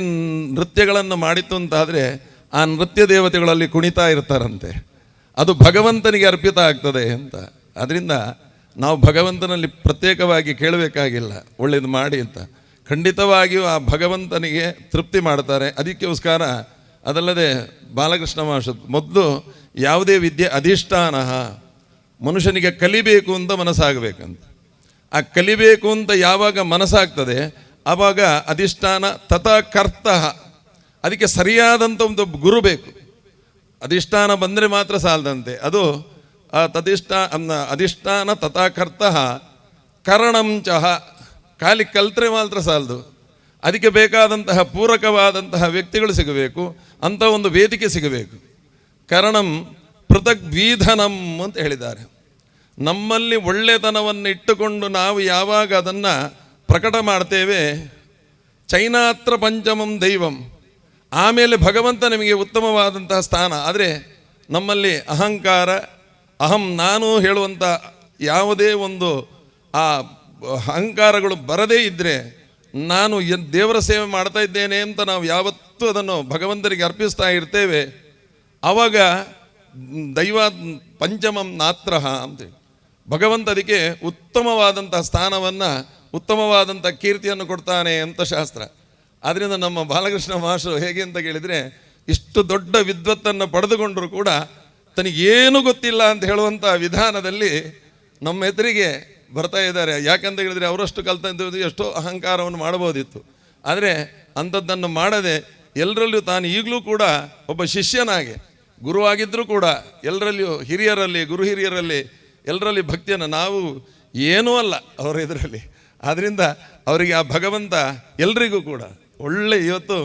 ನೃತ್ಯಗಳನ್ನು ಮಾಡಿತ್ತು ಅಂತಾದರೆ ಆ ನೃತ್ಯ ದೇವತೆಗಳಲ್ಲಿ ಕುಣಿತಾ ಇರ್ತಾರಂತೆ, ಅದು ಭಗವಂತನಿಗೆ ಅರ್ಪಿತ ಆಗ್ತದೆ ಅಂತ. ಅದರಿಂದ ನಾವು ಭಗವಂತನಲ್ಲಿ ಪ್ರತ್ಯೇಕವಾಗಿ ಕೇಳಬೇಕಾಗಿಲ್ಲ, ಒಳ್ಳೇದು ಮಾಡಿ ಅಂತ. ಖಂಡಿತವಾಗಿಯೂ ಆ ಭಗವಂತನಿಗೆ ತೃಪ್ತಿ ಮಾಡ್ತಾರೆ. ಅದಕ್ಕೋಸ್ಕರ ಅದಲ್ಲದೆ ಬಾಲಕೃಷ್ಣ ಮಾಸ್ಟರ್ ಮೊದಲು ಯಾವುದೇ ವಿದ್ಯೆ ಅಧಿಷ್ಠಾನ, ಮನುಷ್ಯನಿಗೆ ಕಲಿಬೇಕು ಅಂತ ಮನಸ್ಸಾಗಬೇಕಂತ. ಆ ಕಲಿಬೇಕು ಅಂತ ಯಾವಾಗ ಮನಸ್ಸಾಗ್ತದೆ ಆವಾಗ ಅಧಿಷ್ಠಾನ ತಥಾ ಕರ್ತ, ಅದಕ್ಕೆ ಸರಿಯಾದಂಥ ಒಂದು ಗುರು ಬೇಕು. ಅಧಿಷ್ಠಾನ ಬಂದರೆ ಮಾತ್ರ ಸಾಲದಂತೆ, ಅದು ಅಧಿಷ್ಠಾನ ತಥಾ ಕರ್ತ ಕರಣಂಚಹ, ಖಾಲಿ ಕಲ್ತ್ರೆ ಮಾತ್ರ ಸಾಲದು, ಅದಕ್ಕೆ ಬೇಕಾದಂತಹ ಪೂರಕವಾದಂತಹ ವ್ಯಕ್ತಿಗಳು ಸಿಗಬೇಕು, ಅಂಥ ಒಂದು ವೇದಿಕೆ ಸಿಗಬೇಕು. ಕರಣಂ ಪೃಥಗ್ವೀಧನಂ ಅಂತ ಹೇಳಿದ್ದಾರೆ. ನಮ್ಮಲ್ಲಿ ಒಳ್ಳೆತನವನ್ನು ಇಟ್ಟುಕೊಂಡು ನಾವು ಯಾವಾಗ ಅದನ್ನು ಪ್ರಕಟ ಮಾಡ್ತೇವೆ, ಚೈನಾತ್ರ ಪಂಚಮಂ ದೈವಂ, ಆಮೇಲೆ ಭಗವಂತ ನಮಗೆ ಉತ್ತಮವಾದಂತಹ ಸ್ಥಾನ. ಆದರೆ ನಮ್ಮಲ್ಲಿ ಅಹಂಕಾರ, ಅಹಂ ನಾನು ಹೇಳುವಂಥ ಯಾವುದೇ ಒಂದು ಆ ಅಹಂಕಾರಗಳು ಬರದೇ ಇದ್ದರೆ, ನಾನು ದೇವರ ಸೇವೆ ಮಾಡ್ತಾ ಇದ್ದೇನೆ ಅಂತ ನಾವು ಯಾವತ್ತೂ ಅದನ್ನು ಭಗವಂತನಿಗೆ ಅರ್ಪಿಸ್ತಾ ಇರ್ತೇವೆ, ಆವಾಗ ದೈವ ಪಂಚಮಂ ನಾತ್ರಃ ಅಂತೇಳಿ ಭಗವಂತ ಅದಕ್ಕೆ ಉತ್ತಮವಾದಂಥ ಸ್ಥಾನವನ್ನು, ಉತ್ತಮವಾದಂಥ ಕೀರ್ತಿಯನ್ನು ಕೊಡ್ತಾನೆ ಅಂತ ಶಾಸ್ತ್ರ. ಆದ್ದರಿಂದ ನಮ್ಮ ಬಾಲಕೃಷ್ಣ ಮಾಸ್ಟರು ಹೇಗೆ ಅಂತ ಕೇಳಿದರೆ, ಇಷ್ಟು ದೊಡ್ಡ ವಿದ್ವತ್ತನ್ನು ಪಡೆದುಕೊಂಡರೂ ಕೂಡ ತನಗೇನು ಗೊತ್ತಿಲ್ಲ ಅಂತ ಹೇಳುವಂಥ ವಿಧಾನದಲ್ಲಿ ನಮ್ಮ ಎದುರಿಗೆ ಬರ್ತಾ ಇದ್ದಾರೆ. ಯಾಕಂತ ಹೇಳಿದರೆ ಅವರಷ್ಟು ಕಲ್ತಿದ್ದು ಎಷ್ಟೋ ಅಹಂಕಾರವನ್ನು ಮಾಡಬಹುದಿತ್ತು, ಆದರೆ ಅಂಥದ್ದನ್ನು ಮಾಡದೆ ಎಲ್ಲರಲ್ಲಿಯೂ ತಾನು ಈಗಲೂ ಕೂಡ ಒಬ್ಬ ಶಿಷ್ಯನಾಗೆ, ಗುರುವಾಗಿದ್ದರೂ ಕೂಡ ಎಲ್ಲರಲ್ಲಿಯೂ ಹಿರಿಯರಲ್ಲಿ, ಗುರು ಹಿರಿಯರಲ್ಲಿ ಎಲ್ಲರಲ್ಲಿ ಭಕ್ತಿಯನ್ನು, ನಾವು ಏನೂ ಅಲ್ಲ ಅವರ ಇದರಲ್ಲಿ. ಆದ್ದರಿಂದ ಅವರಿಗೆ ಆ ಭಗವಂತ ಎಲ್ರಿಗೂ ಕೂಡ ಒಳ್ಳೆ, ಇವತ್ತು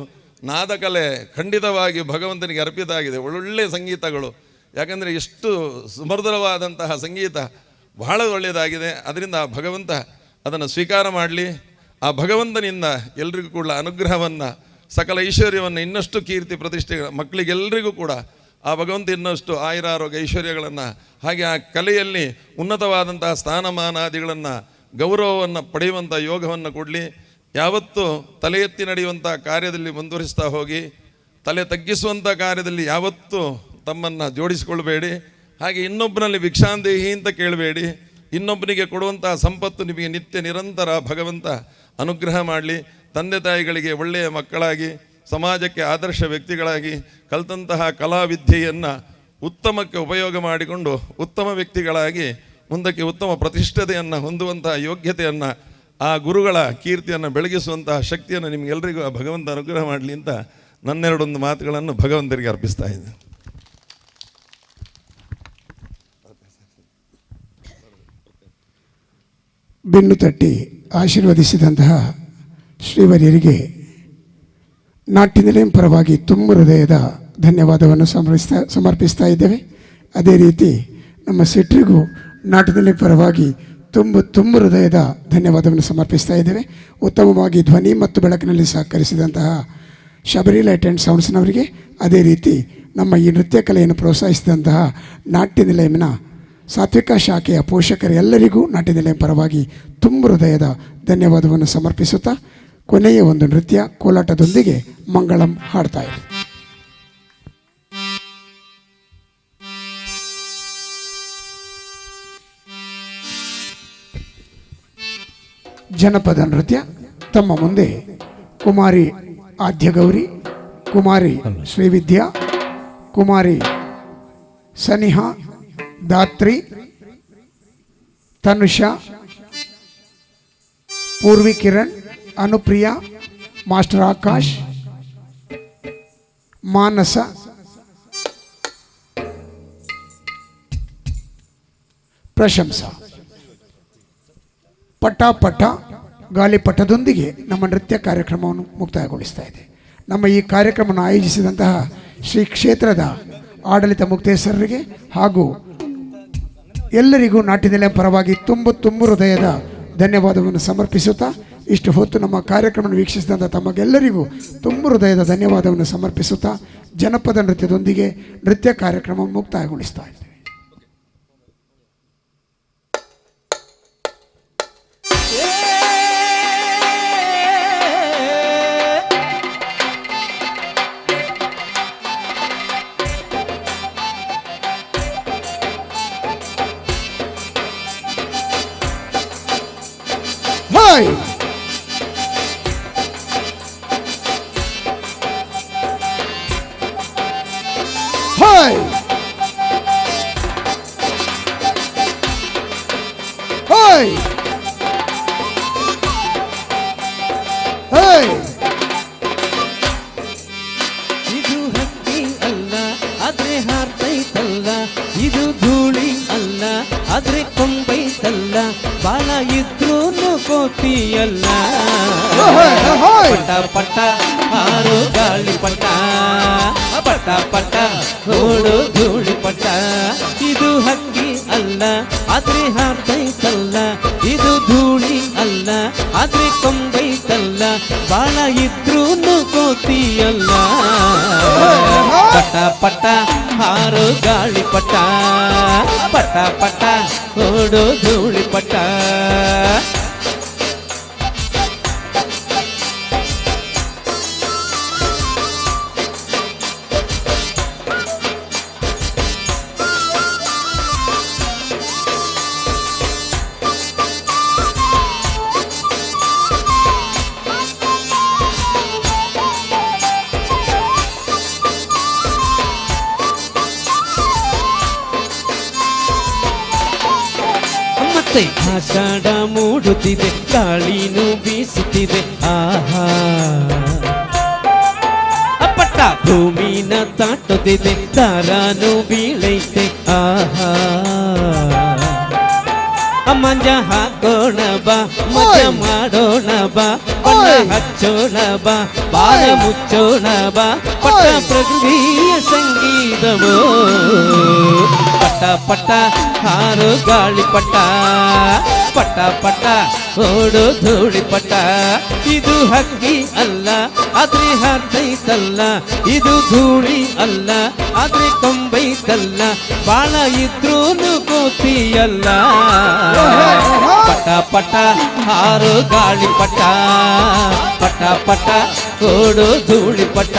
ನಾದಕಲೆ ಖಂಡಿತವಾಗಿ ಭಗವಂತನಿಗೆ ಅರ್ಪಿತ ಆಗಿದೆ. ಒಳ್ಳೊಳ್ಳೆ ಸಂಗೀತಗಳು, ಯಾಕಂದರೆ ಎಷ್ಟು ಸುಮಧುರವಾದಂತಹ ಸಂಗೀತ, ಬಹಳ ಒಳ್ಳೆಯದಾಗಿದೆ. ಅದರಿಂದ ಆ ಭಗವಂತ ಅದನ್ನು ಸ್ವೀಕಾರ ಮಾಡಲಿ. ಆ ಭಗವಂತನಿಂದ ಎಲ್ರಿಗೂ ಕೂಡ ಅನುಗ್ರಹವನ್ನು, ಸಕಲ ಐಶ್ವರ್ಯವನ್ನು, ಇನ್ನಷ್ಟು ಕೀರ್ತಿ ಪ್ರತಿಷ್ಠೆ ಮಕ್ಕಳಿಗೆಲ್ಲರಿಗೂ ಕೂಡ ಆ ಭಗವಂತ ಇನ್ನಷ್ಟು ಆಯುರಾರೋಗ್ಯ ಐಶ್ವರ್ಯಗಳನ್ನು, ಹಾಗೆ ಆ ಕಲೆಯಲ್ಲಿ ಉನ್ನತವಾದಂತಹ ಸ್ಥಾನಮಾನಾದಿಗಳನ್ನು, ಗೌರವವನ್ನು ಪಡೆಯುವಂಥ ಯೋಗವನ್ನು ಕೊಡಲಿ. ಯಾವತ್ತೂ ತಲೆ ಎತ್ತಿ ನಡೆಯುವಂಥ ಕಾರ್ಯದಲ್ಲಿ ಮುಂದುವರಿಸ್ತಾ ಹೋಗಿ, ತಲೆ ತಗ್ಗಿಸುವಂಥ ಕಾರ್ಯದಲ್ಲಿ ಯಾವತ್ತೂ ತಮ್ಮನ್ನು ಜೋಡಿಸಿಕೊಳ್ಬೇಡಿ. ಹಾಗೆ ಇನ್ನೊಬ್ಬನಲ್ಲಿ ಭಿಕ್ಷಾಂದೇಹಿ ಅಂತ ಕೇಳಬೇಡಿ. ಇನ್ನೊಬ್ಬನಿಗೆ ಕೊಡುವಂಥ ಸಂಪತ್ತು ನಿಮಗೆ ನಿತ್ಯ ನಿರಂತರ ಭಗವಂತ ಅನುಗ್ರಹ ಮಾಡಲಿ. ತಂದೆ ತಾಯಿಗಳಿಗೆ ಒಳ್ಳೆಯ ಮಕ್ಕಳಾಗಿ, ಸಮಾಜಕ್ಕೆ ಆದರ್ಶ ವ್ಯಕ್ತಿಗಳಾಗಿ, ಕಲಿತಂತಹ ಕಲಾವಿದ್ಯೆಯನ್ನು ಉತ್ತಮಕ್ಕೆ ಉಪಯೋಗ ಮಾಡಿಕೊಂಡು ಉತ್ತಮ ವ್ಯಕ್ತಿಗಳಾಗಿ ಮುಂದಕ್ಕೆ ಉತ್ತಮ ಪ್ರತಿಷ್ಠತೆಯನ್ನು ಹೊಂದುವಂತಹ ಯೋಗ್ಯತೆಯನ್ನು, ಆ ಗುರುಗಳ ಕೀರ್ತಿಯನ್ನು ಬೆಳಗಿಸುವಂತಹ ಶಕ್ತಿಯನ್ನು ನಿಮಗೆಲ್ಲರಿಗೂ ಆ ಭಗವಂತ ಅನುಗ್ರಹ ಮಾಡಲಿ ಅಂತ ನನ್ನೆರಡೊಂದು ಮಾತುಗಳನ್ನು ಭಗವಂತರಿಗೆ ಅರ್ಪಿಸ್ತಾ ಇದ್ದೇನೆ. ಬೆನ್ನು ತಟ್ಟಿ ಆಶೀರ್ವದಿಸಿದಂತಹ ಶ್ರೀವರ್ಯರಿಗೆ ನಾಟ್ಯನಿಲಯಂ ಪರವಾಗಿ ತುಂಬ ಹೃದಯದ ಧನ್ಯವಾದವನ್ನು ಸಮರ್ಪಿಸ್ತಾ ಇದ್ದೇವೆ. ಅದೇ ರೀತಿ ನಮ್ಮ ಸೆಟ್ರಿಗೂ ನಾಟ್ಯನಿಲಯಂ ಪರವಾಗಿ ತುಂಬ ಹೃದಯದ ಧನ್ಯವಾದವನ್ನು ಸಮರ್ಪಿಸ್ತಾ ಇದ್ದೇವೆ. ಉತ್ತಮವಾಗಿ ಧ್ವನಿ ಮತ್ತು ಬೆಳಕಿನಲ್ಲಿ ಸಹಕರಿಸಿದಂತಹ ಶಬರಿ ಲೈಟ್ ಆ್ಯಂಡ್ ಸೌಂಡ್ಸ್ನವರಿಗೆ, ಅದೇ ರೀತಿ ನಮ್ಮ ಈ ನೃತ್ಯ ಕಲೆಯನ್ನು ಪ್ರೋತ್ಸಾಹಿಸಿದಂತಹ ನಾಟ್ಯ ನಿಲಯಂನ ಸಾತ್ವಿಕ ಶಾಖೆಯ ಪೋಷಕರೆಲ್ಲರಿಗೂ ನಾಟ್ಯ ನಿಲಯಂ ಪರವಾಗಿ ತುಂಬ ಹೃದಯದ ಧನ್ಯವಾದವನ್ನು ಸಮರ್ಪಿಸುತ್ತಾ ಕೊನೆಯ ಒಂದು ನೃತ್ಯ ಕೋಲಾಟದೊಂದಿಗೆ ಮಂಗಳಂ ಹಾಡ್ತಾ ಇದೆ. ಜನಪದ ನೃತ್ಯ ತಮ್ಮ ಮುಂದೆ ಕುಮಾರಿ ಆದ್ಯಗೌರಿ, ಕುಮಾರಿ ಶ್ರೀವಿದ್ಯಾ, ಕುಮಾರಿ ಸನಿಹಾ, ದಾತ್ರಿ, ತನುಷಾ, ಪೂರ್ವಿ ಕಿರಣ್, ಅನುಪ್ರಿಯಾ, ಮಾಸ್ಟರ್ ಆಕಾಶ್ ಮಾನಸ, ಪ್ರಶಂಸ. ಪಟ ಗಾಳಿಪಟದೊಂದಿಗೆ ನಮ್ಮ ನೃತ್ಯ ಕಾರ್ಯಕ್ರಮವನ್ನು ಮುಕ್ತಾಯಗೊಳಿಸ್ತಾ ಇದೆ. ನಮ್ಮ ಈ ಕಾರ್ಯಕ್ರಮವನ್ನು ಆಯೋಜಿಸಿದಂತಹ ಶ್ರೀ ಕ್ಷೇತ್ರದ ಆಡಳಿತ ಮುಕ್ತೇಶ್ವರರಿಗೆ ಹಾಗೂ ಎಲ್ಲರಿಗೂ ನಾಟ್ಯನಿಲಯ ಪರವಾಗಿ ತುಂಬು ಹೃದಯದ ಧನ್ಯವಾದವನ್ನು ಸಮರ್ಪಿಸುತ್ತಾ, ಇಷ್ಟು ಹೊತ್ತು ನಮ್ಮ ಕಾರ್ಯಕ್ರಮವನ್ನು ವೀಕ್ಷಿಸಿದಂಥ ತಮಗೆಲ್ಲರಿಗೂ ತುಂಬು ಹೃದಯದ ಧನ್ಯವಾದವನ್ನು ಸಮರ್ಪಿಸುತ್ತಾ ಜನಪದ ನೃತ್ಯದೊಂದಿಗೆ ನೃತ್ಯ ಕಾರ್ಯಕ್ರಮ ಮುಕ್ತಾಯಗೊಳಿಸ್ತಾ ಇದ್ದೇವೆ. Hey! Hey! Hey! Hey! ಇದು ಹಕ್ಕಿ ಅಲ್ಲ ಆದ್ರೆ ಹಾರ್ತೈತಲ್ಲ, ಇದು ಧೂಳಿ ಅಲ್ಲ ಆದ್ರೆ ಕೊಂಬೈತಲ್ಲ, ಬಾಲ ಇದ್ರೂನು ಕೋತಿಯಲ್ಲ. ಪಟ ಪಟ ಹಾರು ಗಾಳಿ ಪಟ, ಪಟ ಪಟ ಓಡು ಧೂಳಿ ಪಟ. ಇದು ಹಕ್ಕಿ ಅಲ್ಲ ಆದ್ರೆ ಹಾರ್ತೈತಲ್ಲ, ಇದು ಧೂಳಿ ಅಲ್ಲ ಆದ್ರೆ ಕೊಂಬೈತಲ್ಲ, ಬಾಳ ಇದ್ರೂನು ಕೋತಿಯಲ್ಲ. ಪಟ ಪಟ ಹಾರು ಗಾಳಿ ಪಟ, ಪಟ ಪಟ ಓಡು ಧೂಳಿ ಪಟ. ಮತ್ತೆ ಆಷಾಢ ಮೂಡುತ್ತಿದೆ, ಗಾಳಿನೂ ಬೀಸುತ್ತಿದೆ, ಆಹಾ ಅಪ್ಪಟ್ಟ ಭೂಮಿನ ತಾಟುತ್ತಿದೆ, ದಾರಾನು ಬೀಳೈತೆ, ಆಹಾ ಮಂಜ ಹಾಕೋಣ ಬಾ, ಮಜ ಮಾಡೋಣ ಬಾ, ಬಣ್ಣ ಹಚ್ಚೋಣ ಬಾ, ಬಾಲ ಮುಚ್ಚೋಣ ಬಾ, ಪಟ್ಟ ಪ್ರಕೃತಿಯ ಸಂಗೀತವೋ. ಪಟ ಪಟ ಹಾರು ಗಾಳಿ ಪಟ, ಪಟ ಪಟ ಓಡು ಧೂಳಿ ಪಟ. ಇದು ಹಕ್ಕಿ ಅಲ್ಲ ಆದ್ರೆ ಹಾರ್ತೈತಲ್ಲ, ಇದು ಧೂಳಿ ಅಲ್ಲ ಆದ್ರೆ ಕೊಂಬೈತಲ್ಲ, ಬಾಳ ಇದ್ರೂನು ಕೋತಿಯಲ್ಲ. ಪಟ ಪಟ ಹಾರು ಗಾಳಿ ಪಟ, ಪಟ ಪಟ ಓಡು ಧೂಳಿ ಪಟ.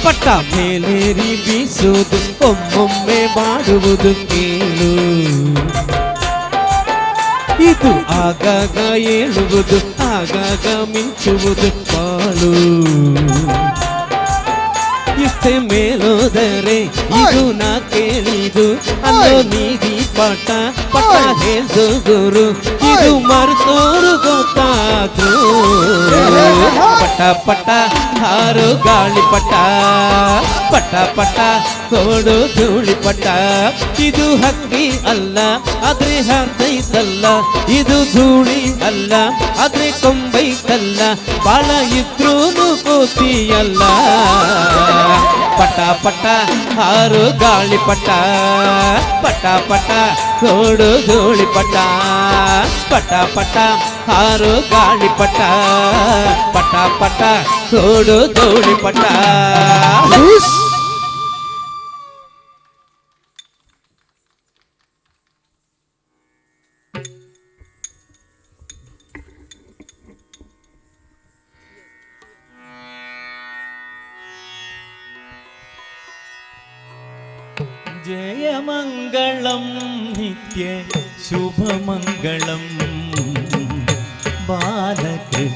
ಪಟ್ಟ ಮೇಲೇರಿ ಬೀಸುವುದು, ಒಮ್ಮೊಮ್ಮೆ ಮಾಡುವುದು ಕೇಳು, ಇದು ಆಗಾಗ ಏಳುವುದು, ಆಗಾಗ ಮಿಂಚುವುದು ಬಾಳು. ಇಷ್ಟೇ ಮೇಲೋದರೆ ಇದು ನಾ ಕೇಳಿದು, ಅನ್ನೋ ನೀತಿ ಪಾಠ ಪಟ ಹೇಳ್ದು ಗುರು, ಇದು ಮರ್ತೋರು ಗೊತ್ತಾದ್ರು. ಪಟ ಪಟ ಹಾರು ಗಾಳಿ ಪಟ, ಪಟ ಪಟ ಓಡು ಧೂಳಿ ಪಟ. ಇದು ಹಕ್ಕಿ ಅಲ್ಲ ಆದ್ರೆ ಹಾರ್ತೈತಲ್ಲ, ಇದು ಧೂಳಿ ಅಲ್ಲ ಆದ್ರೆ ಕೊಂಬೈತಲ್ಲ, ಬಾಳ ಇದ್ರೂನು ಕೋತಿಯಲ್ಲ. ಪಟ ಪಟ ಹಾರು ಗಾಳಿ ಪಟ, ಪಟ ಪಟ ಓಡು ಧೂಳಿ ಪಟ, ಪಟ ಪಟ ಹಾರು ಗಾಳಿ ಪಟ, ಪಟ ಪಟ ಓಡು ಧೂಳಿ ಪಟ. ಜಯ नित्यमङ्गलं नित्य शुभमङ्गलं बालकृष्ण